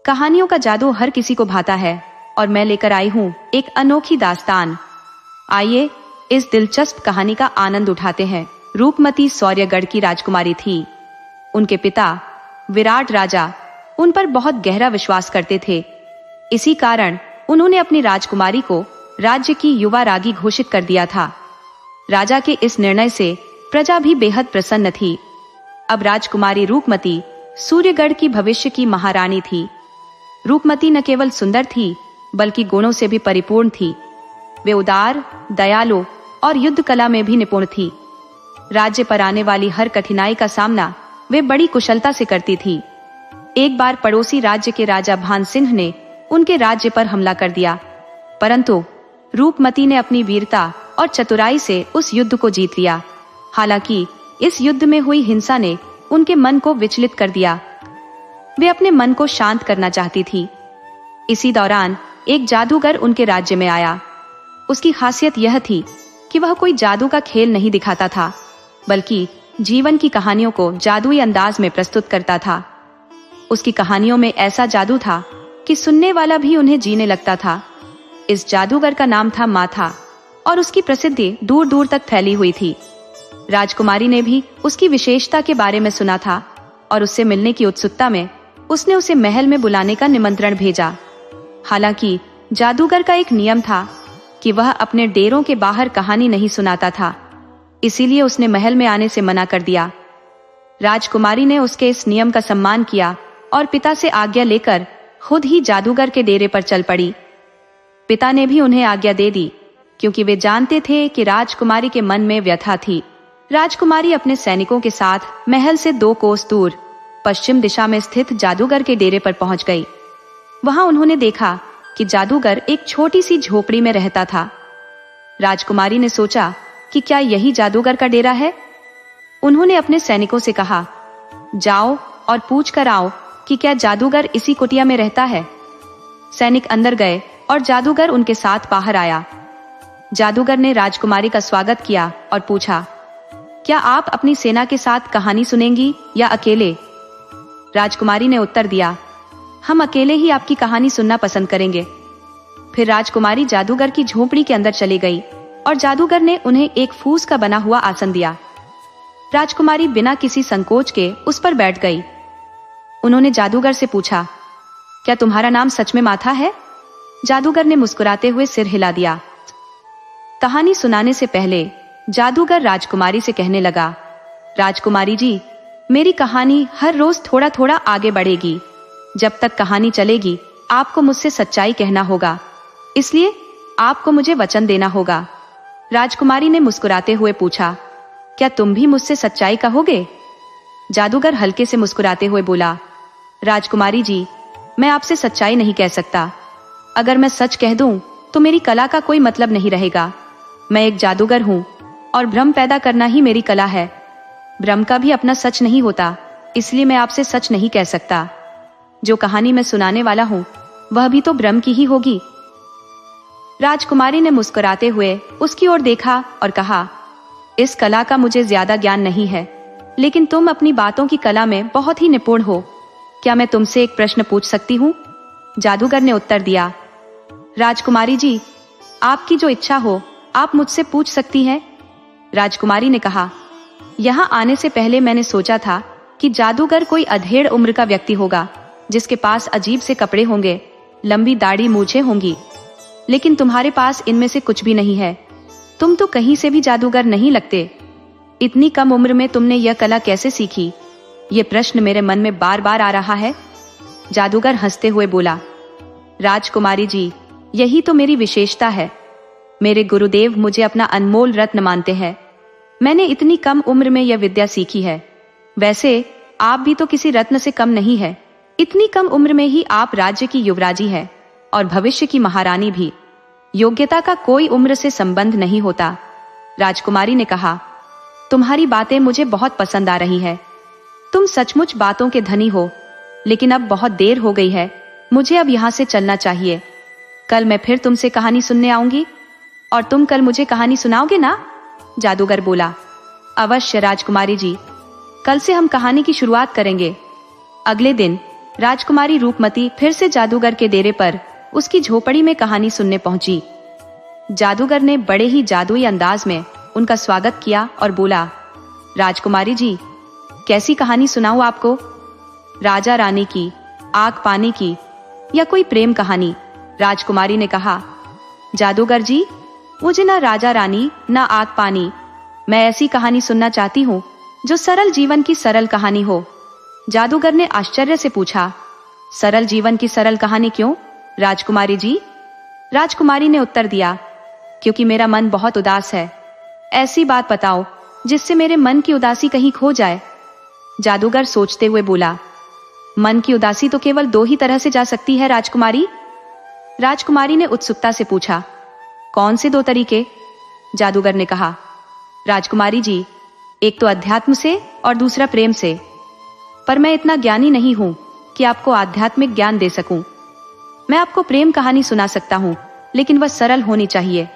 कहानियों का जादू हर किसी को भाता है और मैं लेकर आई हूँ एक अनोखी दास्तान। आइए इस दिलचस्प कहानी का आनंद उठाते हैं। रूपमती सौर्यगढ़ की राजकुमारी थी। उनके पिता विराट राजा उन पर बहुत गहरा विश्वास करते थे। इसी कारण उन्होंने अपनी राजकुमारी को राज्य की युवा रागी घोषित कर दिया था। राजा के इस निर्णय से प्रजा भी बेहद प्रसन्न थी। अब राजकुमारी रूपमती सूर्यगढ़ की भविष्य की महारानी थी। रूपमती न केवल सुंदर थी बल्कि गुणों से भी परिपूर्ण थी। वे उदार, दयालु और युद्ध कला में भी निपुण थी। राज्य पर आने वाली हर कठिनाई का सामना वे बड़ी कुशलता से करती थी। एक बार पड़ोसी राज्य के राजा भानसिंह ने उनके राज्य पर हमला कर दिया, परंतु रूपमती ने अपनी वीरता और चतुराई से उस युद्ध को जीत लिया। हालांकि इस युद्ध में हुई हिंसा ने उनके मन को विचलित कर दिया। वे अपने मन को शांत करना चाहती थी। इसी दौरान एक जादूगर उनके राज्य में आया। उसकी खासियत यह थी कि वह कोई जादू का खेल नहीं दिखाता था, बल्कि जीवन की कहानियों को जादुई अंदाज में प्रस्तुत करता था। उसकी कहानियों में ऐसा जादू था कि सुनने वाला भी उन्हें जीने लगता था। इस जादूगर का नाम था माथा और उसकी प्रसिद्धि दूर दूर तक फैली हुई थी। राजकुमारी ने भी उसकी विशेषता के बारे में सुना था और उससे मिलने की उत्सुकता में उसने उसे महल में बुलाने का निमंत्रण भेजा। हालांकि जादूगर का एक नियम था कि वह अपने डेरों के बाहर कहानी नहीं सुनाता था, इसीलिए उसने महल में आने से मना कर दिया। राजकुमारी ने उसके इस नियम का सम्मान किया और पिता से आज्ञा लेकर खुद ही जादूगर के डेरे पर चल पड़ी। पिता ने भी उन्हें आज्ञा दे दी, क्योंकि वे जानते थे कि राजकुमारी के मन में व्यथा थी। राजकुमारी अपने सैनिकों के साथ महल से 2 कोस दूर पश्चिम दिशा में स्थित जादूगर के डेरे पर पहुंच गई। वहां उन्होंने देखा कि जादूगर एक छोटी सी झोपड़ी में रहता था। राजकुमारी ने सोचा कि क्या यही जादूगर का डेरा है। उन्होंने अपने सैनिकों से कहा, जाओ और पूछ कर आओ कि क्या जादूगर इसी कुटिया में रहता है। सैनिक अंदर गए और जादूगर उनके साथ बाहर आया। जादूगर ने राजकुमारी का स्वागत किया और पूछा, क्या आप अपनी सेना के साथ कहानी सुनेंगी या अकेले? राजकुमारी ने उत्तर दिया, हम अकेले ही आपकी कहानी सुनना पसंद करेंगे। फिर राजकुमारी जादूगर की झोपड़ी के अंदर चली गई और जादूगर ने उन्हें एक फूस का बना हुआ आसन दिया। राजकुमारी बिना किसी संकोच के उस पर बैठ गई। उन्होंने जादूगर से पूछा, क्या तुम्हारा नाम सच में माथा है? जादूगर ने मुस्कुराते हुए सिर हिला दिया। कहानी सुनाने से पहले जादूगर राजकुमारी से कहने लगा, राजकुमारी जी, मेरी कहानी हर रोज थोड़ा थोड़ा आगे बढ़ेगी। जब तक कहानी चलेगी आपको मुझसे सच्चाई कहना होगा, इसलिए आपको मुझे वचन देना होगा। राजकुमारी ने मुस्कुराते हुए पूछा, क्या तुम भी मुझसे सच्चाई कहोगे? जादूगर हल्के से मुस्कुराते हुए बोला, राजकुमारी जी, मैं आपसे सच्चाई नहीं कह सकता। अगर मैं सच कह दूं तो मेरी कला का कोई मतलब नहीं रहेगा। मैं एक जादूगर हूं और भ्रम पैदा करना ही मेरी कला है। भ्रम का भी अपना सच नहीं होता, इसलिए मैं आपसे सच नहीं कह सकता। जो कहानी मैं सुनाने वाला हूं वह भी तो भ्रम की ही होगी। राजकुमारी ने मुस्कुराते हुए उसकी ओर देखा और कहा, इस कला का मुझे ज्यादा ज्ञान नहीं है, लेकिन तुम अपनी बातों की कला में बहुत ही निपुण हो। क्या मैं तुमसे एक प्रश्न पूछ सकती हूँ? जादूगर ने उत्तर दिया, राजकुमारी जी, आपकी जो इच्छा हो आप मुझसे पूछ सकती हैं। राजकुमारी ने कहा, यहाँ आने से पहले मैंने सोचा था कि जादूगर कोई अधेड़ उम्र का व्यक्ति होगा, जिसके पास अजीब से कपड़े होंगे, लंबी दाढ़ी मूछें होंगी, लेकिन तुम्हारे पास इनमें से कुछ भी नहीं है। तुम तो कहीं से भी जादूगर नहीं लगते। इतनी कम उम्र में तुमने यह कला कैसे सीखी? ये प्रश्न मेरे मन में बार बार आ रहा है। जादूगर हंसते हुए बोला, राजकुमारी जी, यही तो मेरी विशेषता है। मेरे गुरुदेव मुझे अपना अनमोल रत्न मानते हैं। मैंने इतनी कम उम्र में यह विद्या सीखी है। वैसे आप भी तो किसी रत्न से कम नहीं है। इतनी कम उम्र में ही आप राज्य की युवराजी है और भविष्य की महारानी भी। योग्यता का कोई उम्र से संबंध नहीं होता। राजकुमारी ने कहा, तुम्हारी बातें मुझे बहुत पसंद आ रही है। तुम सचमुच बातों के धनी हो, लेकिन अब बहुत देर हो गई है। मुझे अब यहाँ से चलना चाहिए। कल मैं फिर तुमसे कहानी सुनने आऊंगी और तुम कल मुझे कहानी सुनाओगे ना? जादूगर बोला, अवश्य राजकुमारी जी, कल से हम कहानी की शुरुआत करेंगे। अगले दिन राजकुमारी रूपमती फिर से जादूगर के डेरे पर उसकी झोपड़ी में कहानी सुनने पहुंची। जादूगर ने बड़े ही जादुई अंदाज में उनका स्वागत किया और बोला, राजकुमारी जी, कैसी कहानी सुनाऊं आपको? राजा रानी की, आग पानी की, या कोई प्रेम कहानी? राजकुमारी ने कहा। जादूगर जी, मुझे ना राजा रानी ना आग पानी, मैं ऐसी कहानी सुनना चाहती हूँ जो सरल जीवन की सरल कहानी हो। जादूगर ने आश्चर्य से पूछा, सरल जीवन की सरल कहानी क्यों राजकुमारी जी? राजकुमारी ने उत्तर दिया, क्योंकि मेरा मन बहुत उदास है। ऐसी बात बताओ जिससे मेरे मन की उदासी कहीं खो जाए। जादूगर सोचते हुए बोला, मन की उदासी तो केवल दो ही तरह से जा सकती है राजकुमारी। राजकुमारी ने उत्सुकता से पूछा, कौन से दो तरीके? जादूगर ने कहा, राजकुमारी जी, एक तो अध्यात्म से और दूसरा प्रेम से। पर मैं इतना ज्ञानी नहीं हूं कि आपको आध्यात्मिक ज्ञान दे सकूं। मैं आपको प्रेम कहानी सुना सकता हूं, लेकिन वह सरल होनी चाहिए।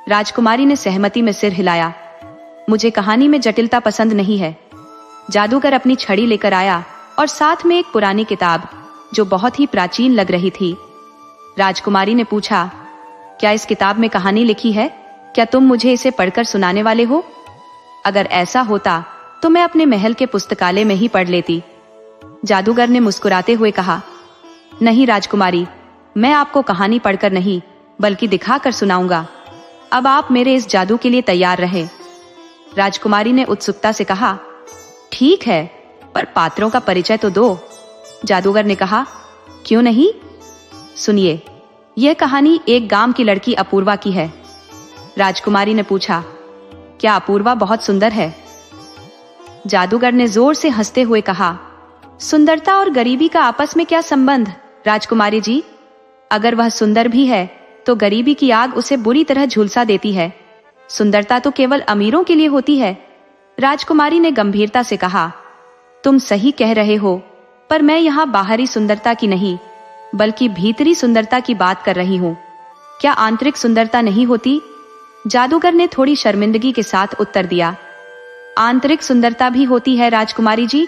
राजकुमारी ने सहमति में सिर हिलाया। मुझे कहानी में जटिलता पसंद नहीं है। जादूगर अपनी छड़ी लेकर आया और साथ में एक पुरानी किताब जो बहुत ही प्राचीन लग रही थी। राजकुमारी ने पूछा, क्या इस किताब में कहानी लिखी है? क्या तुम मुझे इसे पढ़कर सुनाने वाले हो? अगर ऐसा होता तो मैं अपने महल के पुस्तकालय में ही पढ़ लेती। जादूगर ने मुस्कुराते हुए कहा, नहीं राजकुमारी, मैं आपको कहानी पढ़कर नहीं बल्कि दिखाकर सुनाऊंगा। अब आप मेरे इस जादू के लिए तैयार रहे। राजकुमारी ने उत्सुकता से कहा, ठीक है, पर पात्रों का परिचय तो दो। जादूगर ने कहा, क्यों नहीं? सुनिए, यह कहानी एक गांव की लड़की अपूर्वा की है। राजकुमारी ने पूछा, क्या अपूर्वा बहुत सुंदर है? जादूगर ने जोर से हंसते हुए कहा, सुंदरता और गरीबी का आपस में क्या संबंध राजकुमारी जी? अगर वह सुंदर भी है तो गरीबी की आग उसे बुरी तरह झुलसा देती है। सुंदरता तो केवल अमीरों के लिए होती है। राजकुमारी ने गंभीरता से कहा, तुम सही कह रहे हो, पर मैं यहाँ बाहरी सुंदरता की नहीं बल्कि भीतरी सुंदरता की बात कर रही हूँ। क्या आंतरिक सुंदरता नहीं होती? जादूगर ने थोड़ी शर्मिंदगी के साथ उत्तर दिया, आंतरिक सुंदरता भी होती है राजकुमारी जी।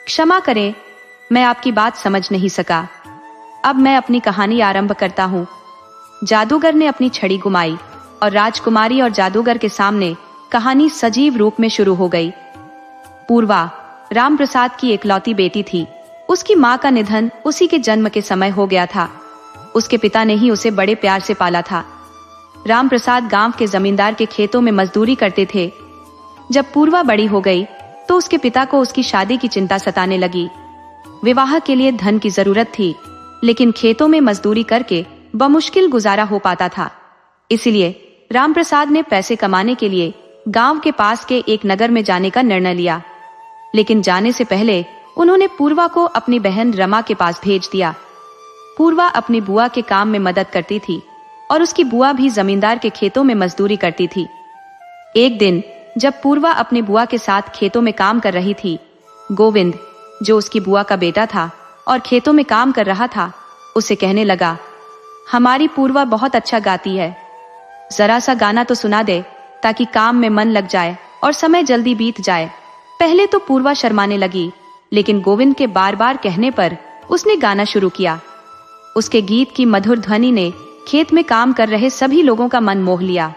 क्षमा करें, मैं आपकी बात समझ नहीं सका। अब मैं अपनी कहानी आरंभ करता हूँ। जादूगर ने अपनी छड़ी घुमाई और राजकुमारी और जादूगर के सामने कहानी सजीव रूप में शुरू हो गई। पूर्वा राम प्रसाद की एकलौती बेटी थी। उसकी माँ का निधन उसी के जन्म के समय हो गया था। उसके पिता ने ही उसे बड़े प्यार से पाला था। राम प्रसाद गांव के जमींदार के खेतों में मजदूरी करते थे। जब पूर्वा बड़ी हो गई तो उसके पिता को उसकी शादी की चिंता सताने लगी। विवाह के लिए धन की जरूरत थी, लेकिन खेतों में मजदूरी करके बमुश्किल गुजारा हो पाता था। इसलिए राम प्रसाद ने पैसे कमाने के लिए गांव के पास के एक नगर में जाने का निर्णय लिया। लेकिन जाने से पहले उन्होंने पूर्वा को अपनी बहन रमा के पास भेज दिया। पूर्वा अपनी बुआ के काम में मदद करती थी और उसकी बुआ भी जमींदार के खेतों में मजदूरी करती थी। एक दिन जब पूर्वा अपनी बुआ के साथ खेतों में काम कर रही थी, गोविंद, जो उसकी बुआ का बेटा था और खेतों में काम कर रहा था, उसे कहने लगा, हमारी पूर्वा बहुत अच्छा गाती है, जरा सा गाना तो सुना दे ताकि काम में मन लग जाए और समय जल्दी बीत जाए। पहले तो पूर्वा शर्माने लगी, लेकिन गोविंद के बार बार कहने पर उसने गाना शुरू किया। उसके गीत की मधुर ध्वनि ने खेत में काम कर रहे सभी लोगों का मन मोह लिया।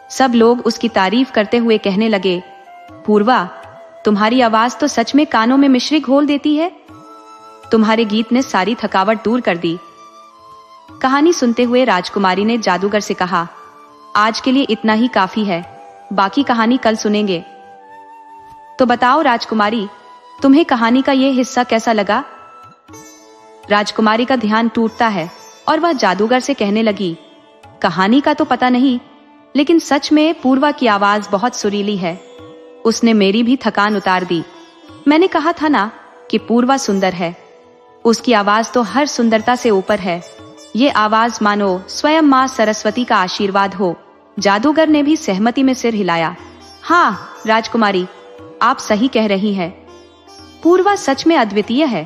सब लोग उसकी तारीफ करते हुए कहने लगे, पूर्वा, तुम्हारी आवाज तो सच में कानों में मिश्री घोल देती है। तुम्हारे गीत ने सारी थकावट दूर कर दी। कहानी सुनते हुए राजकुमारी ने जादूगर से कहा, आज के लिए इतना ही काफी है, बाकी कहानी कल सुनेंगे। तो बताओ राजकुमारी, तुम्हें कहानी का यह हिस्सा कैसा लगा? राजकुमारी का ध्यान टूटता है और वह जादूगर से कहने लगी, कहानी का तो पता नहीं, लेकिन सच में पूर्वा की आवाज बहुत सुरीली है। उसने मेरी भी थकान उतार दी। मैंने कहा था ना कि पूर्वा सुंदर है। उसकी आवाज तो हर सुंदरता से ऊपर है। ये आवाज मानो स्वयं माँ सरस्वती का आशीर्वाद हो। जादूगर ने भी सहमति में सिर हिलाया। हाँ राजकुमारी, आप सही कह रही हैं। पूर्वा सच में अद्वितीय है।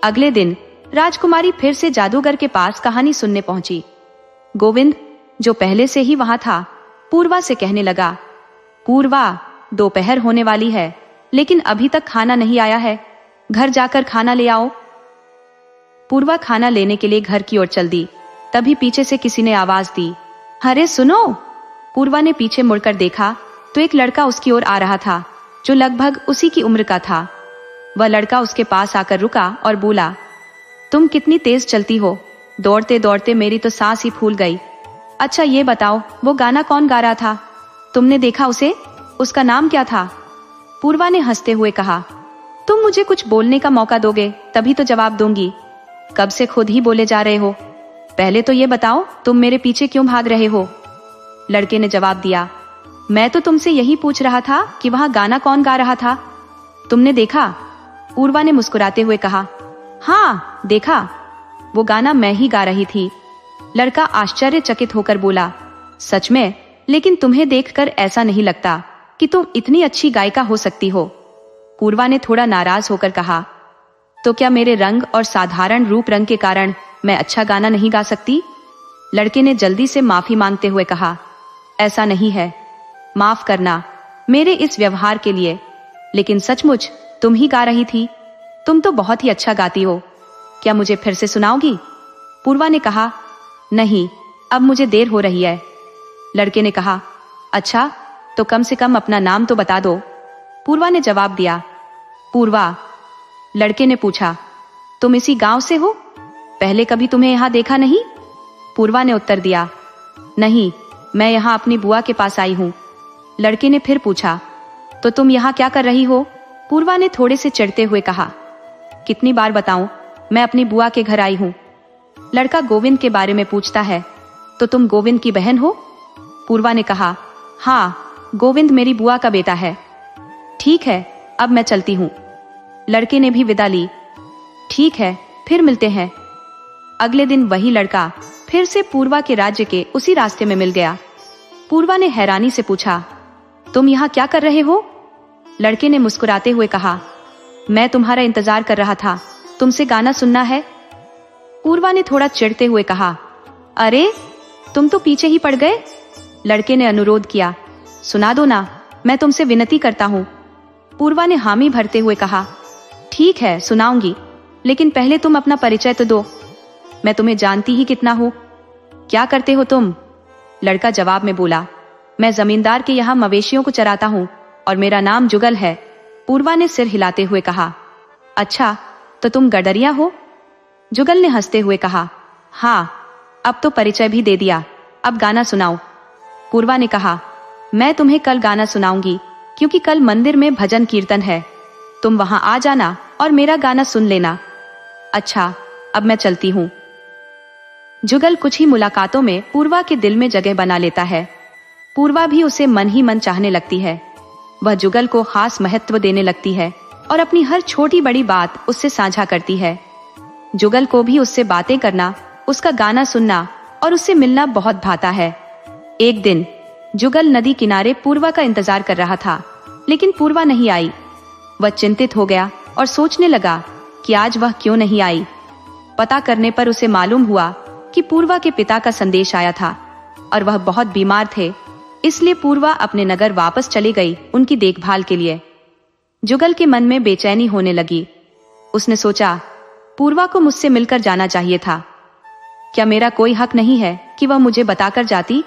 अगले दिन राजकुमारी फिर से जादूगर के पास कहानी सुनने पहुंची। गोविंद, जो पहले से ही वहां था, पूर्वा से कहने लगा, पूर्वा, दोपहर होने वाली है, लेकिन अभी तक खाना नहीं आया है। घर जाकर खाना ले आओ। पूर्वा खाना लेने के लिए घर की ओर चल दी। तभी पीछे से किसी ने आवाज दी, अरे सुनो। पूर्वा ने पीछे मुड़कर देखा तो एक लड़का उसकी ओर आ रहा था जो लगभग उसी की उम्र का था। वह लड़का उसके पास आकर रुका और बोला, तुम कितनी तेज चलती हो, दौड़ते दौड़ते मेरी तो सांस ही फूल गई। अच्छा ये बताओ, वो गाना कौन गा रहा था? तुमने देखा उसे? उसका नाम क्या था? पूर्वा ने हंसते हुए कहा, तुम मुझे कुछ बोलने का मौका दोगे तभी तो जवाब दूंगी। कब से खुद ही बोले जा रहे हो? पहले तो ये बताओ तुम मेरे पीछे क्यों भाग रहे हो? लड़के ने जवाब दिया, मैं तो तुमसे यही पूछ रहा था कि वहां गाना कौन गा रहा था। तुमने देखा? पूर्वा ने मुस्कुराते हुए कहा, हाँ देखा, वो गाना मैं ही गा रही थी। लड़का आश्चर्यचकित होकर बोला, सच में? लेकिन तुम्हें देखकर ऐसा नहीं लगता कि तुम इतनी अच्छी गायिका हो सकती हो। पूर्वा ने थोड़ा नाराज होकर कहा, तो क्या मेरे रंग और साधारण रूप रंग के कारण मैं अच्छा गाना नहीं गा सकती? लड़के ने जल्दी से माफी मांगते हुए कहा, ऐसा नहीं है, माफ करना मेरे इस व्यवहार के लिए, लेकिन सचमुच तुम ही गा रही थी। तुम तो बहुत ही अच्छा गाती हो, क्या मुझे फिर से सुनाओगी? पूर्वा ने कहा, नहीं, अब मुझे देर हो रही है। लड़के ने कहा, अच्छा तो कम से कम अपना नाम तो बता दो। पूर्वा ने जवाब दिया, पूर्वा। लड़के ने पूछा, तुम इसी गांव से हो? पहले कभी तुम्हें यहां देखा नहीं? पूर्वा ने उत्तर दिया, नहीं, मैं यहां अपनी बुआ के पास आई हूं। लड़के ने फिर पूछा, तो तुम यहां क्या कर रही हो? पूर्वा ने थोड़े से चिढ़ते हुए कहा, कितनी बार बताऊं, मैं अपनी बुआ के घर आई हूं। लड़का गोविंद के बारे में पूछता है, तो तुम गोविंद की बहन हो? पूर्वा ने कहा, हाँ, गोविंद मेरी बुआ का बेटा है। ठीक है, अब मैं चलती हूं। लड़के ने भी विदा ली। ठीक है, फिर मिलते हैं। अगले दिन वही लड़का फिर से पूर्वा के राज्य के उसी रास्ते में मिल गया। पूर्वा ने हैरानी से पूछा, तुम यहाँ क्या कर रहे हो? लड़के ने मुस्कुराते हुए कहा, मैं तुम्हारा इंतजार कर रहा था, तुमसे गाना सुनना है। पूर्वा ने थोड़ा चिढ़ते हुए कहा, अरे तुम तो पीछे ही पड़ गए। लड़के ने अनुरोध किया, सुना दो ना, मैं तुमसे विनती करता हूँ। पूर्वा ने हामी भरते हुए कहा, ठीक है सुनाऊंगी, लेकिन पहले तुम अपना परिचय तो दो, मैं तुम्हें जानती ही कितना हूँ। क्या करते हो तुम? लड़का जवाब में बोला, मैं जमींदार के यहाँ मवेशियों को चराता हूँ और मेरा नाम जुगल है। पूर्वा ने सिर हिलाते हुए कहा, अच्छा तो तुम गडरिया हो? जुगल ने हंसते हुए कहा, हाँ, अब तो परिचय भी दे दिया, अब गाना सुनाओ। पूर्वा ने कहा, मैं तुम्हें कल गाना सुनाऊंगी, क्योंकि कल मंदिर में भजन कीर्तन है, तुम वहां आ जाना और मेरा गाना सुन लेना। अच्छा, अब मैं चलती हूँ। जुगल कुछ ही मुलाकातों में पूर्वा के दिल में जगह बना लेता है। पूर्वा भी उसे मन ही मन चाहने लगती है। वह जुगल को खास महत्व देने लगती है और अपनी हर छोटी बड़ी बात उससे साझा करती है। जुगल को भी उससे बातें करना, उसका गाना सुनना और उससे मिलना बहुत भाता है। एक दिन जुगल नदी किनारे पूर्वा का इंतजार कर रहा था, लेकिन पूर्वा नहीं आई। वह चिंतित हो गया और सोचने लगा कि आज वह क्यों नहीं आई। पता करने पर उसे मालूम हुआ कि पूर्वा के पिता का संदेश आया था और वह बहुत बीमार थे, इसलिए पूर्वा अपने नगर वापस चली गई उनकी देखभाल के लिए। जुगल के मन में बेचैनी होने लगी। उसने सोचा, पूर्वा को मुझसे मिलकर जाना चाहिए था। क्या मेरा कोई हक नहीं है कि वह मुझे बताकर जाती?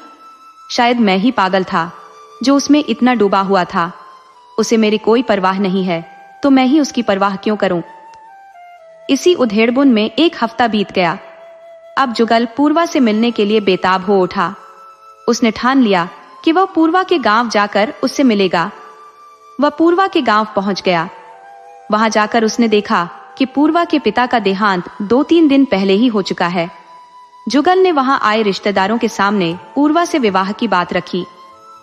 शायद मैं ही पागल था जो उसमें इतना डूबा हुआ था। उसे मेरी कोई परवाह नहीं है, तो मैं ही उसकी परवाह क्यों करूं? इसी उधेड़बुन में एक हफ्ता बीत गया। अब जुगल पूर्वा से मिलने के लिए बेताब हो उठा। उसने ठान लिया कि वह पूर्वा के गांव जाकर उससे मिलेगा। वह पूर्वा के गांव पहुंच गया। वहां जाकर उसने देखा कि पूर्वा के पिता का देहांत 2-3 दिन पहले ही हो चुका है। जुगल ने वहां आए रिश्तेदारों के सामने पूर्वा से विवाह की बात रखी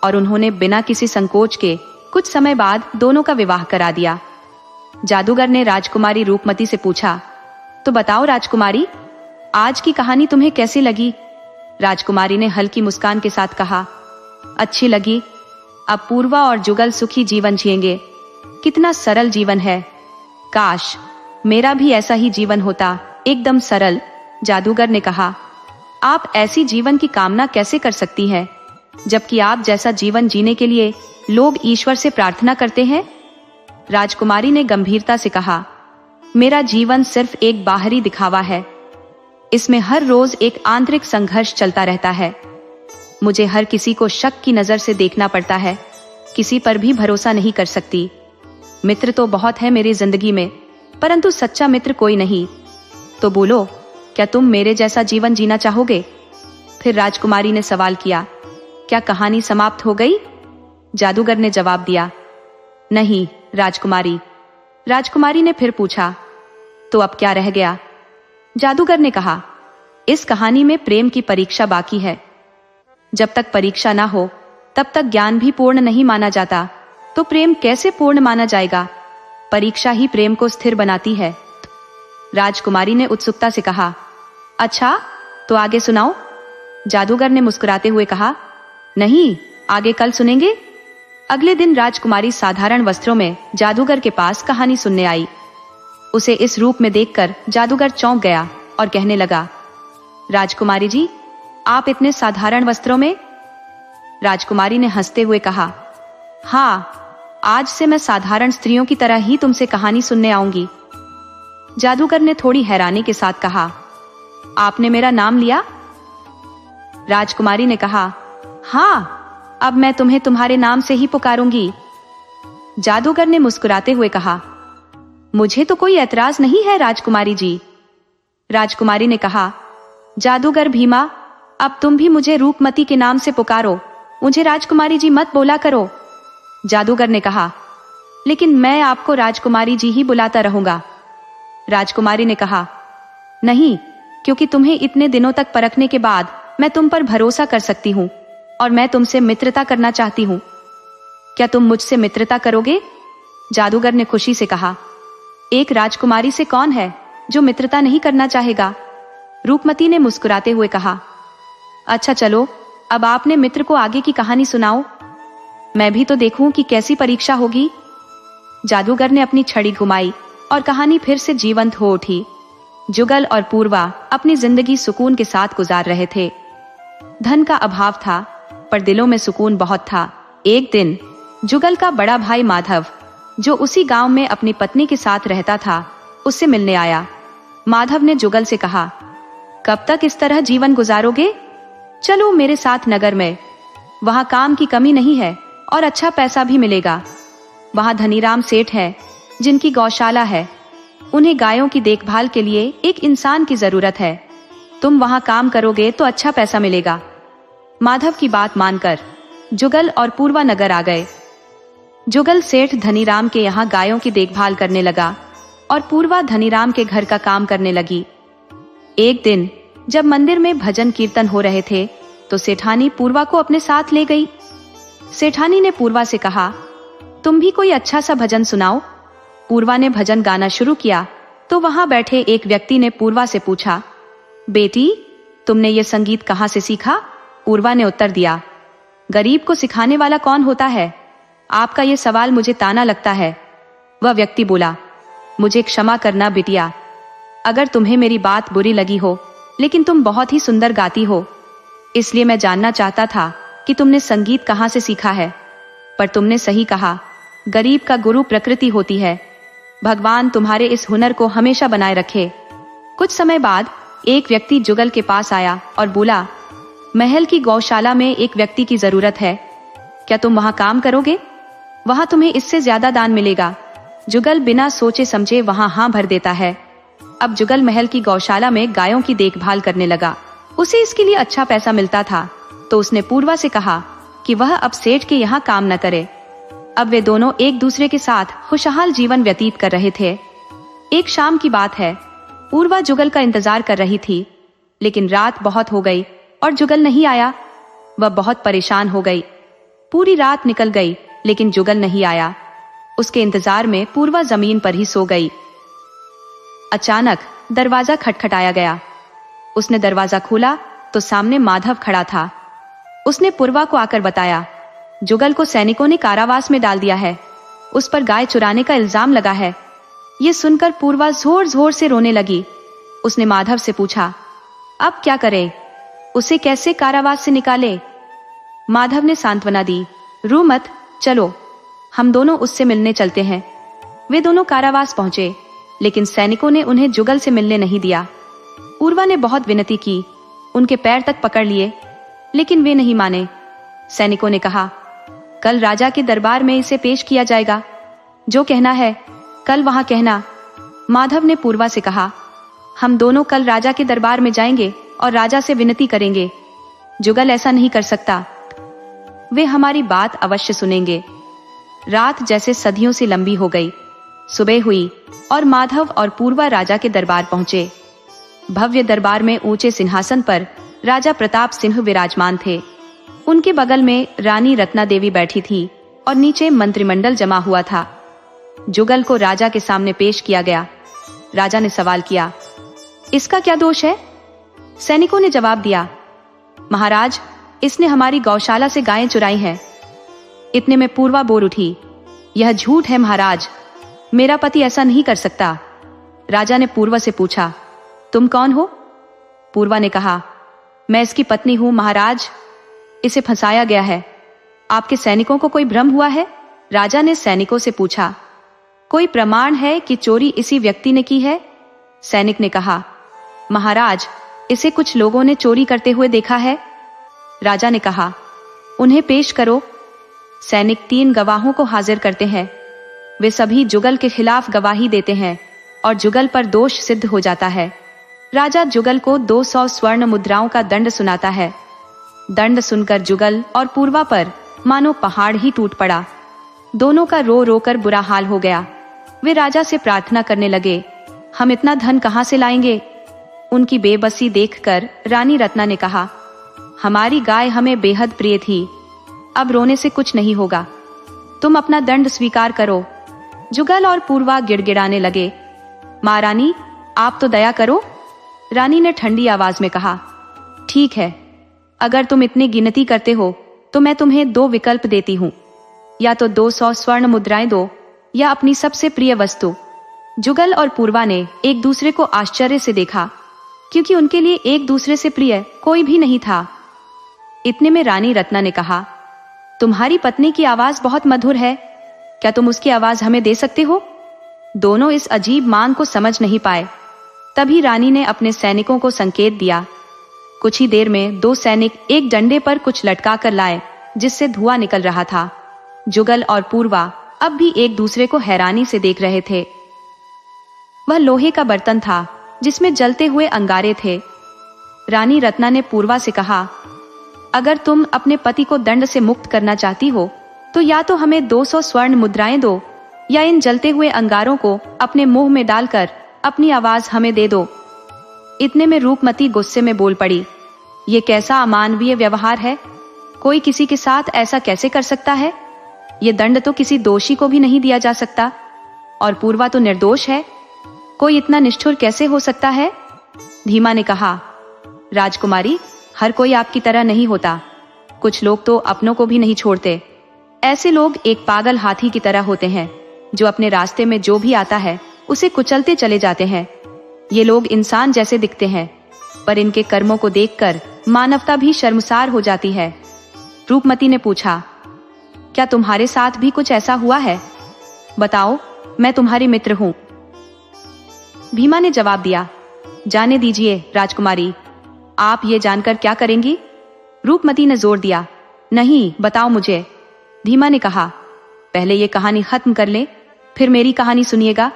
और उन्होंने बिना किसी संकोच के कुछ समय बाद दोनों का विवाह करा दिया। जादूगर ने राजकुमारी रूपमती से पूछा, तो बताओ राजकुमारी, आज की कहानी तुम्हें कैसी लगी? राजकुमारी ने हल्की मुस्कान के साथ कहा, अच्छी लगी। अब पूर्वा और जुगल सुखी जीवन जिएंगे। कितना सरल जीवन है। काश मेरा भी ऐसा ही जीवन होता, एकदम सरल। जादूगर ने कहा, आप ऐसी जीवन की कामना कैसे कर सकती हैं, जबकि आप जैसा जीवन जीने के लिए लोग ईश्वर से प्रार्थना करते हैं? राजकुमारी ने गंभीरता से कहा, मेरा जीवन सिर्फ एक बाहरी दिखावा है। इसमें हर रोज एक आंतरिक संघर्ष चलता रहता है। मुझे हर किसी को शक की नजर से देखना पड़ता है, किसी पर भी भरोसा नहीं कर सकती। मित्र तो बहुत है मेरी जिंदगी में, परंतु सच्चा मित्र कोई नहीं। तो बोलो, क्या तुम मेरे जैसा जीवन जीना चाहोगे? फिर राजकुमारी ने सवाल किया। क्या कहानी समाप्त हो गई? जादूगर ने जवाब दिया। नहीं राजकुमारी। राजकुमारी ने फिर पूछा, तो अब क्या रह गया? जादूगर ने कहा, इस कहानी में प्रेम की परीक्षा बाकी है। जब तक परीक्षा ना हो तब तक ज्ञान भी पूर्ण नहीं माना जाता, तो प्रेम कैसे पूर्ण माना जाएगा? परीक्षा ही प्रेम को स्थिर बनाती है। राजकुमारी ने उत्सुकता से कहा, अच्छा तो आगे सुनाओ। जादूगर ने मुस्कुराते हुए कहा, नहीं, आगे कल सुनेंगे। अगले दिन राजकुमारी साधारण वस्त्रों में जादूगर के पास कहानी सुनने आई। उसे इस रूप में देखकर जादूगर चौंक गया और कहने लगा, राजकुमारी जी, आप इतने साधारण वस्त्रों में? राजकुमारी ने हंसते हुए कहा, हाँ, आज से मैं साधारण स्त्रियों की तरह ही तुमसे कहानी सुनने आऊंगी। जादूगर ने थोड़ी हैरानी के साथ कहा, आपने मेरा नाम लिया? राजकुमारी ने कहा, हाँ, अब मैं तुम्हें तुम्हारे नाम से ही पुकारूंगी। जादूगर ने मुस्कुराते हुए कहा, मुझे तो कोई ऐतराज नहीं है राजकुमारी जी। राजकुमारी ने कहा, जादूगर भीमा, अब तुम भी मुझे रूपमती के नाम से पुकारो, मुझे राजकुमारी जी मत बोला करो। जादूगर ने कहा, लेकिन मैं आपको राजकुमारी जी ही बुलाता रहूंगा। राजकुमारी ने कहा, नहीं, क्योंकि तुम्हें इतने दिनों तक परखने के बाद मैं तुम पर भरोसा कर सकती हूँ और मैं तुमसे मित्रता करना चाहती हूँ। क्या तुम मुझसे मित्रता करोगे? जादूगर ने खुशी से कहा, एक राजकुमारी से कौन है जो मित्रता नहीं करना चाहेगा? रूपमती ने मुस्कुराते हुए कहा, अच्छा चलो, अब आपने मित्र को आगे की कहानी सुनाओ, मैं भी तो देखूं कि कैसी परीक्षा होगी। जादूगर ने अपनी छड़ी घुमाई और कहानी फिर से जीवंत हो उठी। जुगल और पूर्वा अपनी जिंदगी सुकून के साथ गुजार रहे थे। धन का अभाव था, पर दिलों में सुकून बहुत था। एक दिन जुगल का बड़ा भाई माधव, जो उसी गांव में अपनी पत्नी के साथ रहता था, उससे मिलने आया। माधव ने जुगल से कहा, कब तक इस तरह जीवन गुजारोगे? चलो मेरे साथ नगर में, वहां काम की कमी नहीं है और अच्छा पैसा भी मिलेगा। वहां धनीराम सेठ है, जिनकी गौशाला है। उन्हें गायों की देखभाल के लिए एक इंसान की जरूरत है। तुम वहां काम करोगे तो अच्छा पैसा मिलेगा। माधव की बात मानकर जुगल और पूर्वा नगर आ गए। जुगल सेठ धनीराम के यहाँ गायों की देखभाल करने लगा और पूर्वा धनीराम के घर का काम करने लगी। एक दिन जब मंदिर में भजन कीर्तन हो रहे थे, तो सेठानी पूर्वा को अपने साथ ले गई। सेठानी ने पूर्वा से कहा, तुम भी कोई अच्छा सा भजन सुनाओ। पूर्वा ने भजन गाना शुरू किया तो वहां बैठे एक व्यक्ति ने पूर्वा से पूछा, बेटी, तुमने ये संगीत कहाँ से सीखा? पूर्वा ने उत्तर दिया, गरीब को सिखाने वाला कौन होता है? आपका ये सवाल मुझे ताना लगता है। वह व्यक्ति बोला, मुझे क्षमा करना बिटिया, अगर तुम्हें मेरी बात बुरी लगी हो, लेकिन तुम बहुत ही सुंदर गाती हो, इसलिए मैं जानना चाहता था कि तुमने संगीत कहाँ से सीखा है। पर तुमने सही कहा, गरीब का गुरु प्रकृति होती है। भगवान तुम्हारे इस हुनर को हमेशा बनाए रखे। कुछ समय बाद एक व्यक्ति जुगल के पास आया और बोला, महल की गौशाला में एक व्यक्ति की जरूरत है, क्या तुम वहां काम करोगे? वहां तुम्हें इससे ज्यादा दान मिलेगा। जुगल बिना सोचे समझे वहां हाँ भर देता है। अब जुगल महल की गौशाला में गायों की देखभाल करने लगा। उसे इसके लिए अच्छा पैसा मिलता था, तो उसने पूर्वा से कहा कि वह अब सेठ के यहाँ काम न करे। अब वे दोनों एक दूसरे के साथ खुशहाल जीवन व्यतीत कर रहे थे। एक शाम की बात है, पूर्वा जुगल का इंतजार कर रही थी, लेकिन रात बहुत हो गई और जुगल नहीं आया। वह बहुत परेशान हो गई। पूरी रात निकल गई, लेकिन जुगल नहीं आया। उसके इंतजार में पूर्वा जमीन पर ही सो गई। अचानक दरवाजा खटखटाया गया। उसने दरवाजा खोला तो सामने माधव खड़ा था। उसने पूर्वा को आकर बताया, जुगल को सैनिकों ने कारावास में डाल दिया है, उस पर गाय चुराने का इल्जाम लगा है। ये सुनकर पूर्वा जोर जोर से रोने लगी। उसने माधव से पूछा, अब क्या करें, उसे कैसे कारावास से निकाले? माधव ने सांत्वना दी, रो मत, चलो हम दोनों उससे मिलने चलते हैं। वे दोनों कारावास पहुंचे। लेकिन सैनिकों ने उन्हें जुगल से मिलने नहीं दिया। पूर्वा ने बहुत विनती की, उनके पैर तक पकड़ लिए, लेकिन वे नहीं माने। सैनिकों ने कहा, कल राजा के दरबार में इसे पेश किया जाएगा, जो कहना है कल वहां कहना। माधव ने पूर्वा से कहा, हम दोनों कल राजा के दरबार में जाएंगे और राजा से विनती करेंगे। जुगल ऐसा नहीं कर सकता, वे हमारी बात अवश्य सुनेंगे। रात जैसे सदियों से लंबी हो गई। सुबह हुई और माधव और पूर्वा राजा के दरबार पहुंचे। भव्य दरबार में ऊंचे सिंहासन पर राजा प्रताप सिंह विराजमान थे। उनके बगल में रानी रत्ना देवी बैठी थी और नीचे मंत्रिमंडल जमा हुआ था। जुगल को राजा के सामने पेश किया गया। राजा ने सवाल किया, इसका क्या दोष है? सैनिकों ने जवाब दिया, महाराज, इसने हमारी गौशाला से गायें चुराई हैं। इतने में पूर्वा बोल उठी, यह झूठ है महाराज, मेरा पति ऐसा नहीं कर सकता। राजा ने पूर्वा से पूछा, तुम कौन हो? पूर्वा ने कहा, मैं इसकी पत्नी हूं महाराज, इसे फंसाया गया है। आपके सैनिकों को कोई भ्रम हुआ है? राजा ने सैनिकों से पूछा, कोई प्रमाण है कि चोरी इसी व्यक्ति ने की है? सैनिक ने कहा, महाराज, इसे कुछ लोगों ने चोरी करते हुए देखा है। राजा ने कहा, उन्हें पेश करो। सैनिक 3 गवाहों को हाजिर करते हैं। वे सभी जुगल के खिलाफ गवाही देते हैं और जुगल पर दोष सिद्ध हो जाता है। राजा जुगल को 200 स्वर्ण मुद्राओं का दंड सुनाता है। दंड सुनकर जुगल और पूर्वा पर मानो पहाड़ ही टूट पड़ा। दोनों का रो रो कर बुरा हाल हो गया। वे राजा से प्रार्थना करने लगे, हम इतना धन कहां से लाएंगे? उनकी बेबसी देखकर रानी रत्ना ने कहा, हमारी गाय हमें बेहद प्रिय थी, अब रोने से कुछ नहीं होगा, तुम अपना दंड स्वीकार करो। जुगल और पूर्वा गिड़गिड़ाने लगे, महारानी, आप तो दया करो। रानी ने ठंडी आवाज में कहा, ठीक है, अगर तुम इतनी गिनती करते हो तो मैं तुम्हें 2 विकल्प देती हूँ, या तो 200 स्वर्ण मुद्राएं दो या अपनी सबसे प्रिय वस्तु। जुगल और पूर्वा ने एक दूसरे को आश्चर्य से देखा, क्योंकि उनके लिए एक दूसरे से प्रिय कोई भी नहीं था। इतने में रानी रत्ना ने कहा, तुम्हारी पत्नी की आवाज बहुत मधुर है, क्या तुम उसकी आवाज हमें दे सकते हो? दोनों इस अजीब मांग को समझ नहीं पाए। तभी रानी ने अपने सैनिकों को संकेत दिया। कुछ ही देर में 2 सैनिक एक डंडे पर कुछ लटका कर लाए, जिससे धुआं निकल रहा था। जुगल और पूर्वा अब भी एक दूसरे को हैरानी से देख रहे थे। वह लोहे का बर्तन था जिसमें जलते हुए अंगारे थे। रानी रत्ना ने पूर्वा से कहा, अगर तुम अपने पति को दंड से मुक्त करना चाहती हो तो या तो हमें 200 स्वर्ण मुद्राएं दो या इन जलते हुए अंगारों को अपने मुंह में डालकर अपनी आवाज हमें दे दो। इतने में रूपमती गुस्से में बोल पड़ी, ये कैसा अमानवीय व्यवहार है? कोई किसी के साथ ऐसा कैसे कर सकता है? ये दंड तो किसी दोषी को भी नहीं दिया जा सकता, और पूर्वा तो निर्दोष है, कोई इतना निष्ठुर कैसे हो सकता है? भीमा ने कहा, राजकुमारी, हर कोई आपकी तरह नहीं होता, कुछ लोग तो अपनों को भी नहीं छोड़ते। ऐसे लोग एक पागल हाथी की तरह होते हैं, जो अपने रास्ते में जो भी आता है उसे कुचलते चले जाते हैं। ये लोग इंसान जैसे दिखते हैं, पर इनके कर्मों को देखकर मानवता भी शर्मसार हो जाती है। रूपमती ने पूछा, क्या तुम्हारे साथ भी कुछ ऐसा हुआ है? बताओ, मैं तुम्हारी मित्र हूँ। भीमा ने जवाब दिया, जाने दीजिए राजकुमारी, आप ये जानकर क्या करेंगी? रूपमती ने जोर दिया, नहीं, बताओ मुझे। भीमा ने कहा, पहले ये कहानी खत्म कर ले, फिर मेरी कहानी सुनिएगा।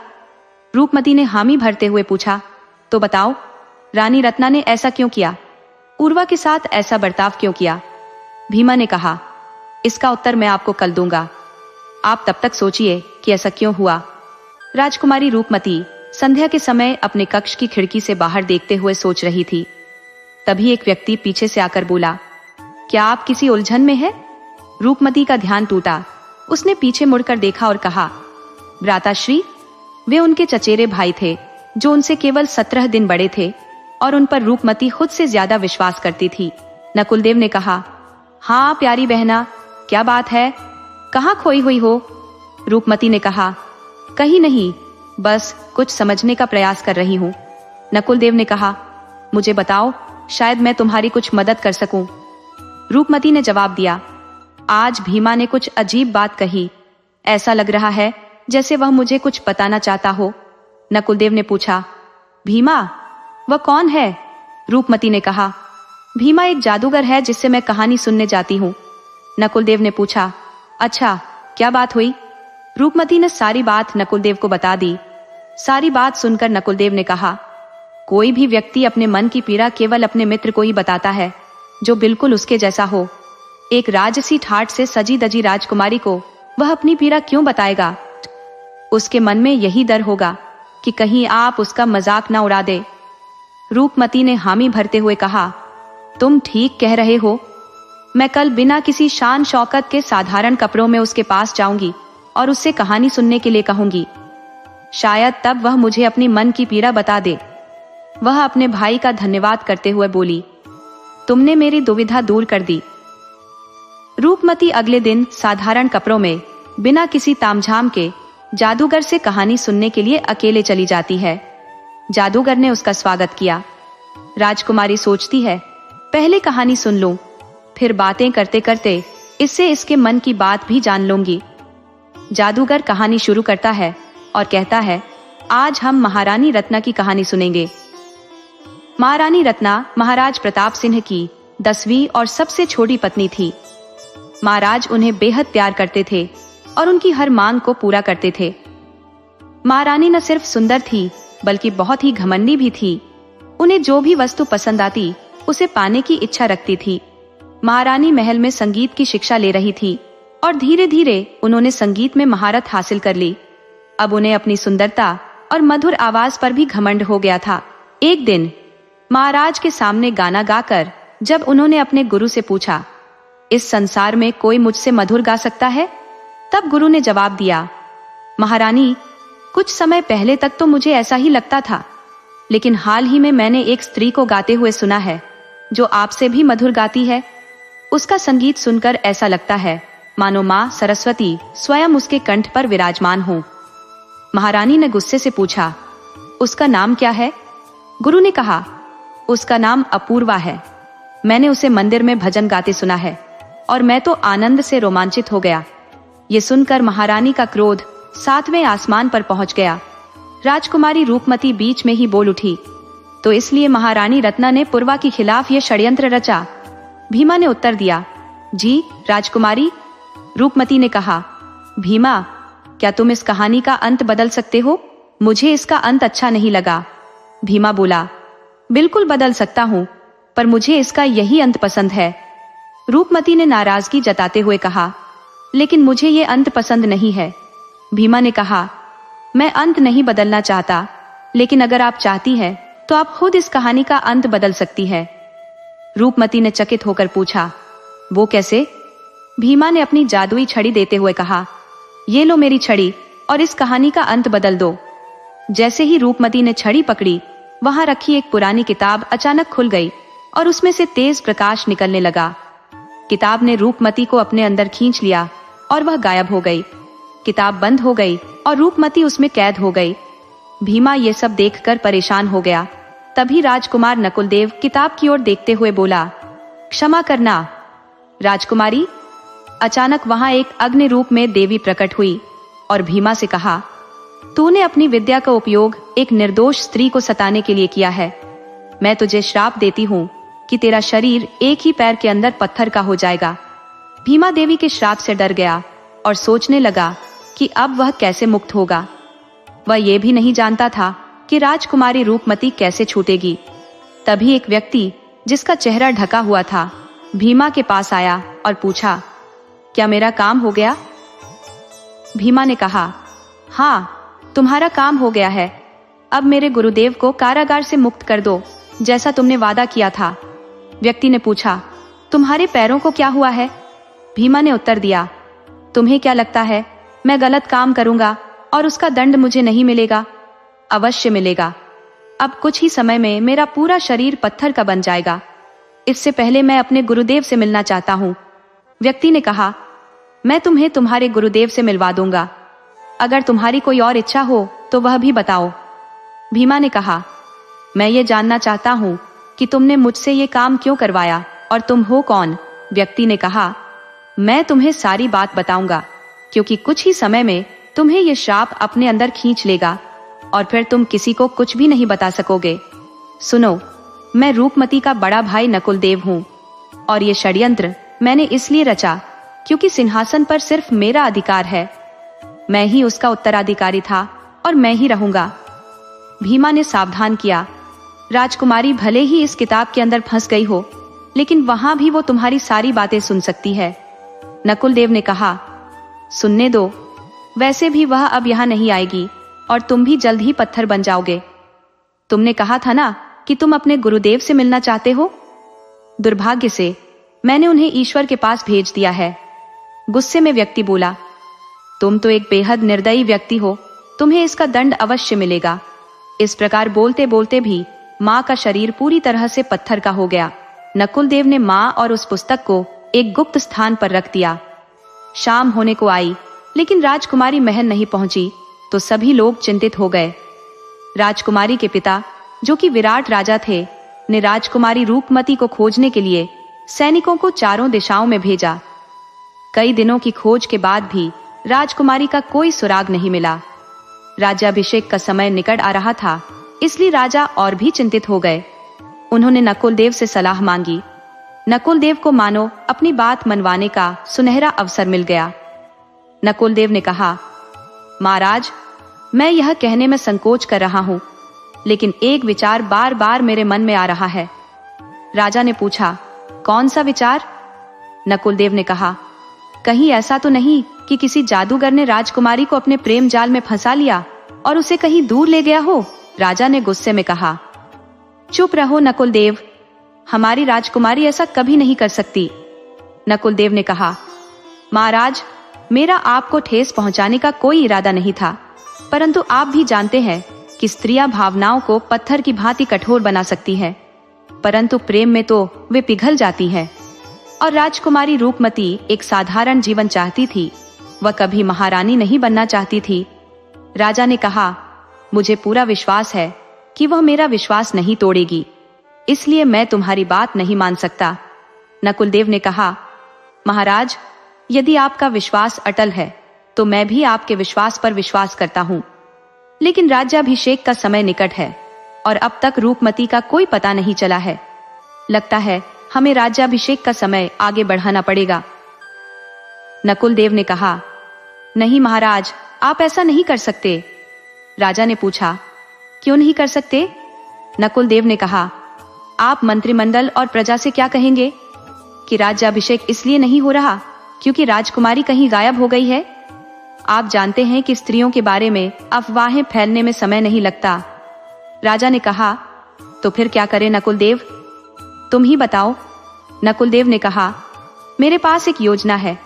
रूपमती ने हामी भरते हुए पूछा, तो बताओ, रानी रत्ना ने ऐसा क्यों किया? पूर्वा के साथ ऐसा बर्ताव क्यों किया? भीमा ने कहा, इसका उत्तर मैं आपको कल दूंगा, आप तब तक सोचिए कि ऐसा क्यों हुआ। राजकुमारी रूपमती संध्या के समय अपने कक्ष की खिड़की से बाहर देखते हुए सोच रही थी। तभी एक व्यक्ति पीछे से आकर बोला, क्या आप किसी उलझन में हैं? रूपमती का ध्यान टूटा। उसने पीछे मुड़कर देखा और कहा, भ्राताश्री। वे उनके चचेरे भाई थे, जो उनसे केवल 17 दिन बड़े थे, और उन पर रूपमती खुद से ज्यादा विश्वास करती थी। नकुलदेव ने कहा, हाँ प्यारी बहना, क्या बात है, कहाँ खोई हुई हो? रूपमती ने कहा, कहीं नहीं, बस कुछ समझने का प्रयास कर रही हूँ। नकुलदेव ने कहा, मुझे बताओ, शायद मैं तुम्हारी कुछ मदद कर सकूं। रूपमती ने जवाब दिया, आज भीमा ने कुछ अजीब बात कही, ऐसा लग रहा है जैसे वह मुझे कुछ बताना चाहता हो। नकुलदेव ने पूछा। भीमा, वह कौन है? रूपमती ने कहा। भीमा एक जादूगर है जिससे मैं कहानी सुनने जाती हूँ। नकुलदेव ने पूछा। अच्छा, क्या बात हुई? रूपमती ने सारी बात नकुलदेव को बता दी। सारी बात सुनकर नकुलदेव ने कहा, कोई भी व्यक्ति अपने मन की पीड़ा केवल अपने मित्र को ही बताता है, जो बिल्कुल उसके जैसा हो। एक राजसी ठाठ से सजी दजी राजकुमारी को वह अपनी पीड़ा क्यों बताएगा? उसके मन में यही डर होगा कि कहीं आप उसका मजाक ना उड़ा दे। रूपमती ने हामी भरते हुए कहा, तुम ठीक कह रहे हो। मैं कल बिना किसी शान शौकत के साधारण कपड़ों में उसके पास जाऊंगी और उससे कहानी सुनने के लिए कहूंगी। शायद तब वह मुझे अपनी मन की पीड़ा बता दे। वह अपने भाई का धन्यवाद करते हुए बोली, तुमने मेरी दुविधा दूर कर दी। रूपमती अगले दिन साधारण कपड़ों में बिना किसी तामझाम के जादूगर से कहानी सुनने के लिए अकेले चली जाती है। जादूगर ने उसका स्वागत किया। राजकुमारी सोचती है, पहले कहानी सुन लूं, फिर बातें करते करते इससे इसके मन की बात भी जान लूंगी। जादूगर कहानी शुरू करता है और कहता है, आज हम महारानी रत्ना की कहानी सुनेंगे। महारानी रत्ना महाराज प्रताप सिंह की 10वीं और सबसे छोटी पत्नी थी। महाराज उन्हें बेहद प्यार करते थे और उनकी हर मांग को पूरा करते थे। महारानी न सिर्फ सुंदर थी बल्कि बहुत ही घमंडी भी थी। उन्हें जो भी वस्तु पसंद आती उसे पाने की इच्छा रखती थी। महारानी महल में संगीत की शिक्षा ले रही थी और धीरे धीरे उन्होंने संगीत में महारत हासिल कर ली। अब उन्हें अपनी सुंदरता और मधुर आवाज पर भी घमंड हो गया था। एक दिन महाराज के सामने गाना गाकर जब उन्होंने अपने गुरु से पूछा, इस संसार में कोई मुझसे मधुर गा सकता है? तब गुरु ने जवाब दिया, महारानी, कुछ समय पहले तक तो मुझे ऐसा ही लगता था, लेकिन हाल ही में मैंने एक स्त्री को गाते हुए सुना है जो आपसे भी मधुर गाती है। उसका संगीत सुनकर ऐसा लगता है मानो माँ सरस्वती स्वयं उसके कंठ पर विराजमान हो। महारानी ने गुस्से से पूछा, उसका नाम क्या है? गुरु ने कहा, उसका नाम अपूर्वा है। मैंने उसे मंदिर में भजन गाते सुना है और मैं तो आनंद से रोमांचित हो गया। ये सुनकर महारानी का क्रोध 7वें आसमान पर पहुंच गया। राजकुमारी रूपमती बीच में ही बोल उठी, तो इसलिए महारानी रत्ना ने पूर्वा के खिलाफ यह षड्यंत्र रचा? भीमा ने उत्तर दिया, जी राजकुमारी। रूपमती ने कहा, भीमा, क्या तुम इस कहानी का अंत बदल सकते हो? मुझे इसका अंत अच्छा नहीं लगा। भीमा बोला, बिल्कुल बदल सकता हूँ, पर मुझे इसका यही अंत पसंद है। रूपमती ने नाराजगी जताते हुए कहा, लेकिन मुझे ये अंत पसंद नहीं है। भीमा ने कहा, मैं अंत नहीं बदलना चाहता, लेकिन अगर आप चाहती हैं तो आप खुद इस कहानी का अंत बदल सकती है। रूपमती ने चकित होकर पूछा, वो कैसे? भीमा ने अपनी जादुई छड़ी देते हुए कहा, ये लो मेरी छड़ी और इस कहानी का अंत बदल दो। जैसे ही रूपमती ने छड़ी पकड़ी, वहां रखी एक पुरानी किताब अचानक खुल गई और उसमें से तेज प्रकाश निकलने लगा। किताब ने रूपमती को अपने अंदर खींच लिया और वह गायब हो गई। किताब बंद हो गई और रूपमती उसमें कैद हो गई। भीमा ये सब देखकर परेशान हो गया। तभी राजकुमार नकुलदेव किताब की ओर देखते हुए बोला, क्षमा करना राजकुमारी। अचानक वहां एक अग्नि रूप में देवी प्रकट हुई और भीमा से कहा, तूने अपनी विद्या का उपयोग एक निर्दोष स्त्री को सताने के लिए किया है। मैं तुझे श्राप देती हूँ कि तेरा शरीर एक ही पैर के अंदर पत्थर का हो जाएगा। भीमा देवी के श्राप से डर गया और सोचने लगा कि अब वह कैसे मुक्त होगा। वह यह भी नहीं जानता था कि राजकुमारी रूपमती कैसे छूटेगी। तभी एक व्यक्ति जिसका चेहरा ढका हुआ था भीमा के पास आया और पूछा, क्या मेरा काम हो गया? भीमा ने कहा, हाँ, तुम्हारा काम हो गया है। अब मेरे गुरुदेव को कारागार से मुक्त कर दो, जैसा तुमने वादा किया था। व्यक्ति ने पूछा, तुम्हारे पैरों को क्या हुआ है? भीमा ने उत्तर दिया, तुम्हें क्या लगता है मैं गलत काम करूंगा और उसका दंड मुझे नहीं मिलेगा? अवश्य मिलेगा। अब कुछ ही समय में मेरा पूरा शरीर पत्थर का बन जाएगा। इससे पहले मैं अपने गुरुदेव से मिलना चाहता हूँ। व्यक्ति ने कहा, मैं तुम्हें तुम्हारे गुरुदेव से मिलवा दूंगा। अगर तुम्हारी कोई और इच्छा हो तो वह भी बताओ। भीमा ने कहा, मैं ये जानना चाहता हूँ कि तुमने मुझसे ये काम क्यों करवाया और तुम हो कौन? व्यक्ति ने कहा, मैं तुम्हें सारी बात बताऊंगा, क्योंकि कुछ ही समय में तुम्हें ये श्राप अपने अंदर खींच लेगा। और फिर तुम किसी को कुछ भी नहीं बता सकोगे। सुनो, मैं रूपमती का बड़ा भाई नकुलदेव हूँ, और ये षड्यंत्र मैंने इसलिए रचा क्योंकि सिंहासन पर सिर्फ मेरा अधिकार है। मैं ही उसका उत्तराधिकारी था और मैं ही रहूंगा। भीमा ने सावधान किया, राजकुमारी भले ही इस किताब के अंदर फंस गई हो, लेकिन वहां भी वो तुम्हारी सारी बातें सुन सकती है। नकुलदेव ने कहा, सुनने दो, वैसे भी वह अब यहाँ नहीं आएगी और तुम भी जल्द ही पत्थर बन जाओगे। तुमने कहा था ना कि तुम अपने गुरुदेव से मिलना चाहते हो। दुर्भाग्य से मैंने उन्हें ईश्वर के पास भेज दिया है। गुस्से में व्यक्ति बोला, तुम तो एक बेहद निर्दयी व्यक्ति हो, तुम्हें इसका दंड अवश्य मिलेगा। इस प्रकार बोलते बोलते भी माँ का शरीर पूरी तरह से पत्थर का हो गया। नकुलदेव ने माँ और उस पुस्तक को एक गुप्त स्थान पर रख दिया। शाम होने को आई, लेकिन राजकुमारी महल नहीं पहुंची तो सभी लोग चिंतित हो गए। राजकुमारी के पिता, जो कि विराट राजा थे, ने राजकुमारी रूपमती को खोजने के लिए सैनिकों को चारों दिशाओं में भेजा। कई दिनों की खोज के बाद भी राजकुमारी का कोई सुराग नहीं मिला। राज्याभिषेक का समय निकट आ रहा था, इसलिए राजा और भी चिंतित हो गए। उन्होंने नकुलदेव से सलाह मांगी। नकुलदेव को मानो अपनी बात मनवाने का सुनहरा अवसर मिल गया। नकुलदेव ने कहा, महाराज, मैं यह कहने में संकोच कर रहा हूं, लेकिन एक विचार बार बार मेरे मन में आ रहा है। राजा ने पूछा, कौन सा विचार? नकुलदेव ने कहा, कहीं ऐसा तो नहीं कि किसी जादूगर ने राजकुमारी को अपने प्रेम जाल में फंसा लिया और उसे कहीं दूर ले गया हो? राजा ने गुस्से में कहा, चुप रहो नकुलदेव, हमारी राजकुमारी ऐसा कभी नहीं कर सकती। नकुलदेव ने कहा, महाराज, मेरा आपको ठेस पहुंचाने का कोई इरादा नहीं था, परंतु आप भी जानते हैं कि स्त्रियां भावनाओं को पत्थर की भांति कठोर बना सकती है, परंतु प्रेम में तो वे पिघल जाती है। और राजकुमारी रूपमती एक साधारण जीवन चाहती थी, वह कभी महारानी नहीं बनना चाहती थी। राजा ने कहा, मुझे पूरा विश्वास है कि वह मेरा विश्वास नहीं तोड़ेगी, इसलिए मैं तुम्हारी बात नहीं मान सकता। नकुलदेव ने कहा, महाराज, यदि आपका विश्वास अटल है तो मैं भी आपके विश्वास पर विश्वास करता हूँ, लेकिन राज्याभिषेक का समय निकट है और अब तक रूपमती का कोई पता नहीं चला है। लगता है हमें राज्याभिषेक का समय आगे बढ़ाना पड़ेगा। नकुलदेव ने कहा, नहीं महाराज, आप ऐसा नहीं कर सकते। राजा ने पूछा, क्यों नहीं कर सकते? नकुलदेव ने कहा, आप मंत्रिमंडल और प्रजा से क्या कहेंगे कि राज्याभिषेक इसलिए नहीं हो रहा क्योंकि राजकुमारी कहीं गायब हो गई है? आप जानते हैं कि स्त्रियों के बारे में अफवाहें फैलने में समय नहीं लगता। राजा ने कहा, तो फिर क्या करें नकुलदेव, तुम ही बताओ। नकुलदेव ने कहा, मेरे पास एक योजना है।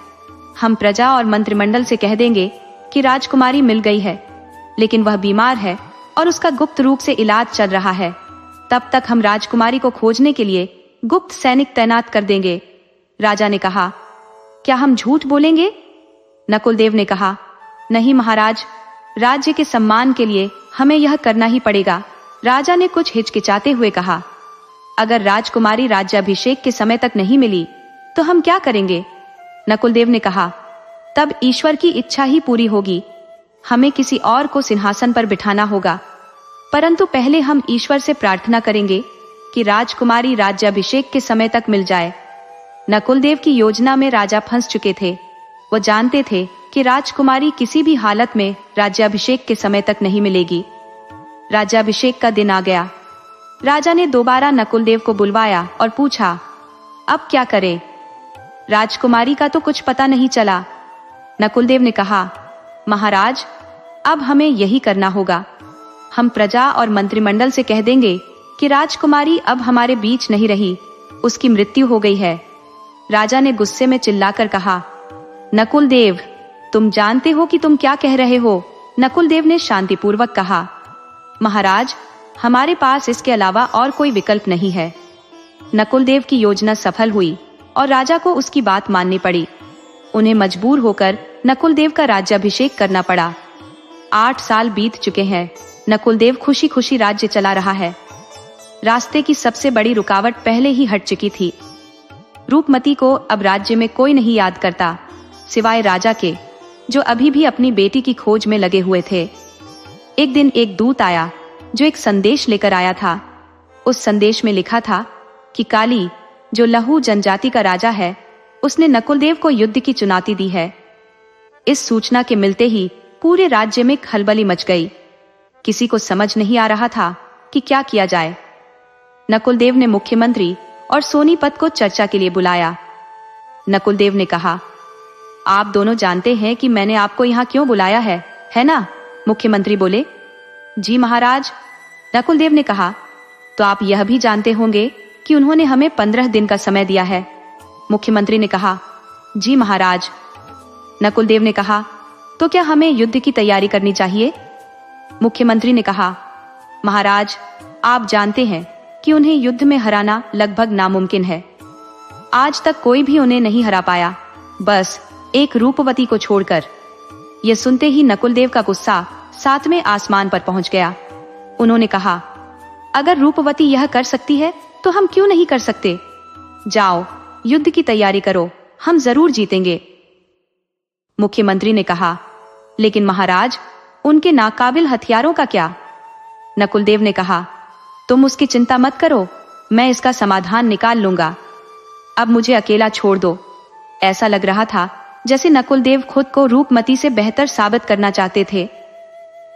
हम प्रजा और मंत्रिमंडल से कह देंगे कि राजकुमारी मिल गई है, लेकिन वह बीमार है और उसका गुप्त रूप से इलाज चल रहा है। तब तक हम राजकुमारी को खोजने के लिए गुप्त सैनिक तैनात कर देंगे। राजा ने कहा, क्या हम झूठ बोलेंगे? नकुलदेव ने कहा, नहीं महाराज, राज्य के सम्मान के लिए हमें यह करना ही पड़ेगा। राजा ने कुछ हिचकिचाते हुए कहा, अगर राजकुमारी राज्याभिषेक के समय तक नहीं मिली तो हम क्या करेंगे? नकुलदेव ने कहा, तब ईश्वर की इच्छा ही पूरी होगी। हमें किसी और को सिंहासन पर बिठाना होगा, परंतु पहले हम ईश्वर से प्रार्थना करेंगे कि राजकुमारी राज्याभिषेक के समय तक मिल जाए। नकुलदेव की योजना में राजा फंस चुके थे। वो जानते थे कि राजकुमारी किसी भी हालत में राज्याभिषेक के समय तक नहीं मिलेगी। राज्याभिषेक का दिन आ गया। राजा ने दोबारा नकुलदेव को बुलवाया और पूछा, अब क्या करें? राजकुमारी का तो कुछ पता नहीं चला। नकुलदेव ने कहा, महाराज, अब हमें यही करना होगा। हम प्रजा और मंत्रिमंडल से कह देंगे कि राजकुमारी अब हमारे बीच नहीं रही, उसकी मृत्यु हो गई है। राजा ने गुस्से में चिल्लाकर कहा, नकुलदेव, तुम जानते हो कि तुम क्या कह रहे हो? नकुलदेव ने शांतिपूर्वक कहा, महाराज, हमारे पास इसके अलावा और कोई विकल्प नहीं है। नकुलदेव की योजना सफल हुई और राजा को उसकी बात माननी पड़ी। उन्हें मजबूर होकर नकुलदेव का राज्याभिषेक करना पड़ा। 8 साल बीत चुके हैं। नकुलदेव खुशी खुशी राज्य चला रहा है। रास्ते की सबसे बड़ी रुकावट पहले ही हट चुकी थी। रूपमती को अब राज्य में कोई नहीं याद करता, सिवाय राजा के, जो अभी भी अपनी बेटी की खोज में लगे हुए थे। एक दिन एक दूत आया जो एक संदेश लेकर आया था। उस संदेश में लिखा था कि काली, जो लहू जनजाति का राजा है, उसने नकुलदेव को युद्ध की चुनौती दी है। इस सूचना के मिलते ही पूरे राज्य में खलबली मच गई। किसी को समझ नहीं आ रहा था कि क्या किया जाए। नकुलदेव ने मुख्यमंत्री और सोनीपत को चर्चा के लिए बुलाया। नकुलदेव ने कहा, आप दोनों जानते हैं कि मैंने आपको यहाँ क्यों बुलाया है ना? मुख्यमंत्री बोले, जी महाराज। नकुलदेव ने कहा, तो आप यह भी जानते होंगे कि उन्होंने हमें 15 दिन का समय दिया है। मुख्यमंत्री ने कहा, जी महाराज। नकुलदेव ने कहा, तो क्या हमें युद्ध की तैयारी करनी चाहिए? मुख्यमंत्री ने कहा, महाराज, आप जानते हैं कि उन्हें युद्ध में हराना लगभग नामुमकिन है। आज तक कोई भी उन्हें नहीं हरा पाया, बस एक रूपवती को छोड़कर। यह सुनते ही नकुलदेव का गुस्सा 7वें आसमान पर पहुंच गया। उन्होंने कहा, अगर रूपवती यह कर सकती है तो हम क्यों नहीं कर सकते? जाओ, युद्ध की तैयारी करो, हम जरूर जीतेंगे। मुख्यमंत्री ने कहा, लेकिन महाराज, उनके नाकाबिल हथियारों का क्या? नकुलदेव ने कहा, तुम उसकी चिंता मत करो, मैं इसका समाधान निकाल लूंगा। अब मुझे अकेला छोड़ दो। ऐसा लग रहा था जैसे नकुलदेव खुद को रूपमती से बेहतर साबित करना चाहते थे।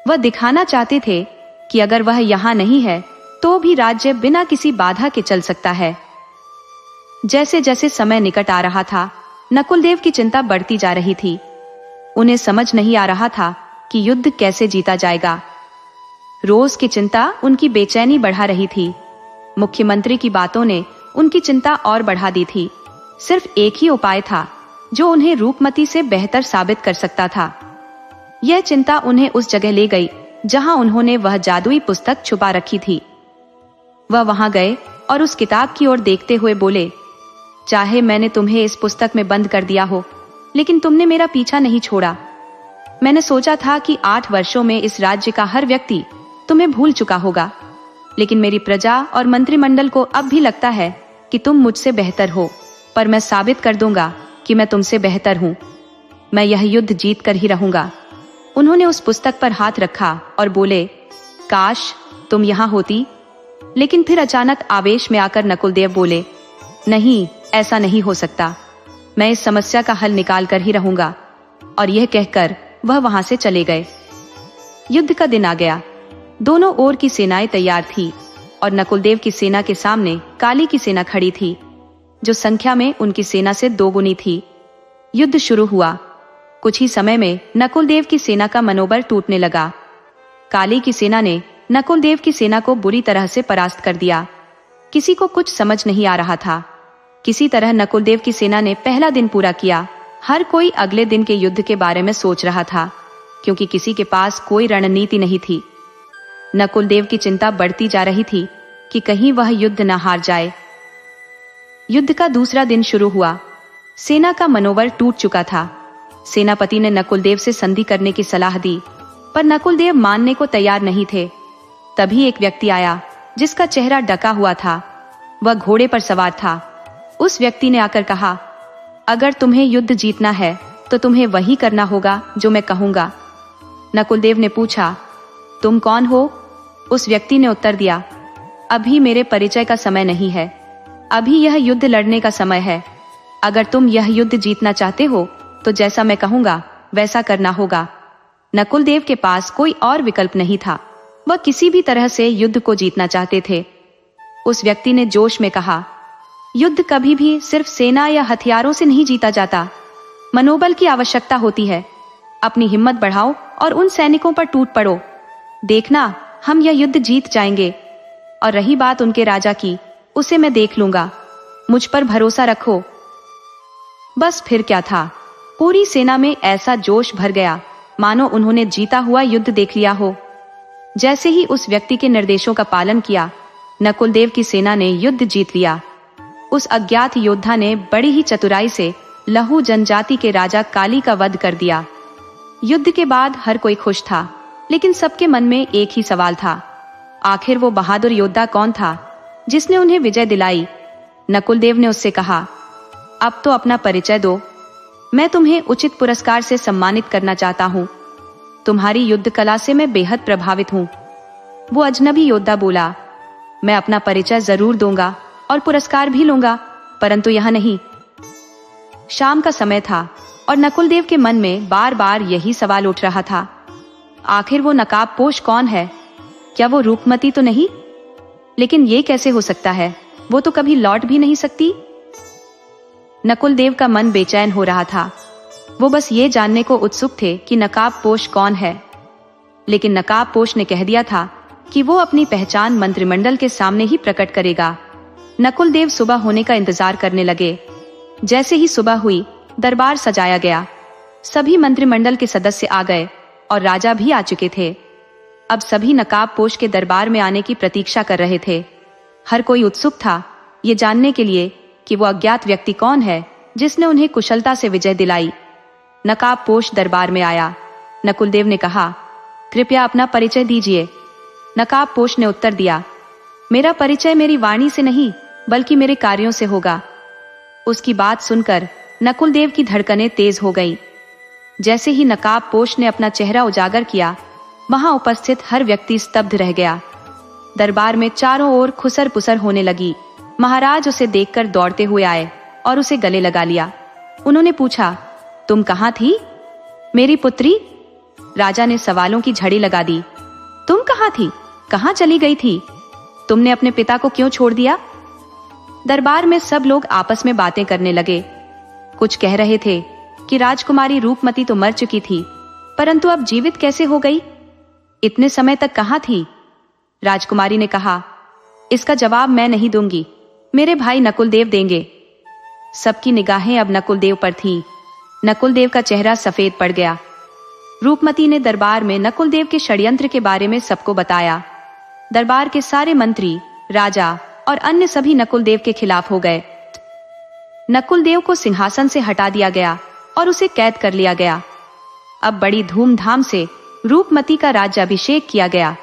वह दिखाना चाहते थे कि अगर वह यहाँ नहीं है तो भी राज्य बिना किसी बाधा के चल सकता है। जैसे जैसे समय निकट आ रहा था, नकुलदेव की चिंता बढ़ती जा रही थी। उन्हें समझ नहीं आ रहा था कि युद्ध कैसे जीता जाएगा। रोज की चिंता उनकी बेचैनी बढ़ा रही थी। मुख्यमंत्री की बातों ने उनकी चिंता और बढ़ा दी थी। सिर्फ एक ही उपाय था जो उन्हें रूपमती से बेहतर साबित कर सकता था। यह चिंता उन्हें उस जगह ले गई जहां उन्होंने वह जादुई पुस्तक छुपा रखी थी। वह वहां गए और उस किताब की ओर देखते हुए बोले, चाहे मैंने तुम्हें इस पुस्तक में बंद कर दिया हो, लेकिन तुमने मेरा पीछा नहीं छोड़ा। मैंने सोचा था कि 8 वर्षों में इस राज्य का हर व्यक्ति तुम्हें भूल चुका होगा, लेकिन मेरी प्रजा और मंत्रिमंडल को अब भी लगता है कि तुम मुझसे बेहतर हो। पर मैं साबित कर दूंगा कि मैं तुमसे बेहतर हूँ। मैं यह युद्ध जीत कर ही रहूंगा। उन्होंने उस पुस्तक पर हाथ रखा और बोले, काश तुम यहाँ होती। लेकिन फिर अचानक आवेश में आकर नकुलदेव बोले, नहीं, ऐसा नहीं हो सकता। मैं इस समस्या का हल निकाल कर ही रहूंगा। और यह कहकर वह वहां से चले गए। युद्ध का दिन आ गया। दोनों ओर की सेनाएं तैयार थी और नकुलदेव की सेना के सामने काली की सेना खड़ी थी, जो संख्या में उनकी सेना से 2 गुनी थी। युद्ध शुरू हुआ। कुछ ही समय में नकुलदेव की सेना का मनोबल टूटने लगा। काली की सेना ने नकुलदेव की सेना को बुरी तरह से परास्त कर दिया। किसी को कुछ समझ नहीं आ रहा था। किसी तरह नकुलदेव की सेना ने पहला दिन पूरा किया। हर कोई अगले दिन के युद्ध के बारे में सोच रहा था, क्योंकि किसी के पास कोई रणनीति नहीं थी। नकुलदेव की चिंता बढ़ती जा रही थी कि कहीं वह युद्ध न हार जाए। युद्ध का दूसरा दिन शुरू हुआ। सेना का मनोबल टूट चुका था। सेनापति ने नकुलदेव से संधि करने की सलाह दी, पर नकुलदेव मानने को तैयार नहीं थे। तभी एक व्यक्ति आया जिसका चेहरा ढका हुआ था। वह घोड़े पर सवार था। उस व्यक्ति ने आकर कहा, अगर तुम्हें युद्ध जीतना है तो तुम्हें वही करना होगा जो मैं कहूंगा। नकुलदेव ने पूछा, तुम कौन हो? उस व्यक्ति ने उत्तर दिया, अभी मेरे परिचय का समय नहीं है। अभी यह युद्ध लड़ने का समय है। अगर तुम यह युद्ध जीतना चाहते हो तो जैसा मैं कहूंगा वैसा करना होगा। नकुलदेव के पास कोई और विकल्प नहीं था। वह किसी भी तरह से युद्ध को जीतना चाहते थे। उस व्यक्ति ने जोश में कहा, युद्ध कभी भी सिर्फ सेना या हथियारों से नहीं जीता जाता। मनोबल की आवश्यकता होती है। अपनी हिम्मत बढ़ाओ और उन सैनिकों पर टूट पड़ो। देखना, हम यह युद्ध जीत जाएंगे। और रही बात उनके राजा की, उसे मैं देख लूंगा। मुझ पर भरोसा रखो। बस फिर क्या था, पूरी सेना में ऐसा जोश भर गया मानो उन्होंने जीता हुआ युद्ध देख लिया हो। जैसे ही उस व्यक्ति के निर्देशों का पालन किया, नकुलदेव की सेना ने युद्ध जीत लिया। उस अज्ञात योद्धा ने बड़ी ही चतुराई से लहू जनजाति के राजा काली का वध कर दिया। युद्ध के बाद हर कोई खुश था, लेकिन सबके मन में एक ही सवाल था, आखिर वो बहादुर योद्धा कौन था जिसने उन्हें विजय दिलाई? नकुलदेव ने उससे कहा, अब तो अपना परिचय दो। मैं तुम्हें उचित पुरस्कार से सम्मानित करना चाहता हूँ। तुम्हारी युद्ध कला से मैं बेहद प्रभावित हूँ। वो अजनबी योद्धा बोला, मैं अपना परिचय जरूर दूंगा और पुरस्कार भी लूंगा, परंतु यहाँ नहीं। शाम का समय था और नकुलदेव के मन में बार बार यही सवाल उठ रहा था, आखिर वो नकाबपोश कौन है? क्या वो रूपमती तो नहीं? लेकिन ये कैसे हो सकता है? वो तो कभी लौट भी नहीं सकती। नकुलदेव का मन बेचैन हो रहा था। वो बस ये जानने को उत्सुक थे कि नकाबपोश कौन है, लेकिन नकाबपोश ने कह दिया था कि वो अपनी पहचान मंत्रिमंडल के सामने ही प्रकट करेगा। नकुलदेव सुबह होने का इंतजार करने लगे। जैसे ही सुबह हुई, दरबार सजाया गया। सभी मंत्रिमंडल के सदस्य आ गए और राजा भी आ चुके थे। अब सभी नकाबपोश के दरबार में आने की प्रतीक्षा कर रहे थे। हर कोई उत्सुक था ये जानने के लिए कि वो अज्ञात व्यक्ति कौन है जिसने उन्हें कुशलता से विजय दिलाई। नकाबपोश दरबार में आया। नकुलदेव ने कहा, कृपया अपना परिचय दीजिए। नकाबपोश ने उत्तर दिया, मेरा परिचय मेरी वाणी से नहीं बल्कि मेरे कार्यों से होगा। उसकी बात सुनकर नकुलदेव की धड़कनें तेज हो गईं। जैसे ही नकाबपोश ने अपना चेहरा उजागर किया, वहां उपस्थित हर व्यक्ति स्तब्ध रह गया। दरबार में चारों ओर खुसर पुसर होने लगी। महाराज उसे देखकर दौड़ते हुए आए और उसे गले लगा लिया। उन्होंने पूछा, तुम कहाँ थी? मेरी पुत्री? राजा ने सवालों की झड़ी लगा दी। तुम कहाँ थी? कहाँ चली गई थी? तुमने अपने पिता को क्यों छोड़ दिया? दरबार में सब लोग आपस में बातें करने लगे। कुछ कह रहे थे कि राजकुमारी रूपमती तो मर चुकी थी, परंतु अब जीवित कैसे हो गई? इतने समय तक कहाँ थी? राजकुमारी ने कहा, इसका जवाब मैं नहीं दूंगी, मेरे भाई नकुलदेव देंगे। सबकी निगाहें अब नकुलदेव पर थीं। नकुलदेव का चेहरा सफेद पड़ गया। रूपमती ने दरबार में नकुलदेव के षड्यंत्र के बारे में सबको बताया। दरबार के सारे मंत्री, राजा और अन्य सभी नकुलदेव के खिलाफ हो गए। नकुलदेव को सिंहासन से हटा दिया गया और उसे कैद कर लिया गया। अब बड़ी धूमधाम से रूपमती का राज्याभिषेक किया गया।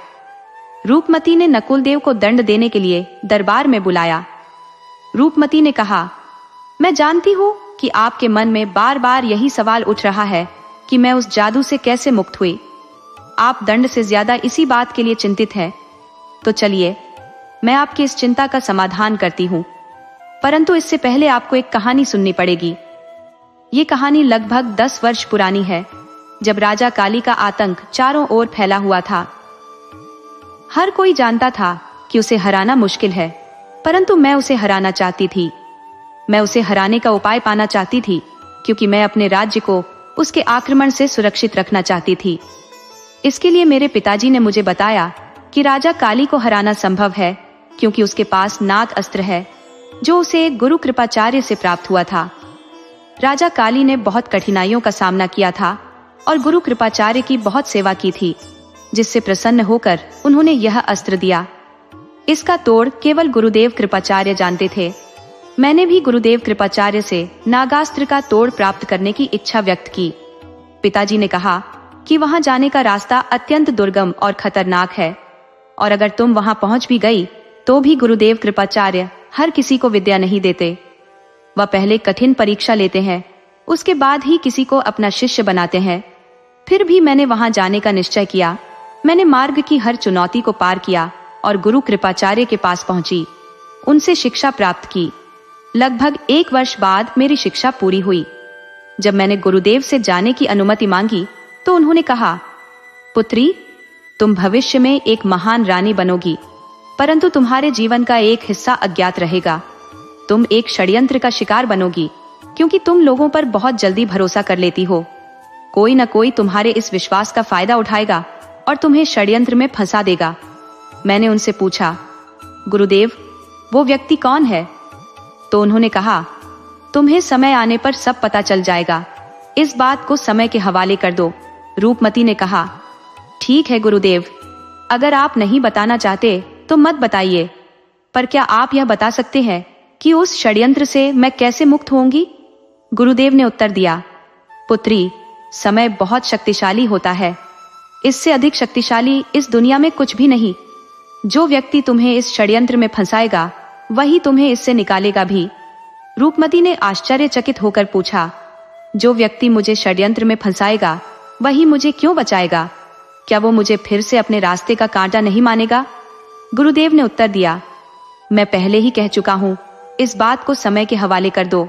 रूपमती ने नकुलदेव को दंड देने के लिए दरबार में बुलाया। रूपमती ने कहा, मैं जानती हूं कि आपके मन में बार बार यही सवाल उठ रहा है कि मैं उस जादू से कैसे मुक्त हुई। आप दंड से ज्यादा इसी बात के लिए चिंतित हैं। तो चलिए, मैं आपकी इस चिंता का समाधान करती हूँ, परंतु इससे पहले आपको एक कहानी सुननी पड़ेगी। ये कहानी लगभग 10 वर्ष पुरानी है, जब राजा काली का आतंक चारों ओर फैला हुआ था। हर कोई जानता था कि उसे हराना मुश्किल है, परंतु मैं उसे हराना चाहती थी। मैं उसे हराने का उपाय पाना चाहती थी, क्योंकि मैं अपने राज्य को उसके आक्रमण से सुरक्षित रखना चाहती थी। इसके लिए मेरे पिताजी ने मुझे बताया कि राजा काली को हराना संभव है, क्योंकि उसके पास नाग अस्त्र है जो उसे गुरु कृपाचार्य से प्राप्त हुआ था। राजा काली ने बहुत कठिनाइयों का सामना किया था और गुरु कृपाचार्य की बहुत सेवा की थी, जिससे प्रसन्न होकर उन्होंने यह अस्त्र दिया। इसका तोड़ केवल गुरुदेव कृपाचार्य जानते थे। मैंने भी गुरुदेव कृपाचार्य से नागास्त्र का तोड़ प्राप्त करने की इच्छा व्यक्त की। पिताजी ने कहा कि वहां जाने का रास्ता अत्यंत दुर्गम और खतरनाक है, और अगर तुम वहां पहुंच भी गई तो भी गुरुदेव कृपाचार्य हर किसी को विद्या नहीं देते। वह पहले कठिन परीक्षा लेते हैं, उसके बाद ही किसी को अपना शिष्य बनाते हैं। फिर भी मैंने वहां जाने का निश्चय किया। मैंने मार्ग की हर चुनौती को पार किया और गुरु कृपाचार्य के पास पहुंची, उनसे शिक्षा प्राप्त की। लगभग 1 वर्ष बाद मेरी शिक्षा पूरी हुई। जब मैंने गुरुदेव से जाने की अनुमति मांगी तो उन्होंने कहा, पुत्री, तुम भविष्य में एक महान रानी बनोगी, परंतु तुम्हारे जीवन का एक हिस्सा अज्ञात रहेगा। तुम एक षड्यंत्र का शिकार बनोगी, क्योंकि तुम लोगों पर बहुत जल्दी भरोसा कर लेती हो। कोई न कोई तुम्हारे इस विश्वास का फायदा उठाएगा और तुम्हें षड्यंत्र में फंसा देगा। मैंने उनसे पूछा, गुरुदेव, वो व्यक्ति कौन है? तो उन्होंने कहा, तुम्हें समय आने पर सब पता चल जाएगा। इस बात को समय के हवाले कर दो। रूपमती ने कहा, ठीक है गुरुदेव, अगर आप नहीं बताना चाहते तो मत बताइए, पर क्या आप यह बता सकते हैं कि उस षड्यंत्र से मैं कैसे मुक्त होंगी? गुरुदेव ने उत्तर दिया, पुत्री, समय बहुत शक्तिशाली होता है। इससे अधिक शक्तिशाली इस दुनिया में कुछ भी नहीं। जो व्यक्ति तुम्हें इस षड्यंत्र में फंसाएगा वही तुम्हें इससे निकालेगा भी। रूपमती ने आश्चर्यचकित होकर पूछा, जो व्यक्ति मुझे षड्यंत्र में फंसाएगा वही मुझे क्यों बचाएगा? क्या वो मुझे फिर से अपने रास्ते का कांटा नहीं मानेगा? गुरुदेव ने उत्तर दिया, मैं पहले ही कह चुका हूं, इस बात को समय के हवाले कर दो।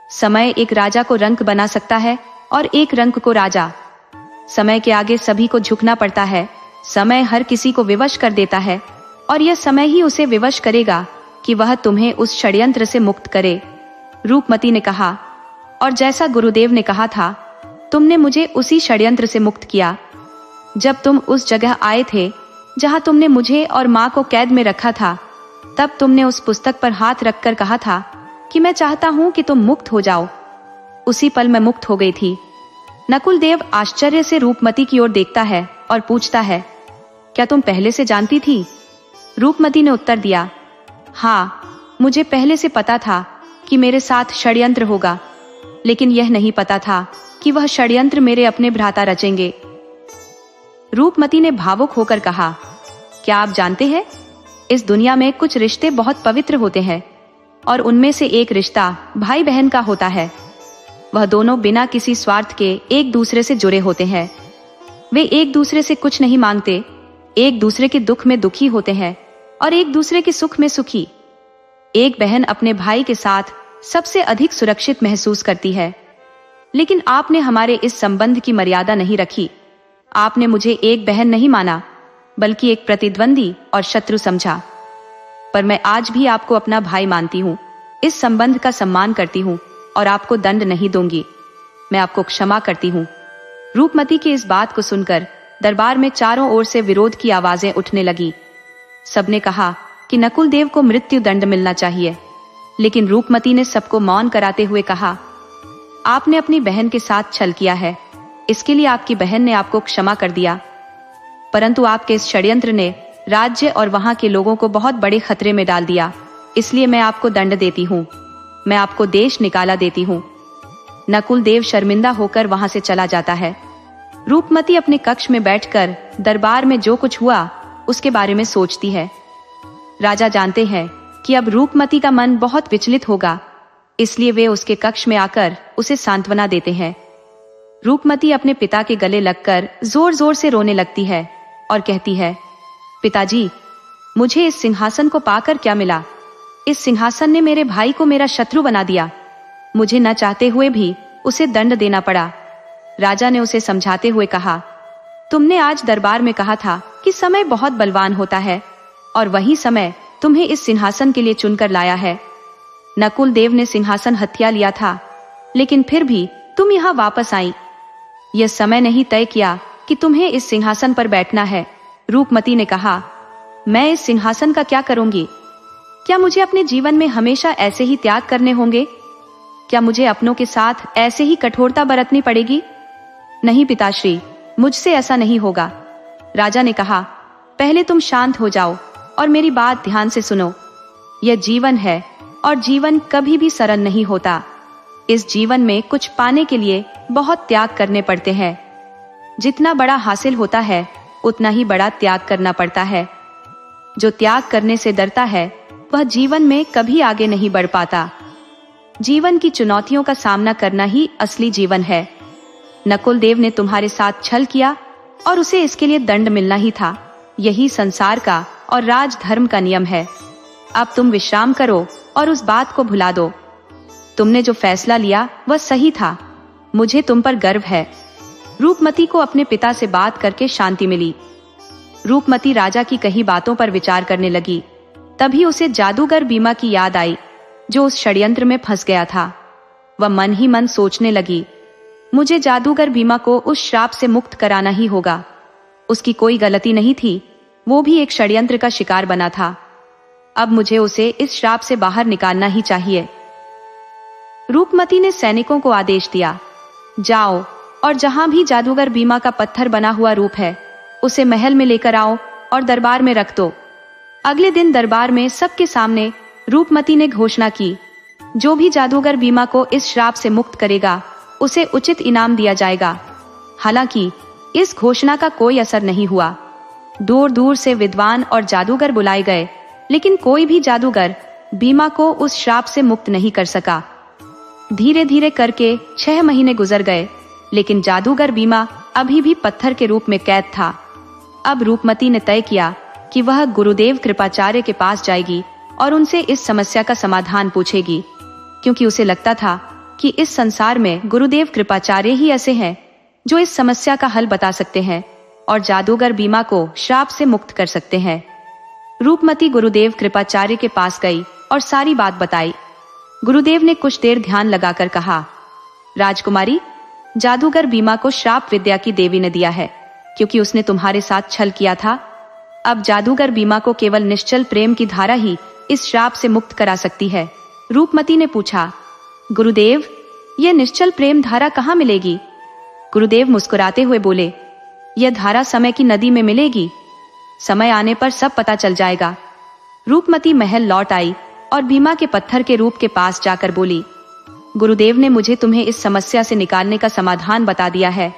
समय एक राजा को रंक बना सकता है और एक रंक को राजा। समय के आगे सभी को झुकना पड़ता है। समय हर किसी को विवश कर देता है और यह समय ही उसे विवश करेगा कि वह तुम्हें उस षड्यंत्र से मुक्त करे। रूपमती ने कहा, और जैसा गुरुदेव ने कहा था, तुमने मुझे उसी षड्यंत्र से मुक्त किया। जब तुम उस जगह आए थे जहां तुमने मुझे और माँ को कैद में रखा था, तब तुमने उस पुस्तक पर हाथ रखकर कहा था कि मैं चाहता हूं कि तुम मुक्त हो जाओ। उसी पल मैं मुक्त हो गई थी। नकुल देव आश्चर्य से रूपमती की ओर देखता है और पूछता है, क्या तुम पहले से जानती थी? रूपमती ने उत्तर दिया, हाँ, मुझे पहले से पता था कि मेरे साथ षड्यंत्र होगा, लेकिन यह नहीं पता था कि वह षड्यंत्र मेरे अपने भ्राता रचेंगे। रूपमती ने भावुक होकर कहा, क्या आप जानते हैं, इस दुनिया में कुछ रिश्ते बहुत पवित्र होते हैं और उनमें से एक रिश्ता भाई बहन का होता है। वह दोनों बिना किसी स्वार्थ के एक दूसरे से जुड़े होते हैं। वे एक दूसरे से कुछ नहीं मांगते, एक दूसरे के दुख में दुखी होते हैं और एक दूसरे के सुख में सुखी। एक बहन अपने भाई के साथ सबसे अधिक सुरक्षित महसूस करती है, लेकिन आपने हमारे इस संबंध की मर्यादा नहीं रखी। आपने मुझे एक बहन नहीं माना, बल्कि एक प्रतिद्वंदी और शत्रु समझा। पर मैं आज भी आपको अपना भाई मानती हूँ, इस संबंध का सम्मान करती हूँ और आपको दंड नहीं दूंगी। मैं आपको क्षमा करती हूँ। रूपमती की इस बात को सुनकर दरबार में चारों ओर से विरोध की आवाजें उठने लगी। सबने कहा कि नकुल देव को मृत्यु दंड मिलना चाहिए, लेकिन रूपमती ने सबको मौन कराते हुए कहा, आपने अपनी बहन के साथ छल किया है, इसके लिए आपकी बहन ने आपको क्षमा कर दिया, परंतु आपके इस षड्यंत्र ने राज्य और वहां के लोगों को बहुत बड़े खतरे में डाल दिया, इसलिए मैं आपको दंड देती हूँ, मैं आपको देश निकाला देती हूँ। नकुल देव शर्मिंदा होकर वहां से चला जाता है। रूपमती अपने कक्ष में बैठकर दरबार में जो कुछ हुआ उसके बारे में सोचती है। राजा जानते हैं कि अब रूपमती का मन बहुत विचलित होगा, इसलिए वे उसके कक्ष में आकर उसे सांत्वना देते हैं। रूपमती अपने पिता के गले लगकर जोर जोर से रोने लगती है और कहती है, पिताजी, मुझे इस सिंहासन को पाकर क्या मिला? इस सिंहासन ने मेरे भाई को मेरा शत्रु बना दिया। मुझे न चाहते हुए भी उसे दंड देना पड़ा। राजा ने उसे समझाते हुए कहा, तुमने आज दरबार में कहा था कि समय बहुत बलवान होता है और वही समय तुम्हें इस सिंहासन के लिए चुनकर लाया है। नकुल देव ने सिंहासन हथिया लिया था, लेकिन फिर भी तुम यहाँ वापस आई। यह समय नहीं तय किया कि तुम्हें इस सिंहासन पर बैठना है। रूपमती ने कहा, मैं इस सिंहासन का क्या करूंगी? क्या मुझे अपने जीवन में हमेशा ऐसे ही त्याग करने होंगे? क्या मुझे अपनों के साथ ऐसे ही कठोरता बरतनी पड़ेगी? नहीं पिताश्री, मुझसे ऐसा नहीं होगा। राजा ने कहा, पहले तुम शांत हो जाओ और मेरी बात ध्यान से सुनो। यह जीवन है और जीवन कभी भी सरल नहीं होता। इस जीवन में कुछ पाने के लिए बहुत त्याग करने पड़ते हैं। जितना बड़ा हासिल होता है उतना ही बड़ा त्याग करना पड़ता है। जो त्याग करने से डरता है वह जीवन में कभी आगे नहीं बढ़ पाता। जीवन की चुनौतियों का सामना करना ही असली जीवन है। नकुल देव ने तुम्हारे साथ छल किया और उसे इसके लिए दंड मिलना ही था। यही संसार का और राजधर्म का नियम है। अब तुम विश्राम करो और उस बात को भुला दो। तुमने जो फैसला लिया वह सही था। मुझे तुम पर गर्व है। रूपमती को अपने पिता से बात करके शांति मिली। रूपमती राजा की कही बातों पर विचार करने लगी। तभी उसे जादूगर बीमा की याद आई, जो उस षड्यंत्र में फंस गया था। वह मन ही मन सोचने लगी, मुझे जादूगर बीमा को उस श्राप से मुक्त कराना ही होगा। उसकी कोई गलती नहीं थी, वो भी एक षड्यंत्र का शिकार बना था। अब मुझे उसे इस श्राप से बाहर निकालना ही चाहिए। रूपमती ने सैनिकों को आदेश दिया, जाओ और जहां भी जादूगर बीमा का पत्थर बना हुआ रूप है उसे महल में लेकर आओ और दरबार में रख दो। अगले दिन दरबार में सबके सामने रूपमती ने घोषणा की, जो भी जादूगर बीमा को इस श्राप से मुक्त करेगा उसे उचित इनाम दिया जाएगा। हालांकि इस घोषणा का कोई असर नहीं हुआ। दूर दूर से विद्वान और जादूगर बुलाए गए, लेकिन कोई भी जादूगर बीमा को उस श्राप से मुक्त नहीं कर सका। धीरे धीरे करके 6 महीने गुजर गए, लेकिन जादूगर बीमा अभी भी पत्थर के रूप में कैद था। अब रूपमती ने तय किया कि वह गुरुदेव कृपाचार्य के पास जाएगी और उनसे इस समस्या का समाधान पूछेगी, क्योंकि उसे लगता था कि इस संसार में गुरुदेव कृपाचार्य ही ऐसे हैं जो इस समस्या का हल बता सकते हैं और जादूगर बीमा को श्राप से मुक्त कर सकते हैं। रूपमती गुरुदेव कृपाचार्य के पास गई और सारी बात बताई। गुरुदेव ने कुछ देर ध्यान लगाकर कहा, राजकुमारी, जादूगर बीमा को श्राप विद्या की देवी ने दिया है, क्योंकि उसने तुम्हारे साथ छल किया था। अब जादूगर बीमा को केवल निश्चल प्रेम की धारा ही इस श्राप से मुक्त करा सकती है। रूपमती ने पूछा, गुरुदेव, यह निश्चल प्रेम धारा कहाँ मिलेगी? गुरुदेव मुस्कुराते हुए बोले, यह धारा समय की नदी में मिलेगी। समय आने पर सब पता चल जाएगा। रूपमती महल लौट आई और बीमा के पत्थर के रूप के पास जाकर बोली, गुरुदेव ने मुझे तुम्हें इस समस्या से निकालने का समाधान बता दिया है।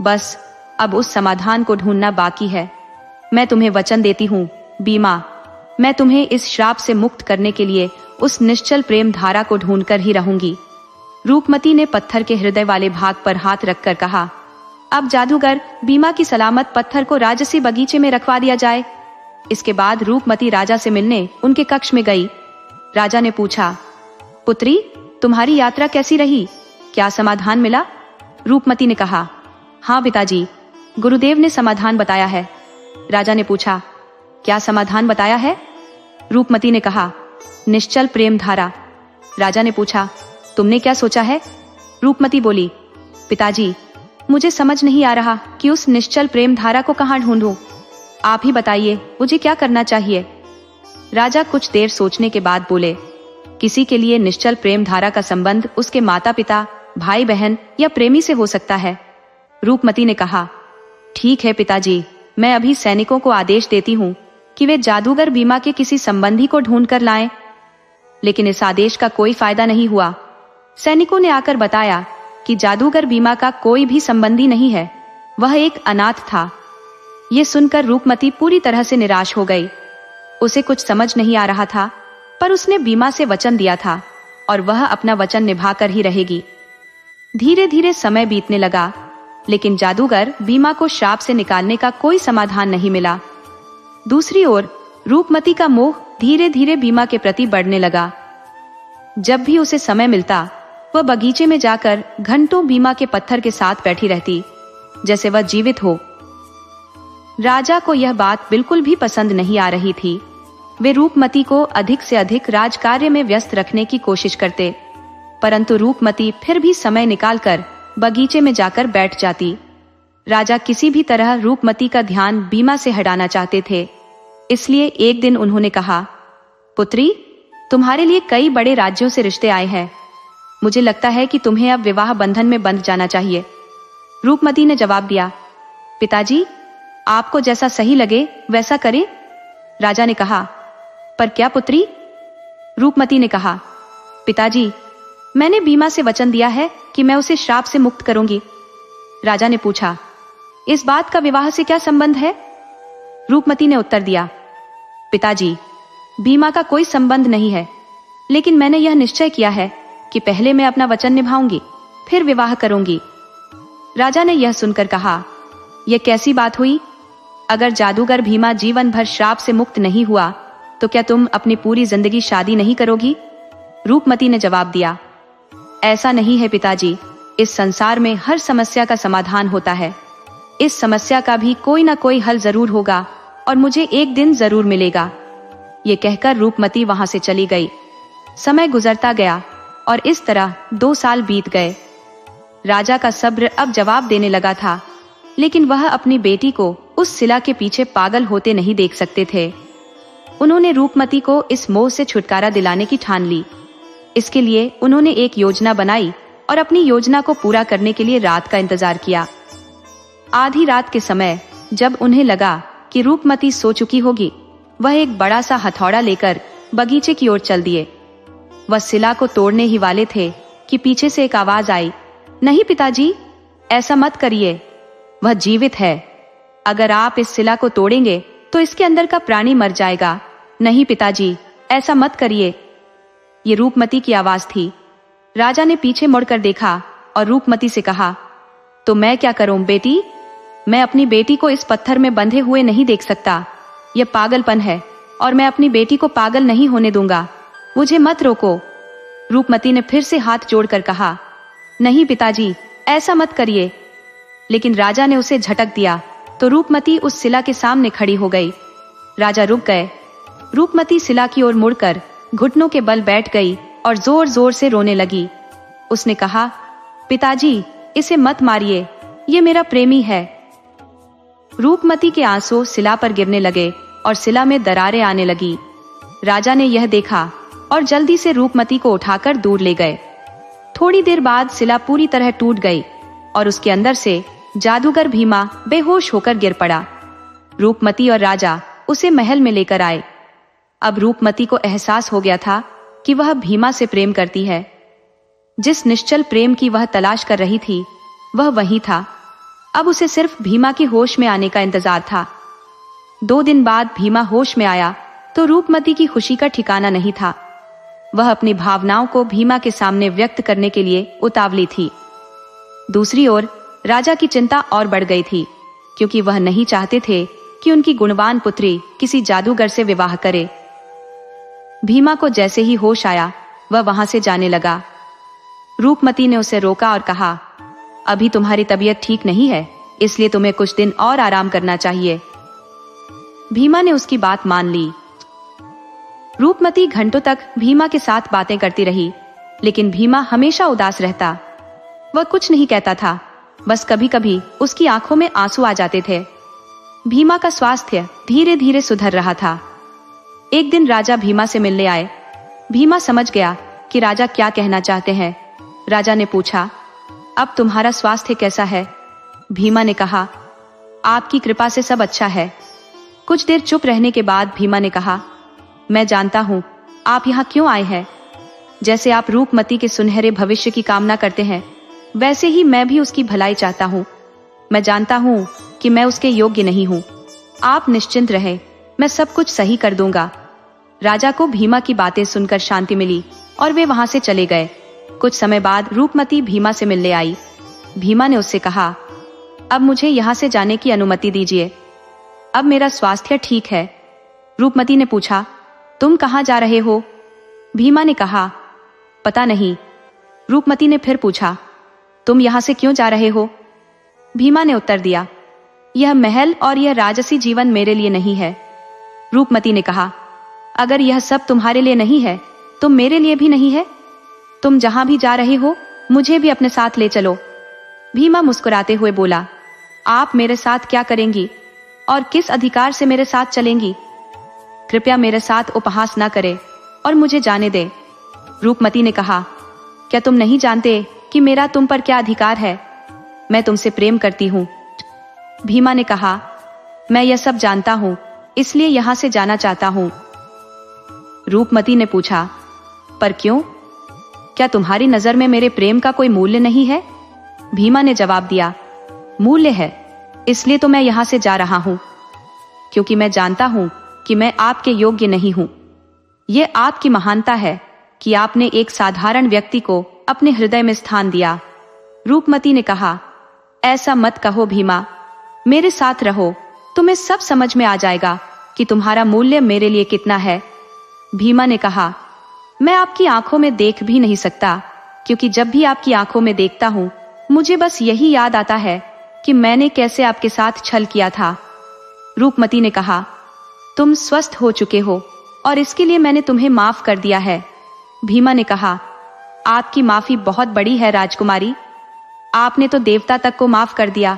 बस अब उस समाधान को ढूंढना बाकी है। मैं तुम्हें वचन देती हूँ बीमा, मैं तुम्हें इस श्राप से मुक्त करने के लिए उस निश्चल प्रेम धारा को ढूंढकर ही रहूंगी। रूपमती ने पत्थर के हृदय वाले भाग पर हाथ रखकर कहा, अब जादूगर बीमा की सलामत पत्थर को राजसी बगीचे में रखवा दिया जाए। इसके बाद रूपमती राजा से मिलने उनके कक्ष में गई। राजा ने पूछा, पुत्री, तुम्हारी यात्रा कैसी रही? क्या समाधान मिला? रूपमती ने कहा, हाँ पिताजी, गुरुदेव ने समाधान बताया है। राजा ने पूछा, क्या समाधान बताया है? रूपमती ने कहा, निश्चल प्रेम धारा। राजा ने पूछा, तुमने क्या सोचा है? रूपमती बोली, पिताजी, मुझे समझ नहीं आ रहा कि उस निश्चल प्रेम धारा को कहाँ ढूंढूं। आप ही बताइए, मुझे क्या करना चाहिए? राजा कुछ देर सोचने के बाद बोले, किसी के लिए निश्चल प्रेम धारा का संबंध उसके माता पिता, भाई बहन या प्रेमी से हो सकता है। रूपमती ने कहा, ठीक है पिताजी, मैं अभी सैनिकों को आदेश देती हूँ कि वे जादूगर बीमा के किसी संबंधी को ढूंढ कर लाएं। लेकिन इस आदेश का कोई फायदा नहीं हुआ। सैनिकों ने आकर बताया कि जादूगर बीमा का कोई भी संबंधी नहीं है, वह एक अनाथ था। ये सुनकर रूपमती पूरी तरह से निराश हो गई। उसे कुछ समझ नहीं आ रहा था, पर उसने बीमा से वचन दिया था और वह अपना वचन निभाकर ही रहेगी। धीरे धीरे समय बीतने लगा, लेकिन जादूगर बीमा को श्राप से निकालने का कोई समाधान नहीं मिला। दूसरी ओर रूपमती का मोह धीरे धीरे बीमा के प्रति बढ़ने लगा। जब भी उसे समय मिलता, वह बगीचे में जाकर घंटों बीमा के पत्थर के साथ बैठी रहती, जैसे वह जीवित हो। राजा को यह बात बिल्कुल भी पसंद नहीं आ रही थी। वे रूपमती को अधिक से अधिक राजकार्य में व्यस्त रखने की कोशिश करते, परंतु रूपमती फिर भी समय निकालकर बगीचे में जाकर बैठ जाती। राजा किसी भी तरह रूपमती का ध्यान बीमा से हटाना चाहते थे। इसलिए एक दिन उन्होंने कहा, पुत्री, तुम्हारे लिए कई बड़े राज्यों से रिश्ते आए हैं। मुझे लगता है कि तुम्हें अब विवाह बंधन में बंध जाना चाहिए। रूपमती ने जवाब दिया, पिताजी, आपको जैसा सही लगे वैसा करें। राजा ने कहा, पर क्या पुत्री? रूपमती ने कहा, पिताजी, मैंने बीमा से वचन दिया है कि मैं उसे श्राप से मुक्त करूंगी। राजा ने पूछा, इस बात का विवाह से क्या संबंध है? रूपमती ने उत्तर दिया, पिताजी, बीमा का कोई संबंध नहीं है, लेकिन मैंने यह निश्चय किया है कि पहले मैं अपना वचन निभाऊंगी, फिर विवाह करूंगी। राजा ने यह सुनकर कहा, यह कैसी बात हुई? अगर जादूगर भीमा जीवन भर श्राप से मुक्त नहीं हुआ, तो क्या तुम अपनी पूरी जिंदगी शादी नहीं करोगी? रूपमती ने जवाब दिया, ऐसा नहीं है पिताजी, इस संसार में हर समस्या का समाधान होता है। इस समस्या का भी कोई ना कोई हल जरूर होगा और मुझे एक दिन जरूर मिलेगा। ये कहकर रूपमती वहां से चली गई। समय गुजरता गया और इस तरह 2 साल बीत गए। राजा का सब्र अब जवाब देने लगा था, लेकिन वह अपनी बेटी को उस शिला के पीछे पागल होते नहीं देख सकते थे। उन्होंने रूपमती को इस मोह से छुटकारा दिलाने की ठान ली। इसके लिए उन्होंने एक योजना बनाई और अपनी योजना को पूरा करने के लिए रात का इंतजार किया। आधी रात के समय जब उन्हें लगा कि रूपमती सो चुकी होगी, वह एक बड़ा सा हथौड़ा लेकर बगीचे की ओर चल दिए। वह शिला को तोड़ने ही वाले थे कि पीछे से एक आवाज आई, नहीं पिताजी, ऐसा मत करिए, वह जीवित है। अगर आप इस शिला को तोड़ेंगे तो इसके अंदर का प्राणी मर जाएगा। नहीं पिताजी, ऐसा मत करिए। ये रूपमती की आवाज थी। राजा ने पीछे मुड़कर देखा और रूपमती से कहा, तो मैं क्या करूं बेटी? मैं अपनी बेटी को इस पत्थर में बंधे हुए नहीं देख सकता। यह पागलपन है और मैं अपनी बेटी को पागल नहीं होने दूंगा। मुझे मत रोको। रूपमती ने फिर से हाथ जोड़कर कहा, नहीं पिताजी, ऐसा मत करिए। लेकिन राजा ने उसे झटक दिया तो रूपमती उस शिला के सामने खड़ी हो गई। राजा रुक गए। रूपमती शिला की ओर मुड़कर घुटनों के बल बैठ गई और जोर जोर से रोने लगी। उसने कहा, पिताजी, इसे मत मारिए, ये मेरा प्रेमी है। रूपमती के आंसू शिला पर गिरने लगे और शिला में दरारें आने लगी। राजा ने यह देखा और जल्दी से रूपमती को उठाकर दूर ले गए। थोड़ी देर बाद शिला पूरी तरह टूट गई और उसके अंदर से जादूगर भीमा बेहोश होकर गिर पड़ा। रूपमती और राजा उसे महल में लेकर आए। अब रूपमती को एहसास हो गया था कि वह भीमा से प्रेम करती है। जिस निश्चल प्रेम की वह तलाश कर रही थी वह वही था। अब उसे सिर्फ भीमा के होश में आने का इंतजार था। 2 दिन बाद भीमा होश में आया तो रूपमती की खुशी का ठिकाना नहीं था। वह अपनी भावनाओं को भीमा के सामने व्यक्त करने के लिए उतावली थी। दूसरी ओर राजा की चिंता और बढ़ गई थी, क्योंकि वह नहीं चाहते थे कि उनकी गुणवान पुत्री किसी जादूगर से विवाह करे। भीमा को जैसे ही होश आया वह वहां से जाने लगा। रूपमती ने उसे रोका और कहा, अभी तुम्हारी तबीयत ठीक नहीं है, इसलिए तुम्हें कुछ दिन और आराम करना चाहिए। भीमा ने उसकी बात मान ली। रूपमती घंटों तक भीमा के साथ बातें करती रही, लेकिन भीमा हमेशा उदास रहता। वह कुछ नहीं कहता था, बस कभी कभी उसकी आंखों में आंसू आ जाते थे। भीमा का स्वास्थ्य धीरे धीरे सुधर रहा था। एक दिन राजा भीमा से मिलने आए। भीमा समझ गया कि राजा क्या कहना चाहते हैं। राजा ने पूछा, अब तुम्हारा स्वास्थ्य कैसा है? भीमा ने कहा, आपकी कृपा से सब अच्छा है। कुछ देर चुप रहने के बाद भीमा ने कहा, मैं जानता हूं आप यहाँ क्यों आए हैं। जैसे आप रूपमती के सुनहरे भविष्य की कामना करते हैं, वैसे ही मैं भी उसकी भलाई चाहता हूँ। मैं जानता हूँ कि मैं उसके योग्य नहीं हूँ। आप निश्चिंत रहे, मैं सब कुछ सही कर दूंगा। राजा को भीमा की बातें सुनकर शांति मिली और वे वहां से चले गए। कुछ समय बाद रूपमती भीमा से मिलने आई। भीमा ने उससे कहा, अब मुझे यहाँ से जाने की अनुमति दीजिए, अब मेरा स्वास्थ्य ठीक है। रूपमती ने पूछा, तुम कहाँ जा रहे हो? भीमा ने कहा, पता नहीं। रूपमती ने फिर पूछा, तुम यहाँ से क्यों जा रहे हो? भीमा ने उत्तर दिया, यह महल और यह राजसी जीवन मेरे लिए नहीं है। रूपमती ने कहा, अगर यह सब तुम्हारे लिए नहीं है तो मेरे लिए भी नहीं है। तुम जहां भी जा रहे हो मुझे भी अपने साथ ले चलो। भीमा मुस्कुराते हुए बोला, आप मेरे साथ क्या करेंगी और किस अधिकार से मेरे साथ चलेंगी? कृपया मेरे साथ उपहास ना करें और मुझे जाने दे। रूपमती ने कहा, क्या तुम नहीं जानते कि मेरा तुम पर क्या अधिकार है? मैं तुमसे प्रेम करती हूँ। भीमा ने कहा, मैं यह सब जानता हूँ, इसलिए यहाँ से जाना चाहता हूँ। रूपमती ने पूछा, पर क्यों? क्या तुम्हारी नजर में मेरे प्रेम का कोई मूल्य नहीं है? भीमा ने जवाब दिया, मूल्य है, इसलिए तो मैं यहाँ से जा रहा हूँ, क्योंकि मैं जानता हूँ कि मैं आपके योग्य नहीं हूँ। ये आपकी महानता है कि आपने एक साधारण व्यक्ति को अपने हृदय में स्थान दिया। रूपमती ने कहा, ऐसा मत कहो भीमा, मेरे साथ रहो, तुम्हें सब समझ में आ जाएगा कि तुम्हारा मूल्य मेरे लिए कितना है। भीमा ने कहा, मैं आपकी आंखों में देख भी नहीं सकता, क्योंकि जब भी आपकी आंखों में देखता हूँ मुझे बस यही याद आता है कि मैंने कैसे आपके साथ छल किया था। रूपमती ने कहा, तुम स्वस्थ हो चुके हो और इसके लिए मैंने तुम्हें माफ कर दिया है। भीमा ने कहा, आपकी माफी बहुत बड़ी है राजकुमारी। आपने तो देवता तक को माफ कर दिया,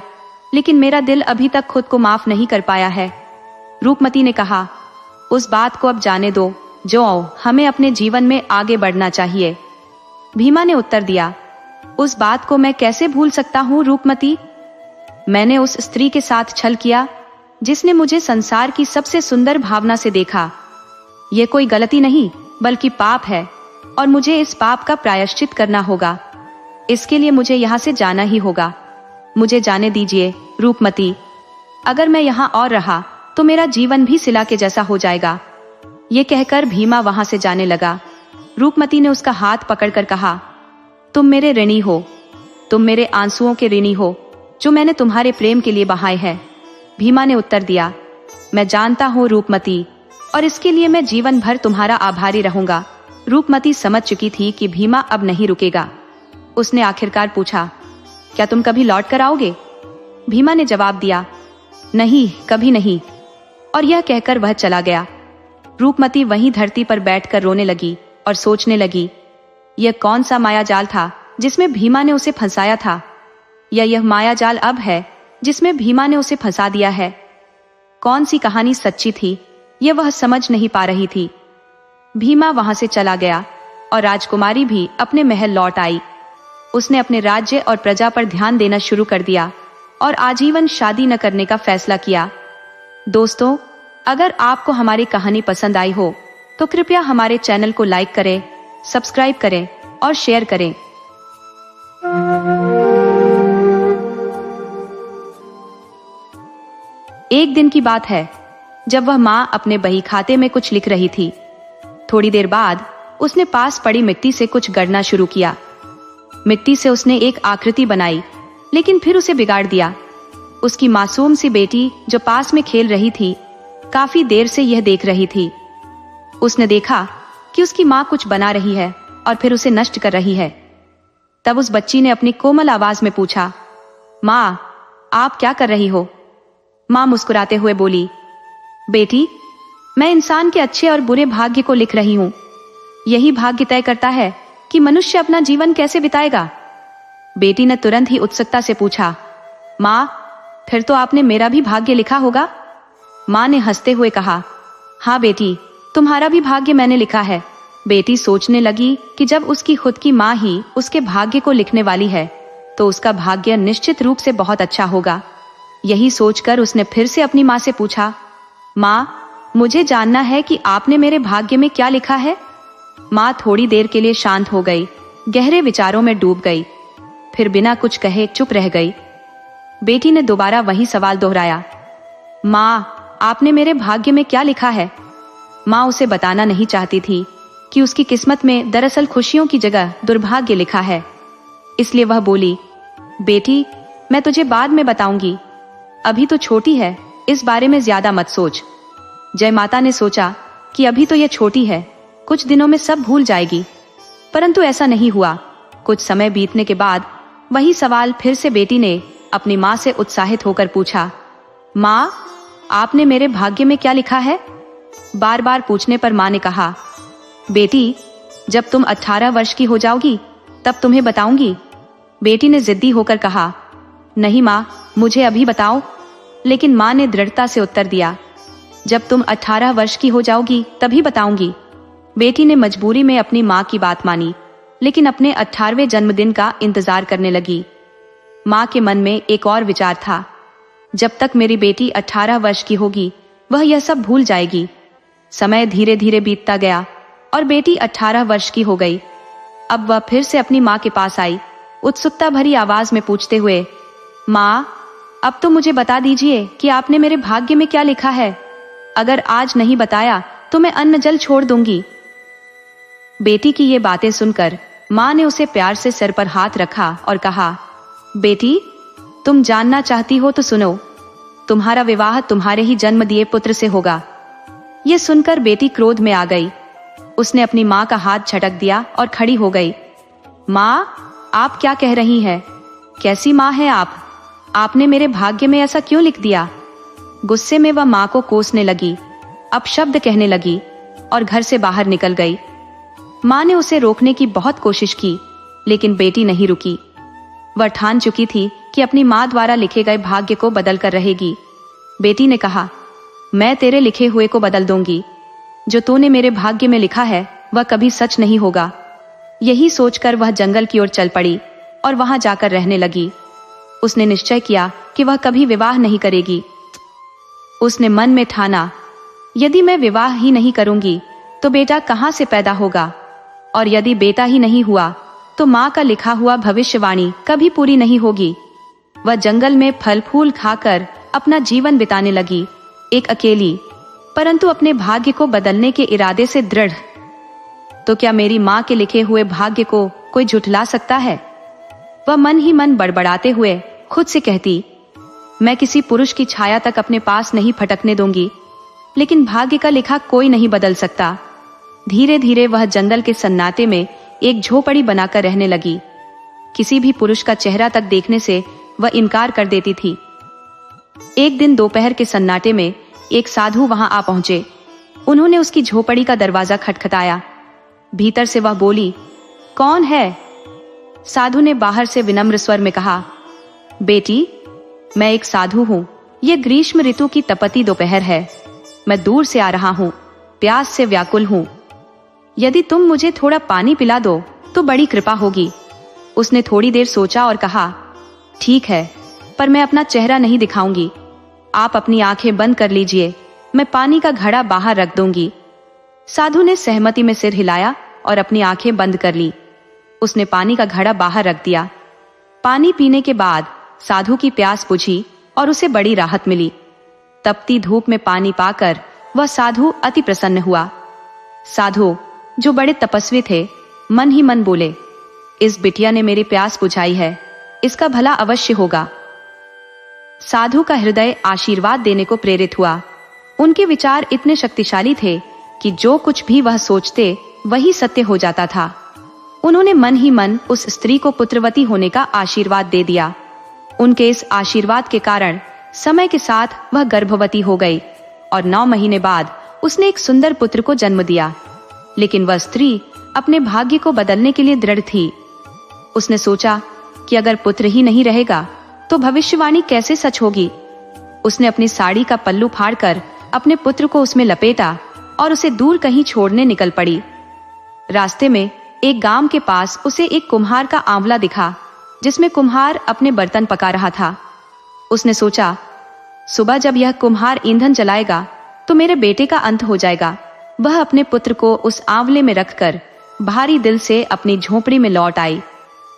लेकिन मेरा दिल अभी तक खुद को माफ नहीं कर पाया है। रूपमती ने कहा, उस बात को अब जाने दो, जो हमें अपने जीवन में आगे बढ़ना चाहिए। भीमा ने उत्तर दिया, उस बात को मैं कैसे भूल सकता हूँ रूपमती? मैंने उस स्त्री के साथ छल किया जिसने मुझे संसार की सबसे सुंदर भावना से देखा। यह कोई गलती नहीं बल्कि पाप है और मुझे इस पाप का प्रायश्चित करना होगा। इसके लिए मुझे यहाँ से जाना ही होगा। मुझे जाने दीजिए रूपमती। अगर मैं यहाँ और रहा तो मेरा जीवन भी शिला के जैसा हो जाएगा। ये कहकर भीमा वहां से जाने लगा। रूपमती ने उसका हाथ पकड़कर कहा, तुम मेरे ऋणी हो, तुम मेरे आंसुओं के ऋणी हो, तुम मेरे जीवन के सबसे सुंदर पल हैं। जो मैंने तुम्हारे प्रेम के लिए बहाए हैं। भीमा ने उत्तर दिया, मैं जानता हूँ रूपमती, और इसके लिए मैं जीवन भर तुम्हारा आभारी रहूंगा। रूपमती समझ चुकी थी कि भीमा अब नहीं रुकेगा। उसने आखिरकार पूछा, क्या तुम कभी लौट कर आओगे? भीमा ने जवाब दिया, नहीं, कभी नहीं। और यह कहकर वह चला गया। रूपमती वहीं धरती पर बैठकर रोने लगी और सोचने लगी, यह कौन सा माया जाल था जिसमें भीमा ने उसे फंसाया था, या यह माया जाल अब है जिसमें भीमा ने उसे फंसा दिया है? कौन सी कहानी सच्ची थी, यह वह समझ नहीं पा रही थी। भीमा वहां से चला गया और राजकुमारी भी अपने महल लौट आई। उसने अपने राज्य और प्रजा पर ध्यान देना शुरू कर दिया और आजीवन शादी न करने का फैसला किया। दोस्तों, अगर आपको हमारी कहानी पसंद आई हो तो कृपया हमारे चैनल को लाइक करें, सब्सक्राइब करें और शेयर करें। एक दिन की बात है, जब वह माँ अपने बही खाते में कुछ लिख रही थी। थोड़ी देर बाद उसने पास पड़ी मिट्टी से कुछ गढ़ना शुरू किया। मिट्टी से उसने एक आकृति बनाई, लेकिन फिर उसे बिगाड़ दिया। उसकी मासूम सी बेटी जो पास में खेल रही थी, काफी देर से यह देख रही थी। उसने देखा कि उसकी माँ कुछ बना रही है और फिर उसे नष्ट कर रही है। तब उस बच्ची ने अपनी कोमल आवाज में पूछा, माँ, आप क्या कर रही हो? माँ मुस्कुराते हुए बोली, बेटी, मैं इंसान के अच्छे और बुरे भाग्य को लिख रही हूँ। यही भाग्य तय करता है कि मनुष्य अपना जीवन कैसे बिताएगा। बेटी ने तुरंत ही उत्सुकता से पूछा, माँ, फिर तो आपने मेरा भी भाग्य लिखा होगा? माँ ने हंसते हुए कहा, हाँ बेटी, तुम्हारा भी भाग्य मैंने लिखा है। बेटी सोचने लगी कि जब उसकी खुद की माँ ही उसके भाग्य को लिखने वाली है तो उसका भाग्य निश्चित रूप से बहुत अच्छा होगा। यही सोचकर उसने फिर से अपनी माँ से पूछा, माँ, मुझे जानना है कि आपने मेरे भाग्य में क्या लिखा है? माँ थोड़ी देर के लिए शांत हो गई, गहरे विचारों में डूब गई, फिर बिना कुछ कहे चुप रह गई। बेटी ने दोबारा वही सवाल दोहराया, माँ, आपने मेरे भाग्य में क्या लिखा है? माँ उसे बताना नहीं चाहती थी कि उसकी किस्मत में दरअसल खुशियों की जगह दुर्भाग्य लिखा है। इसलिए वह बोली, बेटी, मैं तुझे बाद में बताऊंगी, अभी तो छोटी है, इस बारे में ज्यादा मत सोच। जय माता ने सोचा कि अभी तो यह छोटी है, कुछ दिनों में सब भूल जाएगी, परंतु ऐसा नहीं हुआ। कुछ समय बीतने के बाद वही सवाल फिर से बेटी ने अपनी माँ से उत्साहित होकर पूछा, माँ, आपने मेरे भाग्य में क्या लिखा है? बार बार पूछने पर माँ ने कहा, बेटी, जब तुम 18 वर्ष की हो जाओगी तब तुम्हें बताऊंगी। बेटी ने जिद्दी होकर कहा, नहीं माँ, मुझे अभी बताओ। लेकिन माँ ने दृढ़ता से उत्तर दिया, जब तुम 18 वर्ष की हो जाओगी तभी बताऊंगी। बेटी ने मजबूरी में अपनी माँ की बात मानी, लेकिन अपने 18वें जन्मदिन का इंतजार करने लगी। माँ के मन में एक और विचार था, जब तक मेरी बेटी 18 वर्ष की होगी वह यह सब भूल जाएगी। समय धीरे धीरे बीतता गया और बेटी 18 वर्ष की हो गई। अब वह फिर से अपनी माँ के पास आई, उत्सुकता भरी आवाज में पूछते हुए, माँ, अब तो मुझे बता दीजिए कि आपने मेरे भाग्य में क्या लिखा है। अगर आज नहीं बताया तो मैं अन्न जल छोड़ दूंगी। बेटी की ये बातें सुनकर माँ ने उसे प्यार से सिर पर हाथ रखा और कहा, बेटी, तुम जानना चाहती हो तो सुनो, तुम्हारा विवाह तुम्हारे ही जन्म दिए पुत्र से होगा। ये सुनकर बेटी क्रोध में आ गई। उसने अपनी माँ का हाथ झटक दिया और खड़ी हो गई। माँ, आप क्या कह रही हैं? कैसी माँ है आप? आपने मेरे भाग्य में ऐसा क्यों लिख दिया? गुस्से में वह माँ को कोसने लगी, अपशब्द कहने लगी और घर से बाहर निकल गई। माँ ने उसे रोकने की बहुत कोशिश की, लेकिन बेटी नहीं रुकी। वह ठान चुकी थी कि अपनी माँ द्वारा लिखे गए भाग्य को बदल कर रहेगी। बेटी ने कहा, मैं तेरे लिखे हुए को बदल दूंगी। जो तूने मेरे भाग्य में लिखा है वह कभी सच नहीं होगा। यही सोचकर वह जंगल की ओर चल पड़ी और वहां जाकर रहने लगी। उसने निश्चय किया कि वह कभी विवाह नहीं करेगी। उसने मन में ठाना, यदि मैं विवाह ही नहीं करूंगी तो बेटा कहां से पैदा होगा, और यदि बेटा ही नहीं हुआ तो माँ का लिखा हुआ भविष्यवाणी कभी पूरी नहीं होगी। वह जंगल में फल फूल खाकर अपना जीवन बिताने लगी, एक अकेली, परंतु अपने भाग्य को बदलने के इरादे से दृढ़। तो क्या मेरी माँ के लिखे हुए भाग्य को कोई झुठला सकता है? वह मन ही मन बड़बड़ाते हुए खुद से कहती, मैं किसी पुरुष की छाया तक अपने पास नहीं फटकने दूंगी, लेकिन भाग्य का लिखा कोई नहीं बदल सकता। धीरे धीरे वह जंगल के सन्नाटे में एक झोपड़ी बनाकर रहने लगी। किसी भी पुरुष का चेहरा तक देखने से वह इनकार कर देती थी। एक दिन दोपहर के सन्नाटे में एक साधु वहां आ पहुंचे। उन्होंने उसकी झोपड़ी का दरवाजा खटखटाया। भीतर से वह बोली, कौन है? साधु ने बाहर से विनम्र स्वर में कहा, बेटी, मैं एक साधु हूं। यह ग्रीष्म ऋतु की तपती दोपहर है। मैं दूर से आ रहा हूं, प्यास से व्याकुल हूं। यदि तुम मुझे थोड़ा पानी पिला दो तो बड़ी कृपा होगी। उसने थोड़ी देर सोचा और कहा, ठीक है, पर मैं अपना चेहरा नहीं दिखाऊंगी। आप अपनी आंखें बंद कर लीजिए, मैं पानी का घड़ा बाहर रख दूंगी। साधु ने सहमति में सिर हिलाया और अपनी आंखें बंद कर ली। उसने पानी का घड़ा बाहर रख दिया। पानी पीने के बाद साधु की प्यास बुझी और उसे बड़ी राहत मिली। तपती धूप में पानी पाकर वह साधु अति प्रसन्न हुआ। साधु, जो बड़े तपस्वी थे, मन ही मन बोले, इस बिटिया ने मेरी प्यास बुझाई है, इसका भला अवश्य होगा। साधु का हृदय आशीर्वाद देने को प्रेरित हुआ। उनके विचार इतने शक्तिशाली थे कि जो कुछ भी वह सोचते वही सत्य हो जाता था। उन्होंने मन ही मन उस स्त्री को पुत्रवती होने का आशीर्वाद दे दिया। उनके इस आशीर्वाद के कारण समय के साथ वह गर्भवती हो गई और 9 महीने बाद उसने एक सुंदर पुत्र को जन्म दिया। लेकिन वह स्त्री अपने भाग्य को बदलने के लिए दृढ़ थी। उसने सोचा कि अगर पुत्र ही नहीं रहेगा तो भविष्यवाणी कैसे सच होगी। उसने अपनी साड़ी का पल्लू फाड़कर अपने पुत्र को उसमें लपेटा और उसे दूर कहीं छोड़ने निकल पड़ी। रास्ते में एक गांव के पास उसे एक कुम्हार का आंवला दिखा, जिसमें कुम्हार अपने बर्तन पका रहा था। उसने सोचा, सुबह जब यह कुम्हार ईंधन जलाएगा तो मेरे बेटे का अंत हो जाएगा। वह अपने पुत्र को उस आंवले में रखकर भारी दिल से अपनी झोपड़ी में लौट आई।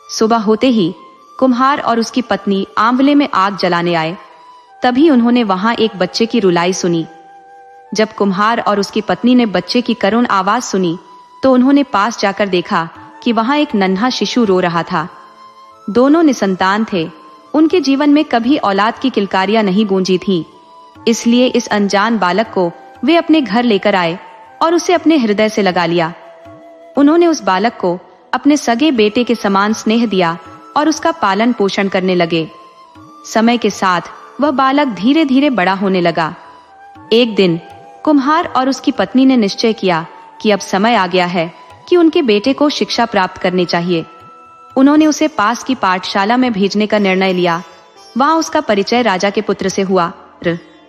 सुबह होते ही कुम्हार और उसकी पत्नी आंवले में आग जलाने आए। तभी उन्होंने वहां एक बच्चे की रुलाई सुनी। जब कुम्हार और उसकी पत्नी ने बच्चे की करुण आवाज सुनी तो उन्होंने पास जाकर देखा कि वहां एक नन्हा शिशु रो रहा था। दोनों निसंतान थे। उनके जीवन में कभी औलाद की किलकारियां नहीं गूंजी थी। इसलिए इस अनजान बालक को वे अपने घर लेकर आए और उसे अपने हृदय से लगा लिया। उन्होंने उस बालक को अपने सगे बेटे के समान स्नेह दिया और उसका पालन पोषण करने लगे। समय के साथ वह बालक धीरे धीरे बड़ा होने लगा। एक दिन कुम्हार और उसकी पत्नी ने निश्चय किया कि अब समय आ गया है कि उनके बेटे को शिक्षा प्राप्त करनी चाहिए। उन्होंने उसे पास की पाठशाला में भेजने का निर्णय लिया। वहां उसका परिचय राजा के पुत्र से हुआ।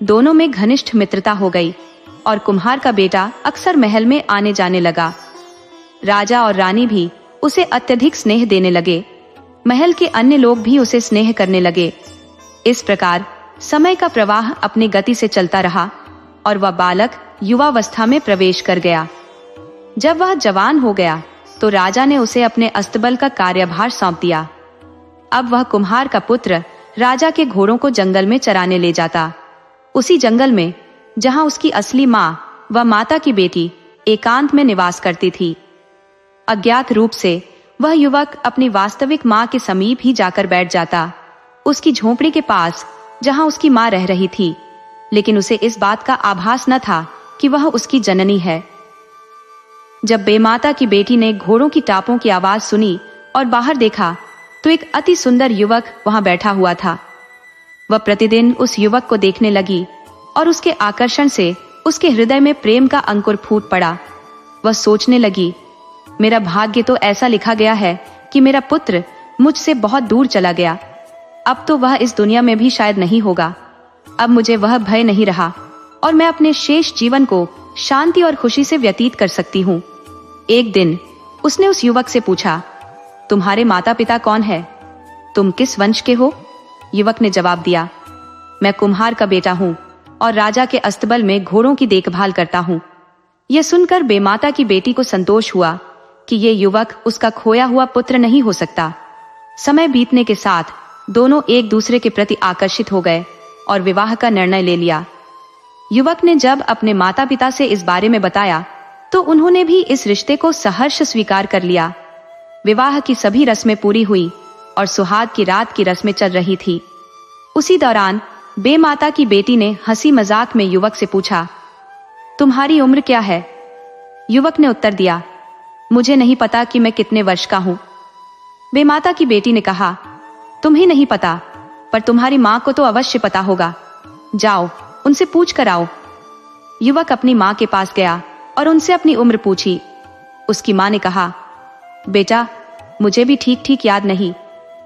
दोनों में घनिष्ठ मित्रता हो गई और कुम्हार का बेटा अक्सर महल में आने जाने लगा। राजा और रानी भी उसे अत्यधिक स्नेह देने लगे। महल के अन्य लोग भी उसे स्नेह करने लगे। इस प्रकार समय का प्रवाह अपनी गति से चलता रहा और वह बालक युवावस्था में प्रवेश कर गया। जब वह जवान हो गया तो राजा ने उसे अपने अस्तबल का कार्यभार सौंप दिया। अब वह कुम्हार का पुत्र राजा के घोड़ों को जंगल में चराने ले जाता। उसी जंगल में जहां उसकी असली माँ व माता की बेटी एकांत में निवास करती थी। अज्ञात रूप से वह युवक अपनी वास्तविक माँ के समीप ही जाकर बैठ जाता, उसकी झोपड़ी के पास जहां उसकी माँ रह रही थी। लेकिन उसे इस बात का आभास न था कि वह उसकी जननी है। जब बेमाता की बेटी ने घोड़ों की टापों की आवाज सुनी और बाहर देखा तो एक अति सुंदर युवक वहां बैठा हुआ था। वह प्रतिदिन उस युवक को देखने लगी और उसके आकर्षण से उसके हृदय में प्रेम का अंकुर फूट पड़ा। वह सोचने लगी, मेरा भाग्य तो ऐसा लिखा गया है कि मेरा पुत्र मुझसे बहुत दूर चला गया। अब तो वह इस दुनिया में भी शायद नहीं होगा। अब मुझे वह भय नहीं रहा और मैं अपने शेष जीवन को शांति और खुशी से व्यतीत कर सकती हूँ। एक दिन उसने उस युवक से पूछा, तुम्हारे माता पिता कौन है? तुम किस वंश के हो? युवक ने जवाब दिया, मैं कुम्हार का बेटा हूँ और राजा के अस्तबल में घोड़ों की देखभाल करता हूँ। यह सुनकर बेमाता की बेटी को संतोष हुआ कि ये युवक उसका खोया हुआ पुत्र नहीं हो सकता। समय बीतने के साथ दोनों एक दूसरे के प्रति आकर्षित हो गए और विवाह का निर्णय ले लिया। युवक ने जब अपने माता पिता से इस बारे में बताया तो उन्होंने भी इस रिश्ते को सहर्ष स्वीकार कर लिया। विवाह की सभी रस्में पूरी हुई और सुहाग की रात की रस्में चल रही थी। उसी दौरान बेमाता की बेटी ने हंसी मजाक में युवक से पूछा, तुम्हारी उम्र क्या है? युवक ने उत्तर दिया, मुझे नहीं पता कि मैं कितने वर्ष का हूं। बेमाता की बेटी ने कहा, तुम्हें नहीं पता, पर तुम्हारी मां को तो अवश्य पता होगा। जाओ, उनसे पूछ कर आओ। युवक अपनी मां के पास गया और उनसे अपनी उम्र पूछी। उसकी मां ने कहा, बेटा, मुझे भी ठीक ठीक याद नहीं,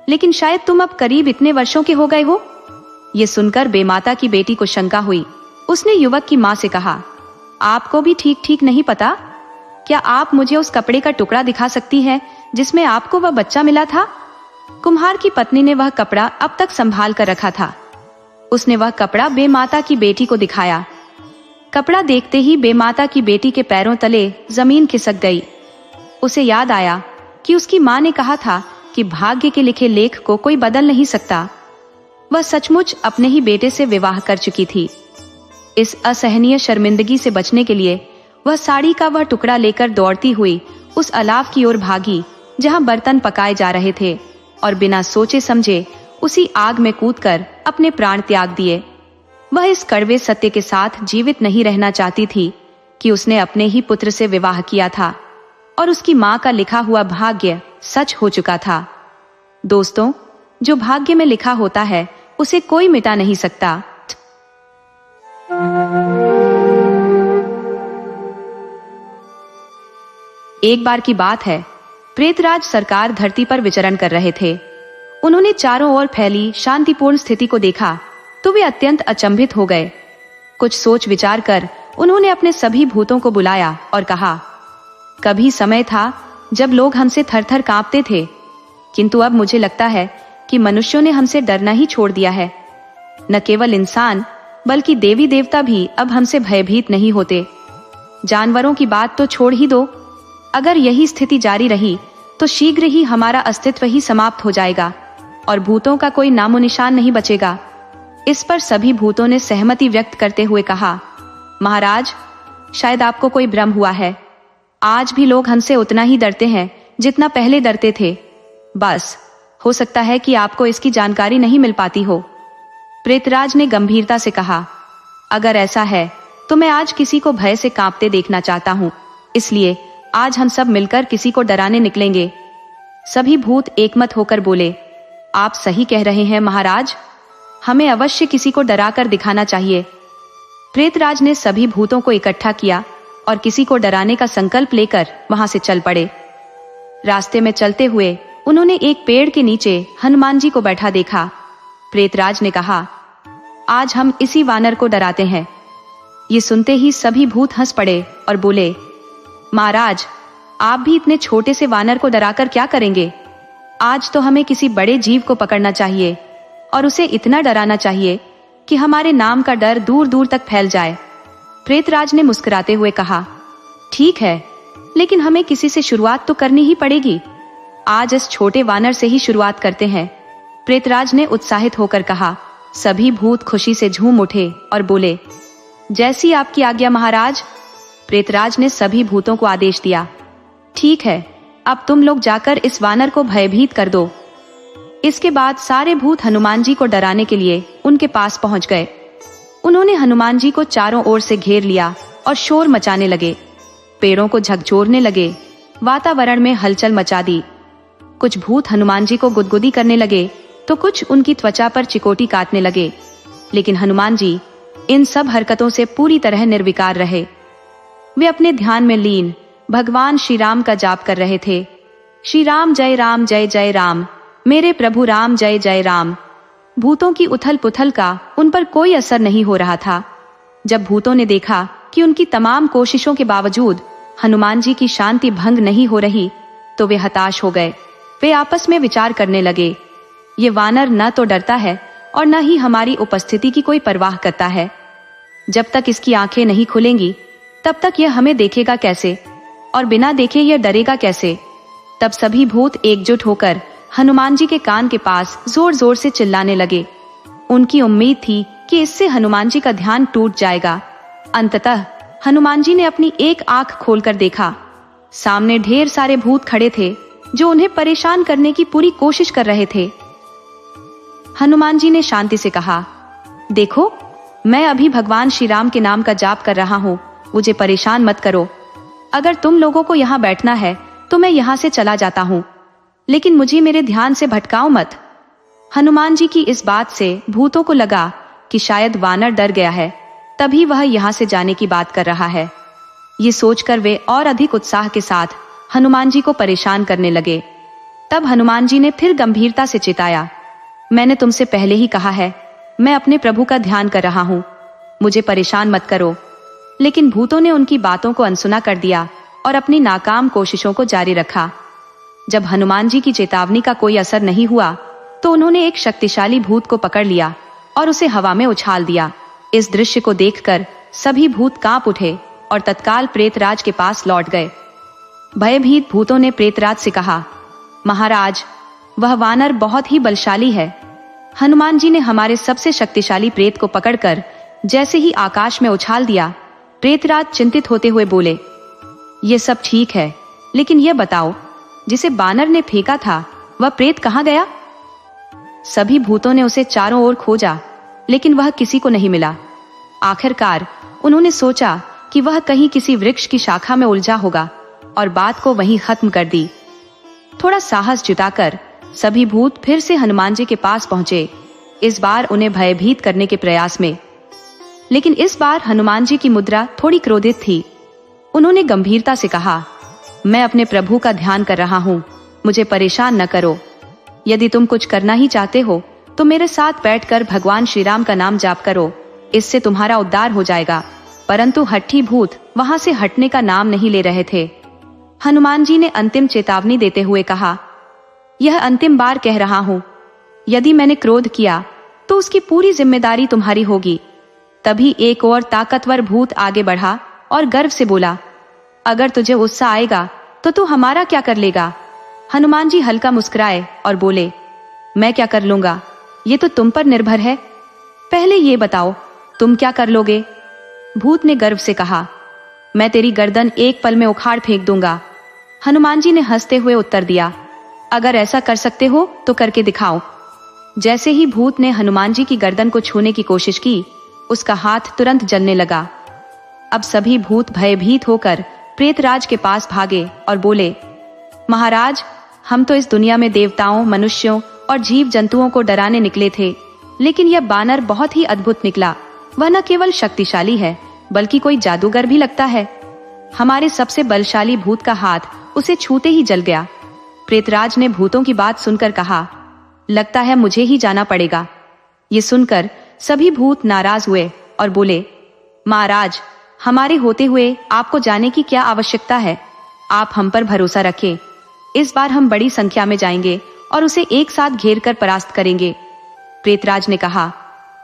लेकिन शायद तुम अब करीब इतने वर्षों के हो गए हो। ये सुनकर बेमाता की बेटी को शंका हुई। उसने युवक की मां से कहा, आपको भी ठीक ठीक नहीं पता? क्या आप मुझे उस कपड़े का टुकड़ा दिखा सकती हैं जिसमें आपको वह बच्चा मिला था? कुम्हार की पत्नी ने वह कपड़ा अब तक संभाल कर रखा था। उसने वह कपड़ा बेमाता की बेटी को दिखाया। कपड़ा देखते ही बेमाता की बेटी के पैरों तले जमीन खिसक गई। उसे याद आया कि उसकी मां ने कहा था कि भाग्य के लिखे लेख को कोई बदल नहीं सकता। वह सचमुच अपने ही बेटे से विवाह कर चुकी थी। इस असहनीय शर्मिंदगी से बचने के लिए वह साड़ी का वह टुकड़ा लेकर दौड़ती हुई उस अलाव की ओर भागी जहां बर्तन पकाए जा रहे थे, और बिना सोचे समझे उसी आग में कूदकर अपने प्राण त्याग दिए। वह इस कड़वे सत्य के साथ जीवित नहीं रहना चाहती थी कि उसने अपने ही पुत्र से विवाह किया था और उसकी मां का लिखा हुआ भाग्य सच हो चुका था। दोस्तों, जो भाग्य में लिखा होता है उसे कोई मिटा नहीं सकता। एक बार की बात है, प्रेतराज सरकार धरती पर विचरण कर रहे थे। उन्होंने चारों ओर फैली शांतिपूर्ण स्थिति को देखा तो वे अत्यंत अचंभित हो गए। कुछ सोच विचार कर उन्होंने अपने सभी भूतों को बुलाया और कहा, कभी समय था जब लोग हमसे थर-थर कांपते थे, किंतु अब मुझे लगता है कि मनुष्यों ने हमसे डरना ही छोड़ दिया है। न केवल इंसान बल्कि देवी देवता भी अब हमसे भयभीत नहीं होते। जानवरों की बात तो छोड़ ही दो, अगर यही स्थिति जारी रही तो शीघ्र ही हमारा अस्तित्व ही समाप्त हो जाएगा और भूतों का कोई नामो निशान नहीं बचेगा। इस पर सभी भूतों ने सहमति व्यक्त करते हुए कहा, महाराज, शायद आपको कोई भ्रम हुआ है। आज भी लोग हमसे उतना ही डरते हैं जितना पहले डरते थे। बस हो सकता है कि आपको इसकी जानकारी नहीं मिल पाती हो। प्रेतराज ने गंभीरता से कहा, अगर ऐसा है तो मैं आज किसी को भय से कांपते देखना चाहता हूँ, इसलिए आज हम सब मिलकर किसी को डराने निकलेंगे। सभी भूत एकमत होकर बोले, आप सही कह रहे हैं महाराज, हमें अवश्य किसी को डराकर दिखाना चाहिए। प्रेतराज ने सभी भूतों को इकट्ठा किया और किसी को डराने का संकल्प लेकर वहां से चल पड़े। रास्ते में चलते हुए उन्होंने एक पेड़ के नीचे हनुमान जी को बैठा देखा। प्रेतराज ने कहा, आज हम इसी वानर को डराते हैं। ये सुनते ही सभी भूत हंस पड़े और बोले, महाराज, आप भी इतने छोटे से वानर को डराकर क्या करेंगे? आज तो हमें किसी बड़े जीव को पकड़ना चाहिए और उसे इतना डराना चाहिए कि हमारे नाम का डर दूर दूर तक फैल जाए। प्रेतराज ने मुस्कुराते हुए कहा, ठीक है, लेकिन हमें किसी से शुरुआत तो करनी ही पड़ेगी। आज इस छोटे वानर से ही शुरुआत करते हैं। प्रेतराज ने उत्साहित होकर कहा। सभी भूत खुशी से झूम उठे और बोले, जैसी आपकी आज्ञा महाराज। प्रेतराज ने सभी भूतों को आदेश दिया, ठीक है, अब तुम लोग जाकर इस वानर को भयभीत कर दो। इसके बाद सारे भूत हनुमान जी को डराने के लिए उनके पास पहुंच गए। उन्होंने हनुमान जी को चारों ओर से घेर लिया और शोर मचाने लगे। पेड़ों को झकझोरने लगे, वातावरण में हलचल मचा दी। कुछ भूत हनुमान जी को गुदगुदी करने लगे तो कुछ उनकी त्वचा पर चिकोटी काटने लगे, लेकिन हनुमान जी इन सब हरकतों से पूरी तरह निर्विकार रहे। वे अपने ध्यान में लीन भगवान श्री राम का जाप कर रहे थे। श्री राम जय जय राम, मेरे प्रभु राम जय जय राम। भूतों की उथल पुथल का उन पर कोई असर नहीं हो रहा था। जब भूतों ने देखा कि उनकी तमाम कोशिशों के बावजूद हनुमान जी की शांति भंग नहीं हो रही, तो वे हताश हो गए। वे आपस में विचार करने लगे, ये वानर न तो डरता है और न ही हमारी उपस्थिति की कोई परवाह करता है। जब तक इसकी आंखें नहीं खुलेंगी तब तक यह हमें देखेगा कैसे, और बिना देखे यह डरेगा कैसे। तब सभी भूत एकजुट होकर हनुमान जी के कान के पास जोर जोर से चिल्लाने लगे। उनकी उम्मीद थी कि इससे हनुमान जी का ध्यान टूट जाएगा। अंततः हनुमान जी ने अपनी एक आंख खोलकर देखा। सामने ढेर सारे भूत खड़े थे जो उन्हें परेशान करने की पूरी कोशिश कर रहे थे। हनुमान जी ने शांति से कहा, देखो, मैं अभी भगवान श्री राम के नाम का जाप कर रहा हूँ, मुझे परेशान मत करो। अगर तुम लोगों को यहाँ बैठना है तो मैं यहाँ से चला जाता हूँ, लेकिन मुझे मेरे ध्यान से भटकाओ मत। हनुमान जी की इस बात से भूतों को लगा कि शायद वानर डर गया है, तभी वह यहाँ से जाने की बात कर रहा है। ये सोचकर वे और अधिक उत्साह के साथ हनुमान जी को परेशान करने लगे। तब हनुमान जी ने फिर गंभीरता से चिताया, मैंने तुमसे पहले ही कहा है, मैं अपने प्रभु का ध्यान कर रहा हूँ, मुझे परेशान मत करो। लेकिन भूतों ने उनकी बातों को अनसुना कर दिया और अपनी नाकाम कोशिशों को जारी रखा। जब हनुमान जी की चेतावनी का कोई असर नहीं हुआ तो उन्होंने एक शक्तिशाली भूत को पकड़ लिया और उसे हवा में उछाल दिया। इस दृश्य को देखकर सभी भूत कांप उठे और तत्काल प्रेतराज के पास लौट गए। भयभीत भूतों ने प्रेतराज से कहा, महाराज, वह वानर बहुत ही बलशाली है। हनुमान जी ने हमारे सबसे शक्तिशाली प्रेत को पकड़कर जैसे ही आकाश में उछाल दिया। प्रेतराज चिंतित होते हुए बोले, ये सब ठीक है, लेकिन यह बताओ, जिसे बानर ने फेंका था वह प्रेत कहाँ गया? सभी भूतों ने उसे चारों ओर खोजा, लेकिन वह किसी को नहीं मिला। आखिरकार उन्होंने सोचा कि वह कहीं किसी वृक्ष की शाखा में उलझा होगा और बात को वहीं खत्म कर दी। थोड़ा साहस जुटाकर सभी भूत फिर से हनुमान जी के पास पहुंचे, इस बार उन्हें भयभीत करने के प्रयास में। लेकिन इस बार हनुमान जी की मुद्रा थोड़ी क्रोधित थी। उन्होंने गंभीरता से कहा, मैं अपने प्रभु का ध्यान कर रहा हूँ, मुझे परेशान न करो। यदि तुम कुछ करना ही चाहते हो तो मेरे साथ बैठकर भगवान श्री राम का नाम जाप करो, इससे तुम्हारा उद्धार हो जाएगा। परंतु हट्ठी भूत वहां से हटने का नाम नहीं ले रहे थे। हनुमान जी ने अंतिम चेतावनी देते हुए कहा, यह अंतिम बार कह रहा हूँ, यदि मैंने क्रोध किया तो उसकी पूरी जिम्मेदारी तुम्हारी होगी। तभी एक और ताकतवर भूत आगे बढ़ा और गर्व से बोला, अगर तुझे गुस्सा आएगा तो तू हमारा क्या कर लेगा? हनुमान जी हल्का मुस्कुराए और बोले, मैं क्या कर लूंगा, ये तो तुम पर निर्भर है। पहले ये बताओ, तुम क्या कर लोगे? भूत ने गर्व से कहा, मैं तेरी गर्दन एक पल में उखाड़ फेंक दूंगा। हनुमान जी ने हंसते हुए उत्तर दिया, अगर ऐसा कर सकते हो तो करके दिखाओ। जैसे ही भूत ने हनुमान जी की गर्दन को छूने की कोशिश की, उसका हाथ तुरंत जलने लगा। अब सभी भूत भयभीत होकर प्रेतराज के पास भागे और बोले, महाराज, हम तो इस दुनिया में देवताओं, मनुष्यों और जीव जंतुओं को डराने निकले थे, लेकिन यह बानर बहुत ही अद्भुत निकला। वह न केवल शक्तिशाली है बल्कि कोई जादूगर भी लगता है। हमारे सबसे बलशाली भूत का हाथ उसे छूते ही जल गया। प्रेतराज ने भूतों की बात सुनकर कहा, लगता है मुझे ही जाना पड़ेगा। ये सुनकर सभी भूत नाराज हुए और बोले, महाराज, हमारे होते हुए आपको जाने की क्या आवश्यकता है? आप हम पर भरोसा रखें, इस बार हम बड़ी संख्या में जाएंगे और उसे एक साथ घेर कर परास्त करेंगे। प्रेतराज ने कहा,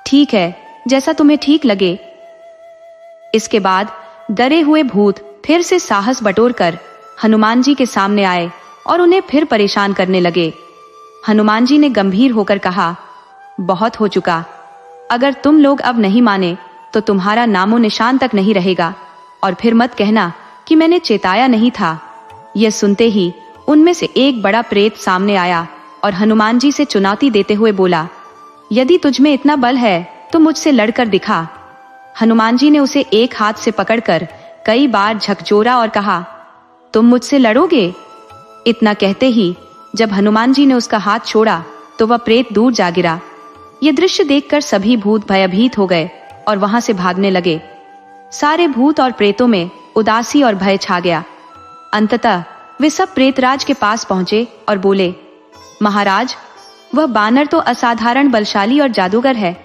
ठीक है, जैसा तुम्हें ठीक लगे। इसके बाद डरे हुए भूत फिर से साहस बटोरकर हनुमान जी के सामने आए और उन्हें फिर परेशान करने लगे। हनुमान जी ने गंभीर होकर कहा, बहुत हो चुका, अगर तुम लोग अब नहीं माने तो तुम्हारा नामो निशान तक नहीं रहेगा, और फिर मत कहना कि मैंने चेताया नहीं था। यह सुनते ही उनमें से एक बड़ा प्रेत सामने आया और हनुमान जी से चुनौती देते हुए बोला, यदि तुझमें इतना बल है तो मुझसे लड़कर दिखा। हनुमान जी ने उसे एक हाथ से पकड़कर कई बार झकझोरा और कहा, तुम मुझसे लड़ोगे? इतना कहते ही जब हनुमान जी ने उसका हाथ छोड़ा तो वह प्रेत दूर जा गिरा। यह दृश्य देखकर सभी भूत भयभीत हो गए और वहां से भागने लगे। सारे भूत और प्रेतों में उदासी और भय छा गया। अंततः वे सब प्रेतराज के पास पहुंचे और बोले, महाराज, वह बानर तो असाधारण बलशाली और जादूगर है।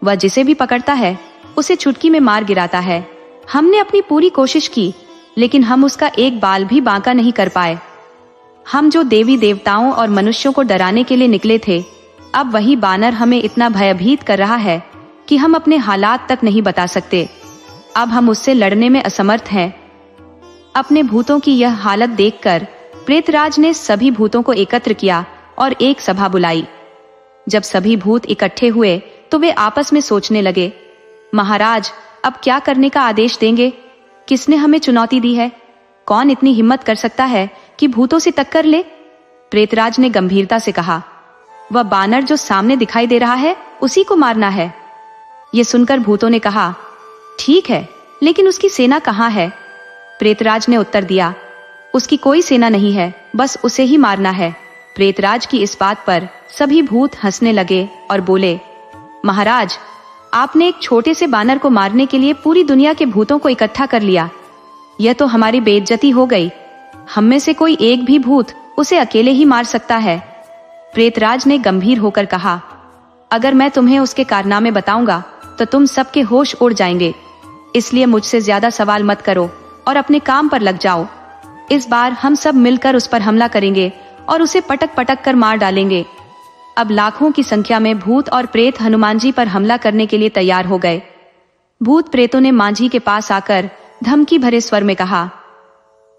वह जिसे भी पकड़ता है उसे चुटकी में मार गिराता है। हमने अपनी पूरी कोशिश की, लेकिन हम उसका एक बाल भी बांका नहीं कर पाए। हम जो देवी देवताओं और मनुष्यों को डराने के लिए निकले थे, अब वही बानर हमें इतना भयभीत कर रहा है कि हम अपने हालात तक नहीं बता सकते। अब हम उससे लड़ने में असमर्थ हैं। अपने भूतों की यह हालत देखकर प्रेतराज ने सभी भूतों को एकत्र किया और एक सभा बुलाई। जब सभी भूत इकट्ठे हुए तो वे आपस में सोचने लगे, महाराज, अब क्या करने का आदेश देंगे? किसने हमें चुनौती दी है? कौन इतनी हिम्मत कर सकता है कि भूतों से टक्कर ले? प्रेतराज ने गंभीरता से कहा, वह बानर जो सामने दिखाई दे रहा है उसी को मारना है। ये सुनकर भूतों ने कहा, ठीक है, लेकिन उसकी सेना कहाँ है? प्रेतराज ने उत्तर दिया, उसकी कोई सेना नहीं है, बस उसे ही मारना है। प्रेतराज की इस बात पर सभी भूत हंसने लगे और बोले, महाराज, आपने एक छोटे से बानर को मारने के लिए पूरी दुनिया के भूतों को इकट्ठा कर लिया। यह तो हमारी बेइज्जती हो गई। हम में से कोई एक भी भूत उसे अकेले ही मार सकता है। प्रेतराज ने गंभीर होकर कहा, अगर मैं तुम्हें उसके कारनामे बताऊंगा तो तुम सबके होश उड़ जाएंगे, इसलिए मुझसे ज्यादा सवाल मत करो और अपने काम पर लग जाओ। इस बार हम सब मिलकर उस पर हमला करेंगे और उसे पटक पटक कर मार डालेंगे। अब लाखों की संख्या में भूत और प्रेत हनुमान जी पर हमला करने के लिए तैयार हो गए। भूत प्रेतों ने मांझी के पास आकर धमकी भरे स्वर में कहा,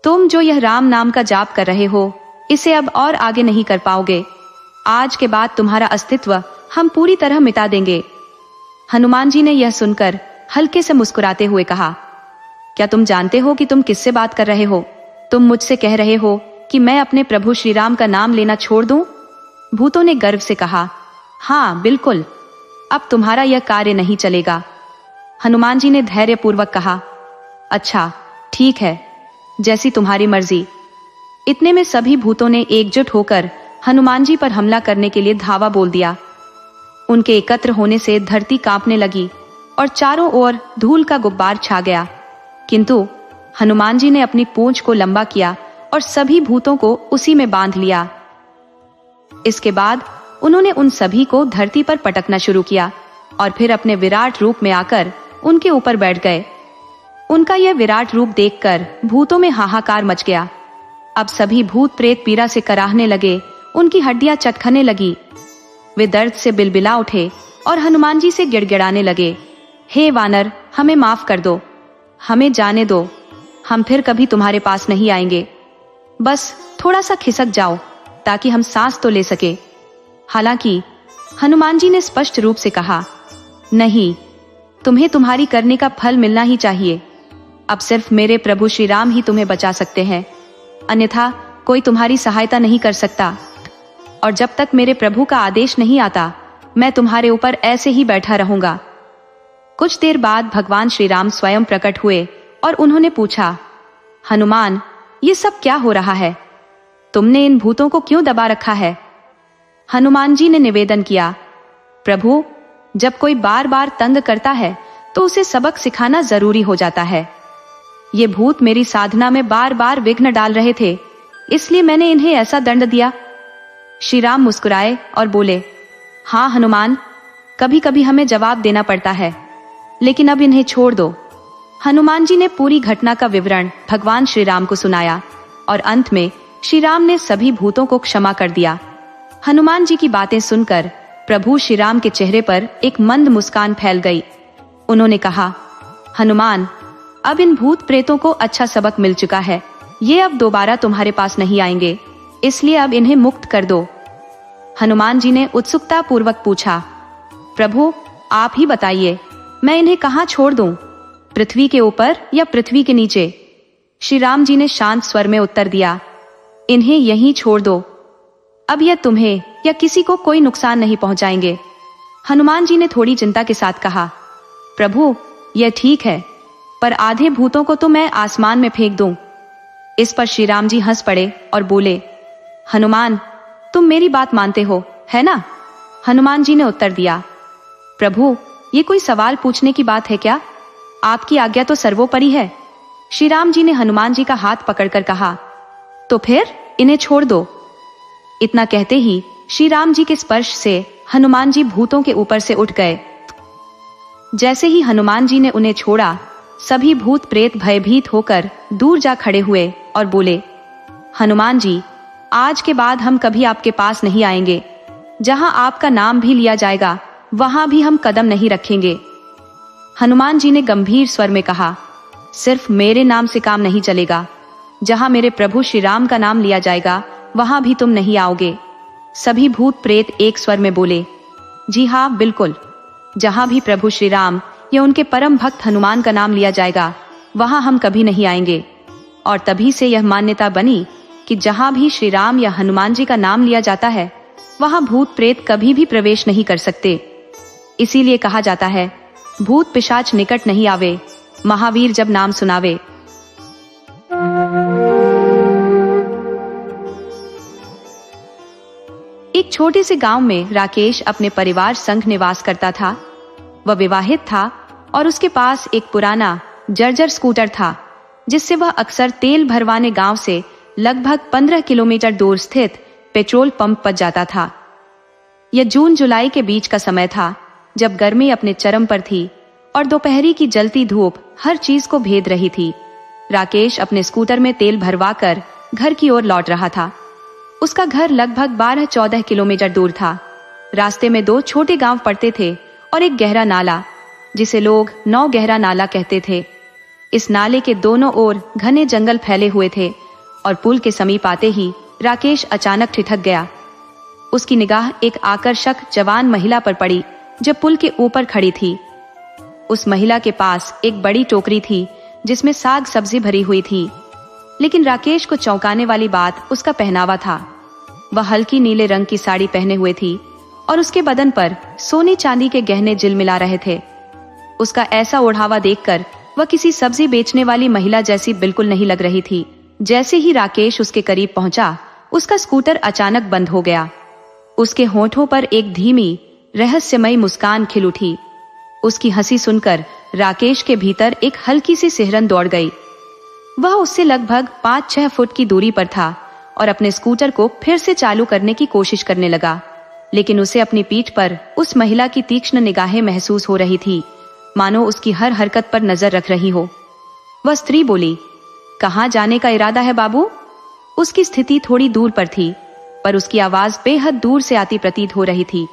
तुम जो यह राम नाम का जाप कर रहे हो, इसे अब और आगे नहीं कर पाओगे। आज के बाद तुम्हारा अस्तित्व हम पूरी तरह मिटा देंगे। हनुमान जी ने यह सुनकर हल्के से मुस्कुराते हुए कहा, क्या तुम जानते हो कि तुम किससे बात कर रहे हो? तुम मुझसे कह रहे हो कि मैं अपने प्रभु श्री राम का नाम लेना छोड़ दूं? भूतों ने गर्व से कहा, हाँ बिल्कुल, अब तुम्हारा यह कार्य नहीं चलेगा। हनुमान जी ने धैर्यपूर्वक कहा, अच्छा ठीक है, जैसी तुम्हारी मर्जी। इतने में सभी भूतों ने एकजुट होकर हनुमान जी पर हमला करने के लिए धावा बोल दिया। उनके एकत्र होने से धरती कांपने लगी और चारों ओर धूल का गुब्बार छा गया, किंतु हनुमान जी ने अपनी पूंछ को लंबा किया और सभी भूतों को उसी में बांध लिया। इसके बाद उन्होंने उन सभी को धरती पर पटकना शुरू किया और फिर अपने विराट रूप में आकर उनके ऊपर बैठ गए। उनका यह विराट रूप देखकर भूतों में हाहाकार मच गया। अब सभी भूत प्रेत पीड़ा से कराहने लगे, उनकी हड्डियां चटखने लगी। वे दर्द से बिलबिला उठे और हनुमान जी से गिड़गिड़ाने लगे, हे वानर, हमें माफ कर दो, हमें जाने दो, हम फिर कभी तुम्हारे पास नहीं आएंगे। बस थोड़ा सा खिसक जाओ ताकि हम सांस तो ले सके। हालांकि हनुमान जी ने स्पष्ट रूप से कहा, नहीं, तुम्हें तुम्हारी करने का फल मिलना ही चाहिए। अब सिर्फ मेरे प्रभु श्री राम ही तुम्हें बचा सकते हैं, अन्यथा कोई तुम्हारी सहायता नहीं कर सकता। और जब तक मेरे प्रभु का आदेश नहीं आता, मैं तुम्हारे ऊपर ऐसे ही बैठा रहूंगा। कुछ देर बाद भगवान श्री राम स्वयं प्रकट हुए और उन्होंने पूछा, हनुमान, ये सब क्या हो रहा है? तुमने इन भूतों को क्यों दबा रखा है? हनुमान जी ने निवेदन किया, प्रभु, जब कोई बार बार तंग करता है तो उसे सबक सिखाना जरूरी हो जाता है। ये भूत मेरी साधना में बार बार विघ्न डाल रहे थे, इसलिए मैंने इन्हें ऐसा दंड दिया। श्री राम मुस्कुराए और बोले, हाँ हनुमान, कभी कभी हमें जवाब देना पड़ता है, लेकिन अब इन्हें छोड़ दो। हनुमान जी ने पूरी घटना का विवरण भगवान श्री राम को सुनाया और अंत में श्री राम ने सभी भूतों को क्षमा कर दिया। हनुमान जी की बातें सुनकर प्रभु श्री राम के चेहरे पर एक मंद मुस्कान फैल गई। उन्होंने कहा, हनुमान, अब इन भूत प्रेतों को अच्छा सबक मिल चुका है। ये अब दोबारा तुम्हारे पास नहीं आएंगे, इसलिए अब इन्हें मुक्त कर दो। हनुमान जी ने उत्सुकता पूर्वक पूछा, प्रभु आप ही बताइए, मैं इन्हें कहाँ छोड़ दूं? पृथ्वी के ऊपर या पृथ्वी के नीचे? श्री राम जी ने शांत स्वर में उत्तर दिया, इन्हें यहीं छोड़ दो। अब यह तुम्हें या किसी को कोई नुकसान नहीं पहुंचाएंगे। हनुमान जी ने थोड़ी चिंता के साथ कहा, प्रभु यह ठीक है, पर आधे भूतों को तो मैं आसमान में फेंक दूं। इस पर श्री राम जी हंस पड़े और बोले, हनुमान, तुम मेरी बात मानते हो, है ना? हनुमान जी ने उत्तर दिया, प्रभु ये कोई सवाल पूछने की बात है क्या? आपकी आज्ञा तो सर्वोपरि है। श्री राम जी ने हनुमान जी का हाथ पकड़कर कहा, तो फिर इन्हें छोड़ दो। इतना कहते ही श्री राम जी के स्पर्श से हनुमान जी भूतों के ऊपर से उठ गए। जैसे ही हनुमान जी ने उन्हें छोड़ा, सभी भूत प्रेत भयभीत होकर दूर जा खड़े हुए और बोले, हनुमान जी, आज के बाद हम कभी आपके पास नहीं आएंगे। जहां आपका नाम भी लिया जाएगा वहां भी हम कदम नहीं रखेंगे। हनुमान जी ने गंभीर स्वर में कहा, सिर्फ मेरे नाम से काम नहीं चलेगा। जहां मेरे प्रभु श्री राम का नाम लिया जाएगा वहां भी तुम नहीं आओगे। सभी भूत प्रेत एक स्वर में बोले, जी हाँ बिल्कुल, जहां भी प्रभु श्री राम या उनके परम भक्त हनुमान का नाम लिया जाएगा वहां हम कभी नहीं आएंगे। और तभी से यह मान्यता बनी कि जहां भी श्री राम या हनुमान जी का नाम लिया जाता है वहां भूत प्रेत कभी भी प्रवेश नहीं कर सकते। इसीलिए कहा जाता है, भूत पिशाच निकट नहीं आवे, महावीर जब नाम सुनावे। एक छोटे से गांव में राकेश अपने परिवार संग निवास करता था। वह विवाहित था और उसके पास एक पुराना जर्जर स्कूटर था, जिससे वह अक्सर तेल भरवाने गांव से लगभग 15 किलोमीटर दूर स्थित पेट्रोल पंप पर जाता था। यह जून जुलाई के बीच का समय था, जब गर्मी अपने चरम पर थी और दोपहरी की जलती धूप हर चीज को भेद रही थी। राकेश अपने स्कूटर में तेल भरवाकर घर की ओर लौट रहा था। उसका घर लगभग 12-14 किलोमीटर दूर था। रास्ते में 2 छोटे गांव पड़ते थे और एक गहरा नाला, जिसे लोग 9 गहरा नाला कहते थे। इस नाले के दोनों ओर घने जंगल फैले हुए थे और पुल के समीप आते ही राकेश अचानक ठिठक गया। उसकी निगाह एक आकर्षक जवान महिला पर पड़ी, जो पुल के ऊपर खड़ी थी। उस महिला के पास एक बड़ी टोकरी थी, जिसमें साग सब्जी भरी हुई थी। लेकिन राकेश को चौंकाने वाली बात उसका पहनावा था। वह हल्की नीले रंग की साड़ी पहने हुए थी और उसके बदन पर सोने चांदी के गहने झिलमिला रहे थे। उसका ऐसा ओढ़ावा देखकर वह किसी सब्जी बेचने वाली महिला जैसी बिल्कुल नहीं लग रही थी। जैसे ही राकेश उसके करीब पहुंचा, उसका स्कूटर अचानक बंद हो गया। उसके होठों पर एक धीमी रहस्यमयी मुस्कान खिल उठी। उसकी हंसी सुनकर राकेश के भीतर एक हल्की सी सिहरन दौड़ गई। वह उससे लगभग 5-6 फुट की दूरी पर था और अपने स्कूटर को फिर से चालू करने की कोशिश करने लगा। लेकिन उसे अपनी पीठ पर उस महिला की तीक्ष्ण निगाहें महसूस हो रही थी, मानो उसकी हर हरकत पर नजर रख रही हो। वह स्त्री बोली, कहाँ जाने का इरादा है बाबू? उसकी स्थिति थोड़ी दूर पर थी, पर उसकी आवाज बेहद दूर से आती प्रतीत हो रही थी।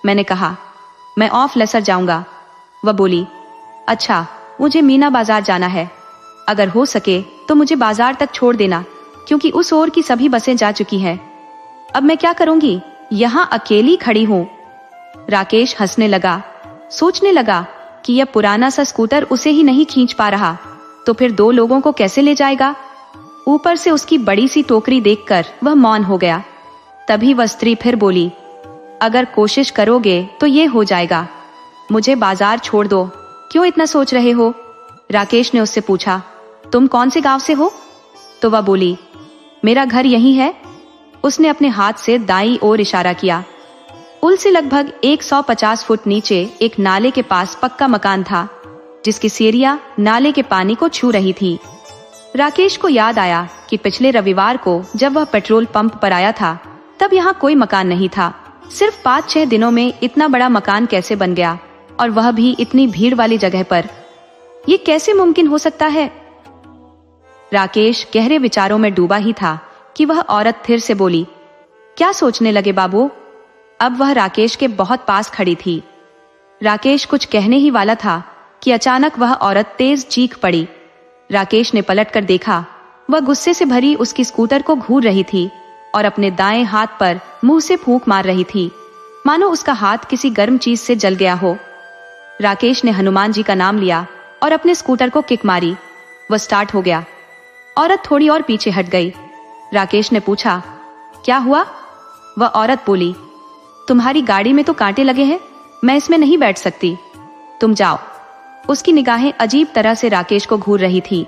मैंने कहा, मैं ऑफ लेसर जाऊंगा। वह बोली, अच्छा, मुझे मीना बाजार जाना है। अगर हो सके तो मुझे बाजार तक छोड़ देना, क्योंकि उस ओर की सभी बसें जा चुकी हैं। अब मैं क्या करूंगी? यहाँ अकेली खड़ी हूँ। राकेश हंसने लगा। सोचने लगा कि यह पुराना सा स्कूटर उसे ही नहीं खींच पा रहा, तो फिर 2 लोगों को कैसे ले जाएगा? ऊपर से उसकी बड़ी सी टोकरी देखकर वह मौन हो गया। तभी वह स्त्री फिर बोली, अगर कोशिश करोगे तो ये हो जाएगा। मुझे बाजार छोड़ दो। क्यों इतना सोच रहे हो? राकेश ने उससे पूछा, तुम कौन से गांव से हो? तो वह बोली, मेरा घर यही है। उसने अपने हाथ से दाईं ओर इशारा किया। पुल से लगभग 150 फुट नीचे एक नाले के पास पक्का मकान था, जिसकी सीढ़ियां नाले के पानी को छू रही थी। राकेश को याद आया कि पिछले रविवार को जब वह पेट्रोल पंप पर आया था, तब यहाँ कोई मकान नहीं था। सिर्फ 5-6 दिनों में इतना बड़ा मकान कैसे बन गया, और वह भी इतनी भीड़ वाली जगह पर? ये कैसे मुमकिन हो सकता है? राकेश गहरे विचारों में डूबा ही था कि वह औरत फिर से बोली, क्या सोचने लगे बाबू? अब वह राकेश के बहुत पास खड़ी थी। राकेश कुछ कहने ही वाला था कि अचानक वह औरत तेज चीख पड़ी। राकेश ने पलटकर देखा। वह गुस्से से भरी उसकी स्कूटर को घूर रही थी और अपने दाएं हाथ पर मुंह से फूंक मार रही थी, मानो उसका हाथ किसी गर्म चीज से जल गया हो। राकेश ने हनुमान जी का नाम लिया और अपने स्कूटर को किक मारी। वह स्टार्ट हो गया। औरत थोड़ी और पीछे हट गई। राकेश ने पूछा, क्या हुआ? वह औरत बोली, तुम्हारी गाड़ी में तो कांटे लगे हैं, मैं इसमें नहीं बैठ सकती, तुम जाओ। उसकी निगाहें अजीब तरह से राकेश को घूर रही थी।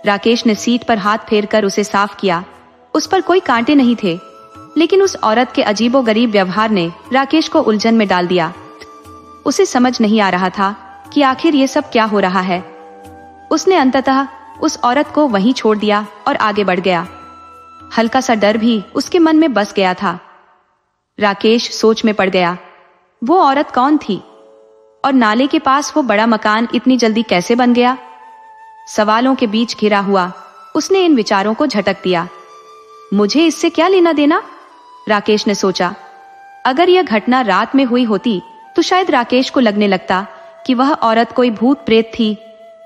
राकेश ने सीट पर हाथ फेरकर उसे साफ किया। उस पर कोई कांटे नहीं थे, लेकिन उस औरत के अजीबोगरीब व्यवहार ने राकेश को उलझन में डाल दिया। उसे समझ नहीं आ रहा था कि आखिर ये सब क्या हो रहा है। उसने अंततः उस औरत को वहीं छोड़ दिया और आगे बढ़ गया। हल्का सा डर भी उसके मन में बस गया था। राकेश सोच में पड़ गया। वो औरत कौन थी? और नाले के पास वो बड़ा मकान इतनी जल्दी कैसे बन गया? सवालों के बीच घिरा हुआ उसने इन विचारों को झटक दिया। मुझे इससे क्या लेना देना? राकेश ने सोचा। अगर यह घटना रात में हुई होती तो शायद राकेश को लगने लगता कि वह औरत कोई भूत प्रेत थी,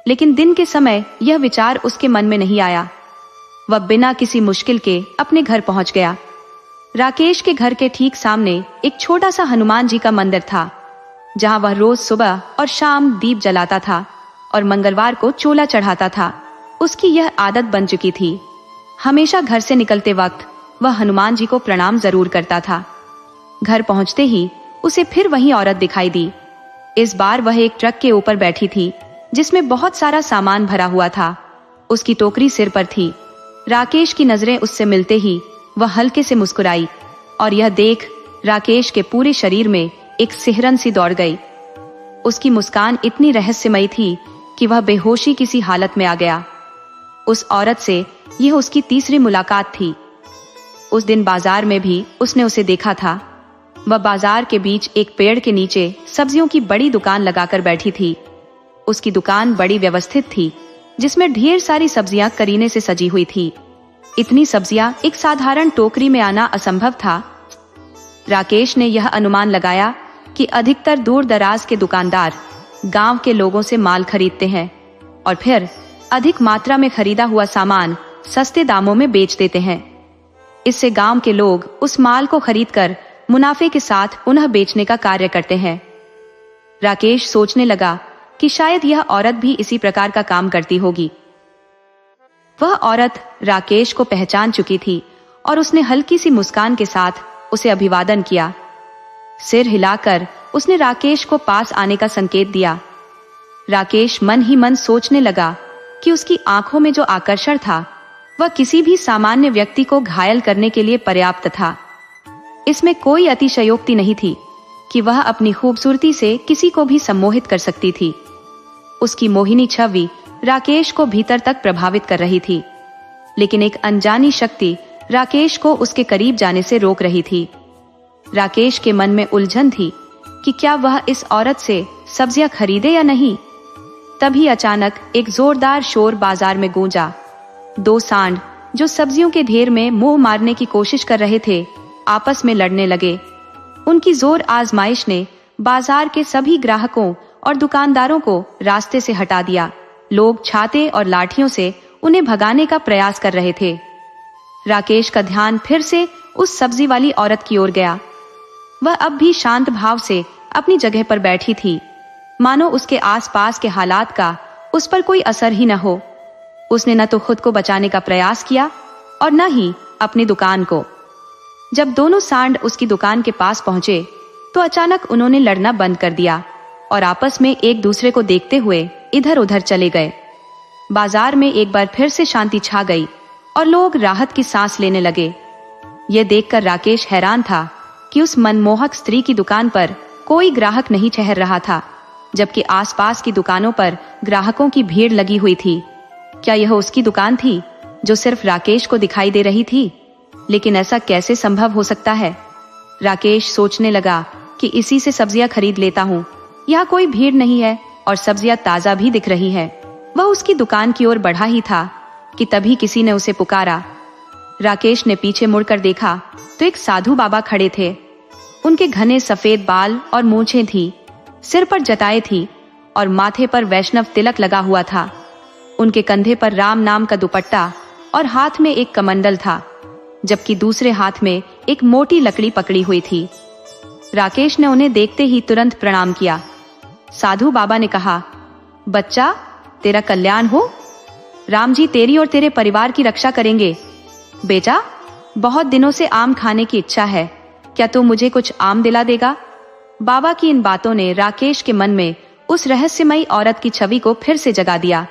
लेकिन दिन के समय यह विचार उसके मन में नहीं आया। वह बिना किसी मुश्किल के अपने घर पहुंच गया। राकेश के घर के ठीक सामने एक छोटा सा हनुमान जी का मंदिर था, जहां वह रोज सुबह और शाम दीप जलाता था और मंगलवार को चोला चढ़ाता था। उसकी यह आदत बन चुकी थी। हमेशा घर से निकलते वक्त वह हनुमान जी को प्रणाम जरूर करता था। घर पहुंचते ही उसे फिर वही औरत दिखाई दी। इस बार वह एक ट्रक के ऊपर बैठी थी जिसमें बहुत सारा सामान भरा हुआ था। उसकी टोकरी सिर पर थी। राकेश की नजरें उससे मिलते ही वह हल्के से मुस्कुराई और यह देख राकेश के पूरे शरीर में एक सिहरन सी दौड़ गई। उसकी मुस्कान इतनी रहस्यमयी थी कि वह बेहोशी किसी हालत में आ गया। उस औरत से यह उसकी तीसरी मुलाकात थी। उस दिन बाजार में भी उसने उसे देखा था। वह बाजार के बीच एक पेड़ के नीचे सब्जियों की बड़ी दुकान लगाकर बैठी थी। उसकी दुकान बड़ी व्यवस्थित थी, जिसमें ढेर सारी सब्जियां करीने से सजी हुई थी। इतनी सब्जियां एक साधारण टोकरी में आना असंभव था। राकेश ने यह अनुमान लगाया कि अधिकतर दूर दराज के दुकानदार गांव के लोगों से माल खरीदते हैं और फिर अधिक मात्रा में खरीदा हुआ सामान सस्ते दामों में बेच देते हैं। इससे गांव के लोग उस माल को खरीदकर मुनाफे के साथ पुनः बेचने का कार्य करते हैं। राकेश सोचने लगा कि शायद यह औरत भी इसी प्रकार का काम करती होगी। वह औरत राकेश को पहचान चुकी थी और उसने हल्की सी मुस्कान के साथ उसे अभिवादन किया। सिर हिलाकर उसने राकेश को पास आने का संकेत दिया। राकेश मन ही मन सोचने लगा कि उसकी आंखों में जो आकर्षण था वह किसी भी सामान्य व्यक्ति को घायल करने के लिए पर्याप्त था। इसमें कोई अतिशयोक्ति नहीं थी कि वह अपनी खूबसूरती से किसी को भी सम्मोहित कर सकती थी। उसकी मोहिनी छवि राकेश को भीतर तक प्रभावित कर रही थी, लेकिन एक अनजानी शक्ति राकेश को उसके करीब जाने से रोक रही थी। राकेश के मन में उलझन थी कि क्या वह इस औरत से सब्जियां खरीदे या नहीं। तभी अचानक एक जोरदार शोर बाजार में गूंजा। दो सांड जो सब्जियों के ढेर में मुंह मारने की कोशिश कर रहे थे, आपस में लड़ने लगे। उनकी जोर आजमाइश ने बाजार के सभी ग्राहकों और दुकानदारों को रास्ते से हटा दिया। लोग छाते और लाठियों से उन्हें भगाने का प्रयास कर रहे थे। राकेश का ध्यान फिर से उस सब्जी वाली औरत की ओर गया। वह अब भी शांत भाव से अपनी जगह पर बैठी थी, मानो उसके आसपास के हालात का उस पर कोई असर ही न हो। उसने न तो खुद को बचाने का प्रयास किया और न ही अपनी दुकान को। जब दोनों सांड उसकी दुकान के पास पहुंचे तो अचानक उन्होंने लड़ना बंद कर दिया और आपस में एक दूसरे को देखते हुए इधर उधर चले गए। बाजार में एक बार फिर से शांति छा गई और लोग राहत की सांस लेने लगे। यह देखकर राकेश हैरान था कि उस मनमोहक स्त्री की दुकान पर कोई ग्राहक नहीं ठहर रहा था, जबकि आसपास की दुकानों पर ग्राहकों की भीड़ लगी हुई थी। क्या यह उसकी दुकान थी जो सिर्फ राकेश को दिखाई दे रही थी? लेकिन ऐसा कैसे संभव हो सकता है? राकेश सोचने लगा कि इसी से सब्जियां खरीद लेता हूँ। यहाँ कोई भीड़ नहीं है और सब्जियां ताजा भी दिख रही है। वह उसकी दुकान की ओर बढ़ा ही था कि तभी किसी ने उसे पुकारा। राकेश ने पीछे मुड़कर देखा तो एक साधु बाबा खड़े थे। उनके घने सफेद बाल और मूंछें थी, सिर पर जटाएं थी और माथे पर वैष्णव तिलक लगा हुआ था। उनके कंधे पर राम नाम का दुपट्टा और हाथ में एक कमंडल था, जबकि दूसरे हाथ में एक मोटी लकड़ी पकड़ी हुई थी। राकेश ने उन्हें देखते ही तुरंत प्रणाम किया। साधु बाबा ने कहा, बच्चा, तेरा कल्याण हो। राम जी तेरी और तेरे परिवार की रक्षा करेंगे। बेटा, बहुत दिनों से आम खाने की इच्छा है, क्या तू मुझे कुछ आम दिला देगा? बाबा की इन बातों ने राकेश के मन में उस रहस्यमयी औरत की छवि को फिर से जगा दिया।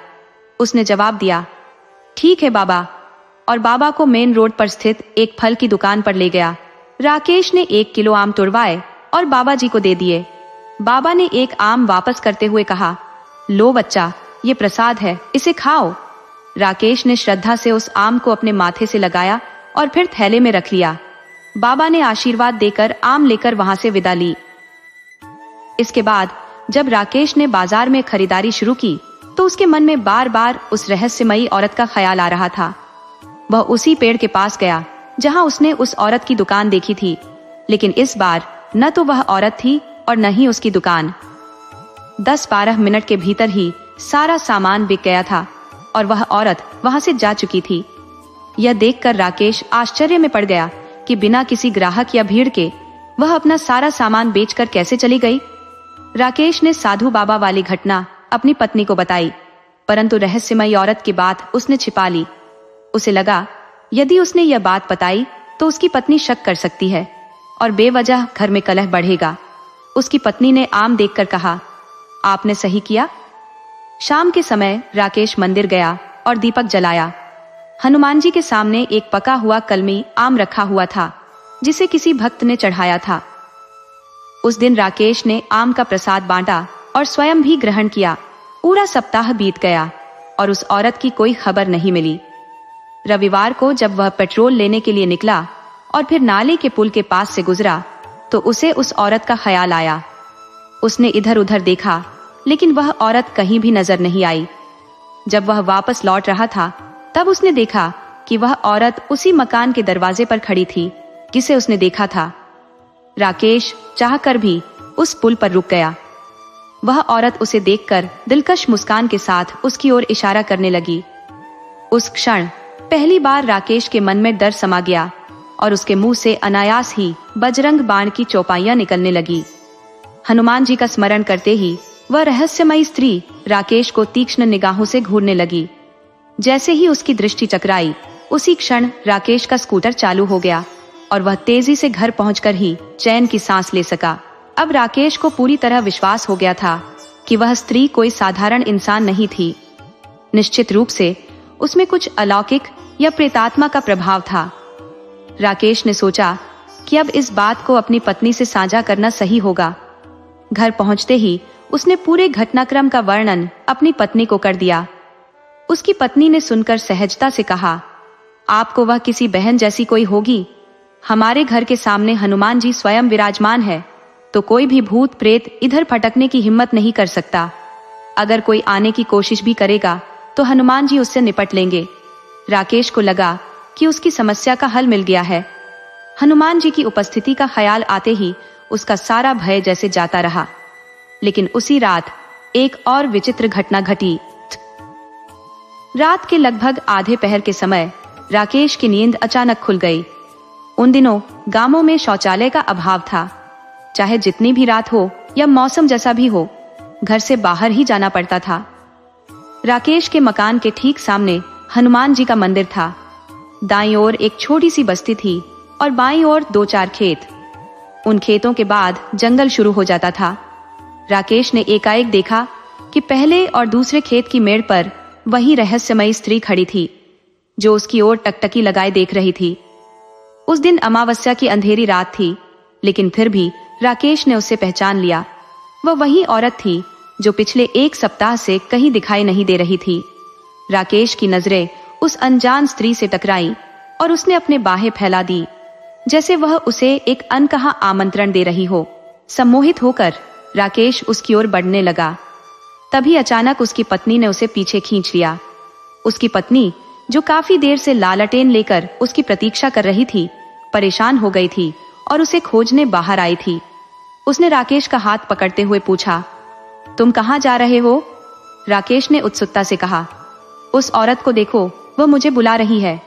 उसने जवाब दिया, ठीक है बाबा, और बाबा को मेन रोड पर स्थित एक फल की दुकान पर ले गया। राकेश ने 1 किलो आम तुड़वाए और बाबा जी को दे दिए। बाबा ने एक आम वापस करते हुए कहा, लो बच्चा, ये प्रसाद है, इसे खाओ। राकेश ने श्रद्धा से उस आम को अपने माथे से लगाया और फिर थैले में रख लिया। बाबा ने आशीर्वाद देकर आम लेकर वहां से विदा ली। इसके बाद जब राकेश ने बाजार में खरीदारी शुरू की तो उसके मन में बार बार उस रहस्यमयी औरत का ख्याल आ रहा था। वह उसी पेड़ के पास गया जहां उसने उस औरत की दुकान देखी थी, लेकिन इस बार न तो वह औरत थी और न ही उसकी दुकान। 10-12 मिनट के भीतर ही सारा सामान बिक गया था और वह औरत वहां से जा चुकी थी। यह देखकर राकेश आश्चर्य में पड़ गया कि बिना किसी ग्राहक या भीड़ के वह अपना सारा सामान बेचकर कैसे चली गई। राकेश ने साधु बाबा वाली घटना अपनी पत्नी को बताई, परंतु रहस्यमयी औरत की बात उसने छिपा ली। उसे लगा यदि उसने यह बात बताई तो उसकी पत्नी शक कर सकती है। और बेवजह घर में कलह बढ़ेगा। उसकी पत्नी ने आम देखकर कहा, आपने सही किया। शाम के समय राकेश मंदिर गया और दीपक जलाया। हनुमान जी के सामने एक पका हुआ कलमी आम रखा हुआ था, जिसे किसी भक्त ने चढ़ाया था। उस दिन राकेश ने आम का प्रसाद बांटा और स्वयं भी ग्रहण किया। पूरा सप्ताह बीत गया और उस औरत की कोई खबर नहीं मिली। रविवार को जब वह पेट्रोल लेने के लिए निकला और फिर नाले के पुल के पास से गुजरा, तो उसे उस औरत का ख्याल आया। उसने इधर उधर देखा, लेकिन वह औरत कहीं भी नजर नहीं आई। जब वह वापस लौट रहा था, तब उसने देखा कि वह औरत उसी मकान के दरवाजे पर खड़ी थी जिसे उसने देखा था। राकेश चाहकर भी उस पुल पर रुक गया। वह औरत उसे देखकर दिलकश मुस्कान के साथ उसकी ओर इशारा करने लगी। उस क्षण पहली बार राकेश के मन में डर समा गया और उसके मुंह से अनायास ही बजरंग बाण की चौपाइयां निकलने लगी। हनुमान जी का स्मरण करते ही वह रहस्यमयी स्त्री राकेश को तीक्ष्ण निगाहों से घूरने लगी। जैसे ही उसकी दृष्टि टकराई, उसी क्षण राकेश का स्कूटर चालू हो गया और वह तेजी से घर पहुंचकर ही चैन की सांस ले सका। अब राकेश को पूरी तरह विश्वास हो गया था कि वह स्त्री कोई साधारण इंसान नहीं थी। निश्चित रूप से उसमें कुछ अलौकिक या प्रेतात्मा का प्रभाव था। राकेश ने सोचा कि अब इस बात को अपनी पत्नी से साझा करना सही होगा। घर पहुंचते ही उसने पूरे घटनाक्रम का वर्णन अपनी पत्नी को कर दिया। उसकी पत्नी ने सुनकर सहजता से कहा, आपको वह किसी बहन जैसी कोई होगी। हमारे घर के सामने हनुमान जी स्वयं विराजमान है, तो कोई भी भूत प्रेत इधर फटकने की हिम्मत नहीं कर सकता। अगर कोई आने की कोशिश भी करेगा तो हनुमान जी उससे निपट लेंगे। राकेश को लगा कि उसकी समस्या का हल मिल गया है। हनुमान जी की उपस्थिति का ख्याल आते ही उसका सारा भय जैसे जाता रहा। लेकिन उसी रात एक और विचित्र घटना घटी। रात के लगभग आधे पहर के समय राकेश की नींद अचानक खुल गई। उन दिनों गांवों में शौचालय का अभाव था। चाहे जितनी भी रात हो या मौसम जैसा भी हो, घर से बाहर ही जाना पड़ता था। राकेश के मकान के ठीक सामने हनुमान जी का मंदिर था। दाईं ओर एक छोटी सी बस्ती थी और बाईं ओर 2-4 खेत। उन खेतों के बाद जंगल शुरू हो जाता था। राकेश ने एकाएक देखा कि पहले और दूसरे खेत की मेड़ पर वही रहस्यमयी स्त्री खड़ी थी, जो उसकी ओर टकटकी लगाए देख रही थी। उस दिन अमावस्या की अंधेरी रात थी, लेकिन फिर भी राकेश ने उसे पहचान लिया। वह वही औरत थी जो पिछले 1 सप्ताह से कहीं दिखाई नहीं दे रही थी। राकेश की नजरें उस अनजान स्त्री से टकराई और उसने अपने बाहें फैला दी, जैसे वह उसे एक अनकहा आमंत्रण दे रही हो। सम्मोहित होकर राकेश उसकी ओर बढ़ने लगा। तभी अचानक उसकी पत्नी ने उसे पीछे खींच लिया। उसकी पत्नी, जो काफी देर से लालटेन लेकर उसकी प्रतीक्षा कर रही थी, परेशान हो गई थी और उसे खोजने बाहर आई थी। उसने राकेश का हाथ पकड़ते हुए पूछा, तुम कहाँ जा रहे हो? राकेश ने उत्सुकता से कहा, उस औरत को देखो, वह मुझे बुला रही है।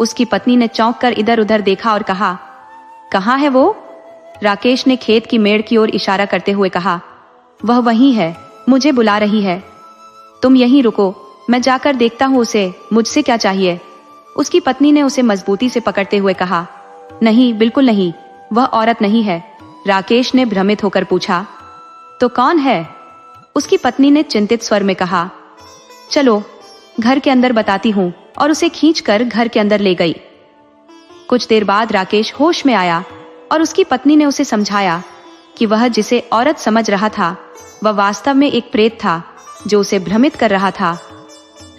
उसकी पत्नी ने चौंक कर इधर उधर देखा और कहा, कहाँ है वो? राकेश ने खेत की मेड़ की ओर इशारा करते हुए कहा, वह वहीं है, मुझे बुला रही है। तुम यहीं रुको, मैं जाकर देखता हूँ उसे, मुझसे क्या चाहिए? उसकी पत्नी ने उसे मजबूती से पकड़ते हुए कहा, नहीं, बिल्कुल नहीं, वह औरत नहीं है। राकेश ने भ्रमित होकर पूछा, तो कौन है? उसकी पत्नी ने चिंतित स्वर में कहा, चलो घर के अंदर बताती हूँ, और उसे खींचकर घर के अंदर ले गई। कुछ देर बाद राकेश होश में आया और उसकी पत्नी ने उसे समझाया कि वह जिसे औरत समझ रहा था, वह वास्तव में एक प्रेत था जो उसे भ्रमित कर रहा था।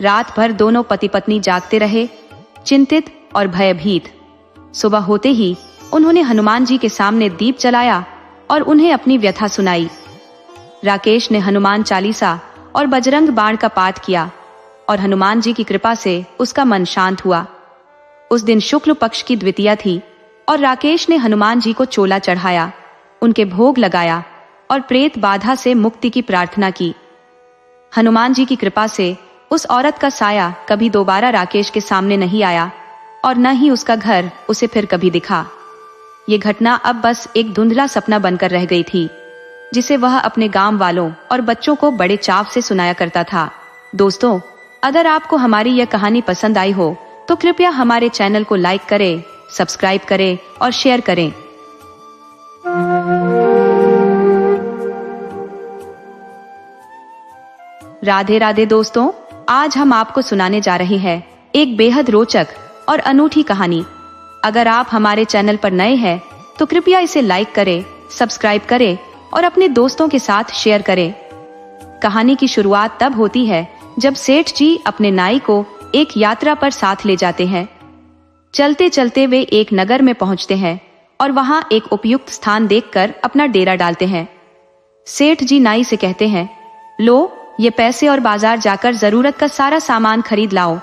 रात भर दोनों पति पत्नी जागते रहे, चिंतित और भयभीत। सुबह होते ही उन्होंने हनुमान जी के सामने दीप जलाया और उन्हें अपनी व्यथा सुनाई। राकेश ने हनुमान चालीसा और बजरंग बाण का पाठ किया और हनुमान जी की कृपा से उसका मन शांत हुआ। उस दिन शुक्ल पक्ष की द्वितीया थी और राकेश ने हनुमान जी को चोला चढ़ाया, उनके भोग लगाया और प्रेत बाधा से मुक्ति की प्रार्थना की। हनुमान जी की कृपा से उस औरत का साया कभी दोबारा राकेश के सामने नहीं आया और न ही उसका घर उसे फिर कभी दिखा। ये घटना अब बस एक धुंधला सपना बनकर रह गई थी, जिसे वह अपने गांव वालों और बच्चों को बड़े चाव से सुनाया करता था। दोस्तों, अगर आपको हमारी यह कहानी पसंद आई हो तो कृपया हमारे चैनल को लाइक करें, सब्सक्राइब करें और शेयर करें। राधे राधे दोस्तों, आज हम आपको सुनाने जा रहे हैं एक बेहद रोचक और अनूठी कहानी। अगर आप हमारे चैनल पर नए हैं तो कृपया इसे लाइक करें, सब्सक्राइब करें और अपने दोस्तों के साथ शेयर करें। कहानी की शुरुआत तब होती है जब सेठ जी अपने नाई को एक यात्रा पर साथ ले जाते हैं। चलते चलते वे एक नगर में पहुंचते हैं और वहां एक उपयुक्त स्थान देखकर अपना डेरा डालते हैं। सेठ जी नाई से कहते हैं, लो ये पैसे और बाजार जाकर जरूरत का सारा सामान खरीद लाओ।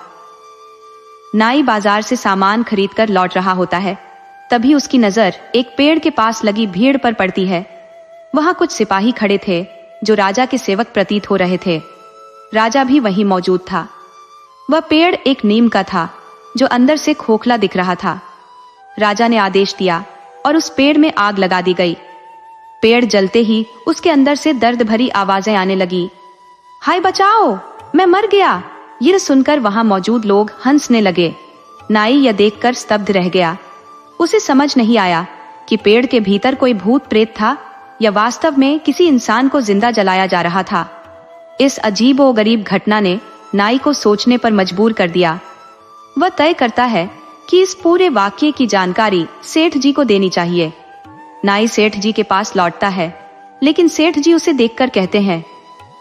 नाई बाजार से सामान खरीद कर लौट रहा होता है। तभी उसकी नजर एक पेड़ के पास लगी भीड़ पर पड़ती है। वहां कुछ सिपाही खड़े थे जो राजा के सेवक प्रतीत हो रहे थे। राजा भी वहीं मौजूद था। वह पेड़ एक नीम का था जो अंदर से खोखला दिख रहा था। राजा ने आदेश दिया और उस पेड़ में आग लगा दी गई। पेड़ जलते ही उसके अंदर से दर्द भरी आवाजें आने लगी। हाय बचाओ, मैं मर गया। ये सुनकर वहां मौजूद लोग हंसने लगे। नाई यह देखकर स्तब्ध रह गया। उसे समझ नहीं आया कि पेड़ के भीतर कोई भूत प्रेत था या वास्तव में किसी इंसान को जिंदा जलाया जा रहा था। इस अजीबोगरीब घटना ने नाई को सोचने पर मजबूर कर दिया। वह तय करता है कि इस पूरे वाकये की जानकारी सेठ जी को देनी चाहिए। नाई सेठ जी के पास लौटता है, लेकिन सेठ जी उसे देखकर कहते हैं,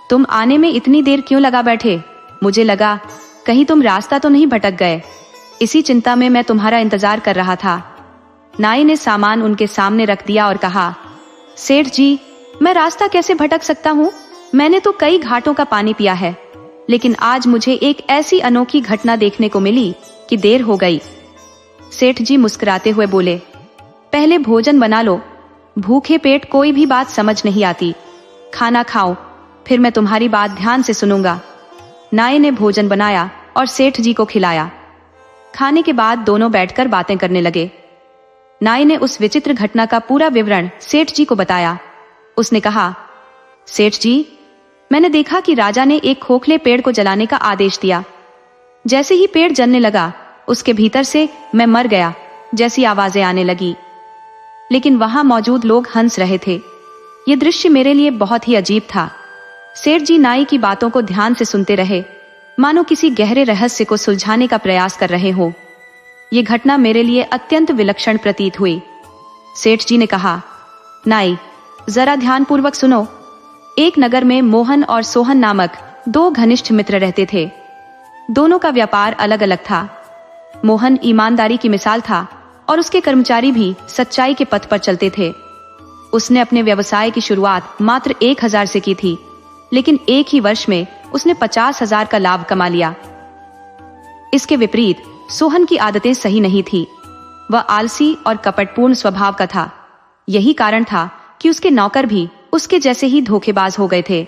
तुम आने में इतनी देर क्यों लगा बैठे? मुझे लगा कहीं तुम रास्ता तो नहीं भटक गए। इसी चिंता में मैं तुम्हारा इंतजार कर रहा था। नाई ने सामान उनके सामने रख दिया और कहा, सेठ जी, मैं रास्ता कैसे भटक सकता हूँ? मैंने तो कई घाटों का पानी पिया है, लेकिन आज मुझे एक ऐसी अनोखी घटना देखने को मिली कि देर हो गई। सेठ जी मुस्कुराते हुए बोले, पहले भोजन बना लो। भूखे पेट कोई भी बात समझ नहीं आती। खाना खाओ, फिर मैं तुम्हारी बात ध्यान से सुनूंगा। नाई ने भोजन बनाया और सेठ जी को खिलाया। खाने के बाद दोनों बैठकर बातें करने लगे। नाई ने उस विचित्र घटना का पूरा विवरण सेठ जी को बताया। उसने कहा, सेठ जी, मैंने देखा कि राजा ने एक खोखले पेड़ को जलाने का आदेश दिया। जैसे ही पेड़ जलने लगा, उसके भीतर से मैं मर गया जैसी आवाजें आने लगी। लेकिन वहां मौजूद लोग हंस रहे थे। ये दृश्य मेरे लिए बहुत ही अजीब था। सेठ जी नाई की बातों को ध्यान से सुनते रहे, मानो किसी गहरे रहस्य को सुलझाने का प्रयास कर रहे हो। ये घटना मेरे लिए अत्यंत विलक्षण प्रतीत हुई। सेठ जी ने कहा, नाई, जरा ध्यानपूर्वक सुनो। एक नगर में मोहन और सोहन नामक दो घनिष्ठ मित्र रहते थे। दोनों का व्यापार अलग अलग था। मोहन ईमानदारी की मिसाल था और उसके कर्मचारी भी सच्चाई के पथ पर चलते थे। उसने अपने व्यवसाय की शुरुआत मात्र 1000 से की थी, लेकिन एक ही वर्ष में उसने 50,000 का लाभ कमा लिया। इसके विपरीत सोहन की आदतें सही नहीं थी। वह आलसी और कपटपूर्ण स्वभाव का था। यही कारण था कि उसके नौकर भी उसके जैसे ही धोखेबाज हो गए थे।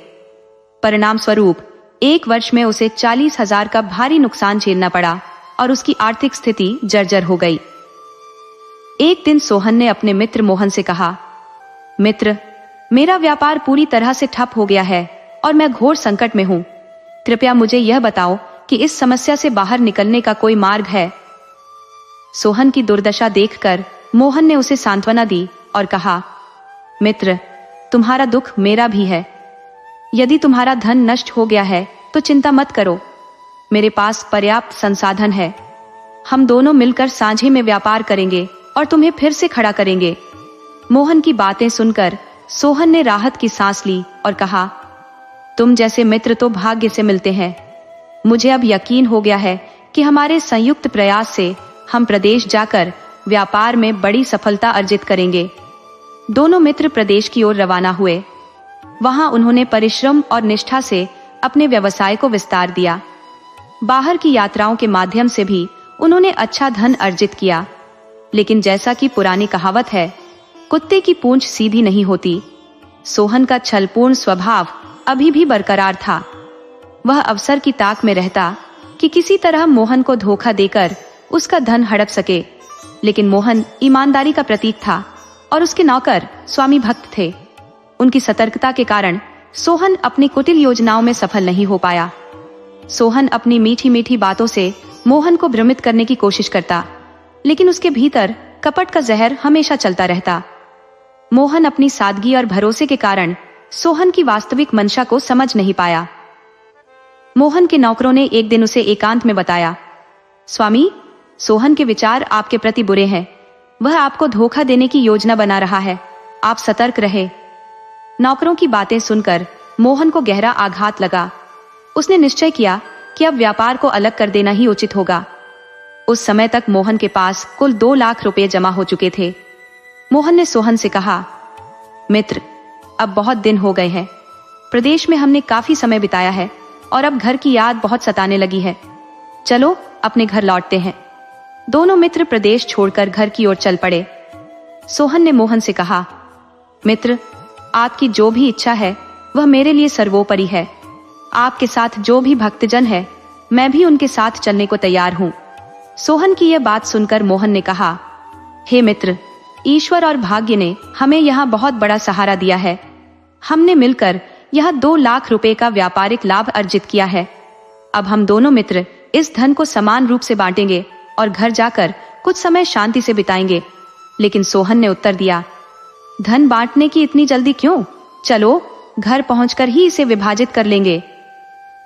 परिणाम स्वरूप एक वर्ष में उसे 40,000 का भारी नुकसान झेलना पड़ा और उसकी आर्थिक स्थिति जर्जर हो गई। एक दिन सोहन ने अपने मित्र मोहन से कहा, मित्र, मेरा व्यापार पूरी तरह से ठप हो गया है और मैं घोर संकट में हूँ। कृपया मुझे यह बताओ कि इस समस्या से बाहर निकलने का कोई मार्ग है। सोहन की दुर्दशा देखकर मोहन ने उसे सांत्वना दी और कहा, मित्र, तुम्हारा दुख मेरा भी है। यदि तुम्हारा धन नष्ट हो गया है तो चिंता मत करो। मेरे पास पर्याप्त संसाधन है। हम दोनों मिलकर साझे में व्यापार करेंगे और तुम्हें फिर से खड़ा करेंगे। मोहन की बातें सुनकर सोहन ने राहत की सांस ली और कहा, तुम जैसे मित्र तो भाग्य से मिलते हैं। मुझे अब यकीन हो गया है कि हमारे संयुक्त प्रयास से हम प्रदेश जाकर व्यापार में बड़ी सफलता अर्जित करेंगे। दोनों मित्र प्रदेश की ओर रवाना हुए। वहां उन्होंने परिश्रम और निष्ठा से अपने व्यवसाय को विस्तार दिया। बाहर की यात्राओं के माध्यम से भी उन्होंने अच्छा धन अर्जित किया। लेकिन जैसा कि पुरानी कहावत है, कुत्ते की पूंछ सीधी नहीं होती। सोहन का छलपूर्ण स्वभाव अभी भी बरकरार था। वह अवसर की ताक में रहता कि किसी तरह मोहन को धोखा देकर उसका धन हड़प सके। लेकिन मोहन ईमानदारी का प्रतीक था और उसके नौकर स्वामी भक्त थे। उनकी सतर्कता के कारण सोहन अपनी कुटिल योजनाओं में सफल नहीं हो पाया। सोहन अपनी मीठी मीठी बातों से मोहन को भ्रमित करने की कोशिश करता, लेकिन उसके भीतर कपट का जहर हमेशा चलता रहता। मोहन अपनी सादगी और भरोसे के कारण सोहन की वास्तविक मंशा को समझ नहीं पाया। मोहन के नौकरों ने एक दिन उसे एकांत में बताया, स्वामी, सोहन के विचार आपके प्रति बुरे हैं। वह आपको धोखा देने की योजना बना रहा है, आप सतर्क रहे। नौकरों की बातें सुनकर मोहन को गहरा आघात लगा। उसने निश्चय किया कि अब व्यापार को अलग कर देना ही उचित होगा। उस समय तक मोहन के पास कुल 2 लाख रुपए जमा हो चुके थे। मोहन ने सोहन से कहा, मित्र, अब बहुत दिन हो गए हैं। प्रदेश में हमने काफी समय बिताया है और अब घर की याद बहुत सताने लगी है। चलो अपने घर लौटते हैं। दोनों मित्र प्रदेश छोड़कर घर की ओर चल पड़े। सोहन ने मोहन से कहा, मित्र, आपकी जो भी इच्छा है वह मेरे लिए सर्वोपरि है। आपके साथ जो भी भक्तजन है, मैं भी उनके साथ चलने को तैयार हूँ। सोहन की यह बात सुनकर मोहन ने कहा, हे मित्र, ईश्वर और भाग्य ने हमें यहाँ बहुत बड़ा सहारा दिया है। हमने मिलकर यह 2 लाख रुपए का व्यापारिक लाभ अर्जित किया है। अब हम दोनों मित्र इस धन को समान रूप से बांटेंगे और घर जाकर कुछ समय शांति से बिताएंगे। लेकिन सोहन ने उत्तर दिया, धन बांटने की इतनी जल्दी क्यों? चलो घर पहुंचकर ही इसे विभाजित कर लेंगे।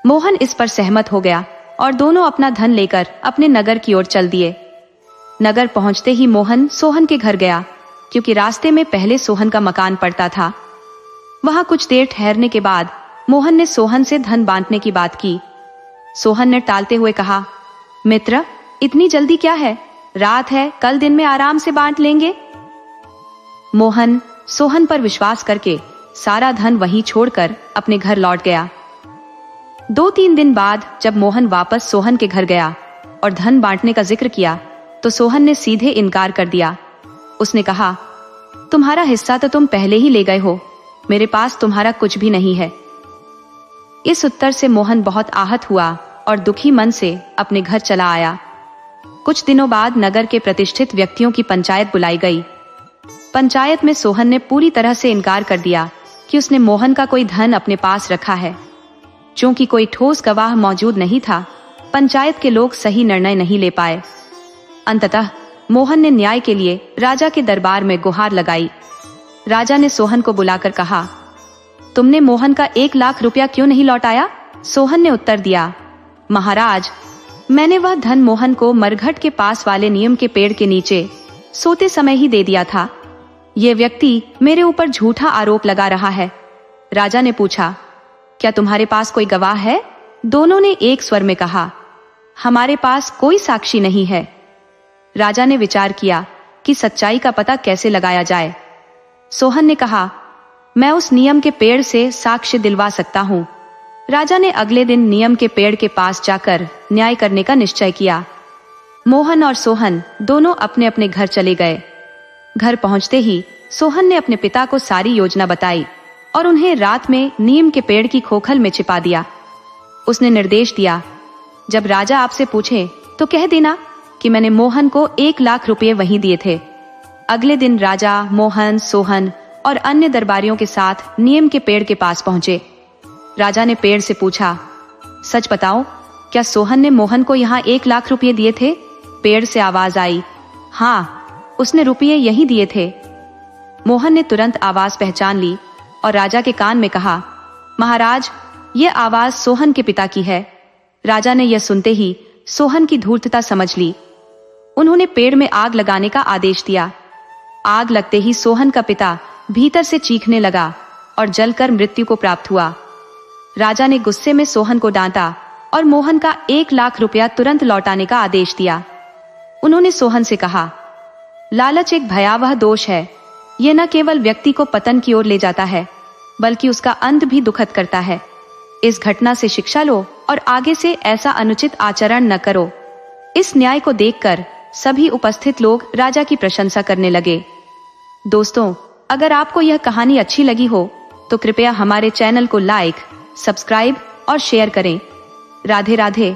मोहन इस पर सहमत हो गया और दोनों अपना धन लेकर अपने नगर की ओर चल दिए। नगर पहुंचते ही मोहन सोहन के घर गया, क्योंकि रास्ते में पहले सोहन का मकान पड़ता था। वहां कुछ देर ठहरने के बाद मोहन ने सोहन से धन बांटने की बात की। सोहन ने टालते हुए कहा, मित्र, इतनी जल्दी क्या है? रात है, कल दिन में आराम से बांट लेंगे। मोहन सोहन पर विश्वास करके सारा धन वहीं छोड़कर अपने घर लौट गया। 2-3 दिन बाद जब मोहन वापस सोहन के घर गया और धन बांटने का जिक्र किया तो सोहन ने सीधे इनकार कर दिया। उसने कहा, तुम्हारा हिस्सा तो तुम पहले ही ले गए हो, मेरे पास तुम्हारा कुछ भी नहीं है। इस उत्तर से मोहन बहुत आहत हुआ और दुखी मन से अपने घर चला आया। कुछ दिनों बाद नगर के प्रतिष्ठित व्यक्तियों की पंचायत बुलाई गई। पंचायत में सोहन ने पूरी तरह से इनकार कर दिया कि उसने मोहन का कोई धन अपने पास रखा है। चूंकि कोई ठोस गवाह मौजूद नहीं था, पंचायत के लोग सही निर्णय नहीं ले पाए। अंततः मोहन ने न्याय के लिए राजा के दरबार में गुहार लगाई। राजा ने सोहन को बुलाकर कहा, तुमने मोहन का 1 लाख रुपया क्यों नहीं लौटाया? सोहन ने उत्तर दिया, महाराज, मैंने वह धन मोहन को मरघट के पास वाले नीम के पेड़ के नीचे सोते समय ही दे दिया था। ये व्यक्ति मेरे ऊपर झूठा आरोप लगा रहा है। राजा ने पूछा, क्या तुम्हारे पास कोई गवाह है? दोनों ने एक स्वर में कहा, हमारे पास कोई साक्षी नहीं है। राजा ने विचार किया कि सच्चाई का पता कैसे लगाया जाए। सोहन ने कहा, मैं उस नियम के पेड़ से साक्ष्य दिलवा सकता हूँ। राजा ने अगले दिन नियम के पेड़ के पास जाकर न्याय करने का निश्चय किया। मोहन और सोहन दोनों अपने अपने घर चले गए। घर पहुंचते ही सोहन ने अपने पिता को सारी योजना बताई और उन्हें रात में नीम के पेड़ की खोखल में छिपा दिया। उसने निर्देश दिया, जब राजा आपसे पूछे तो कह देना कि मैंने मोहन को 1 लाख रुपए वहीं दिए थे। अगले दिन राजा, मोहन, सोहन और अन्य दरबारियों के साथ नीम के पेड़ के पास पहुंचे। राजा ने पेड़ से पूछा, सच बताओ, क्या सोहन ने मोहन को यहाँ 1 लाख रुपए दिए थे? पेड़ से आवाज आई, हाँ, उसने रुपये यहीं दिए थे। मोहन ने तुरंत आवाज पहचान ली और राजा के कान में कहा, महाराज, ये आवाज सोहन के पिता की है। राजा ने यह सुनते ही सोहन की धूर्तता समझ ली। उन्होंने पेड़ में आग लगाने का आदेश दिया। आग लगते ही सोहन का पिता भीतर से चीखने लगा और जलकर मृत्यु को प्राप्त हुआ। राजा ने गुस्से में सोहन को डांटा और मोहन का 1 लाख रुपया तुरंत लौटाने का आदेश दिया। उन्होंने सोहन से कहा, लालच एक भयावह दोष है। यह न केवल व्यक्ति को पतन की ओर ले जाता है, बल्कि उसका अंत भी दुखद करता है। इस घटना से शिक्षा लो और आगे से ऐसा अनुचित आचरण न करो। इस न्याय को देखकर सभी उपस्थित लोग राजा की प्रशंसा करने लगे। दोस्तों, अगर आपको यह कहानी अच्छी लगी हो तो कृपया हमारे चैनल को लाइक, सब्सक्राइब और शेयर करें। राधे राधे।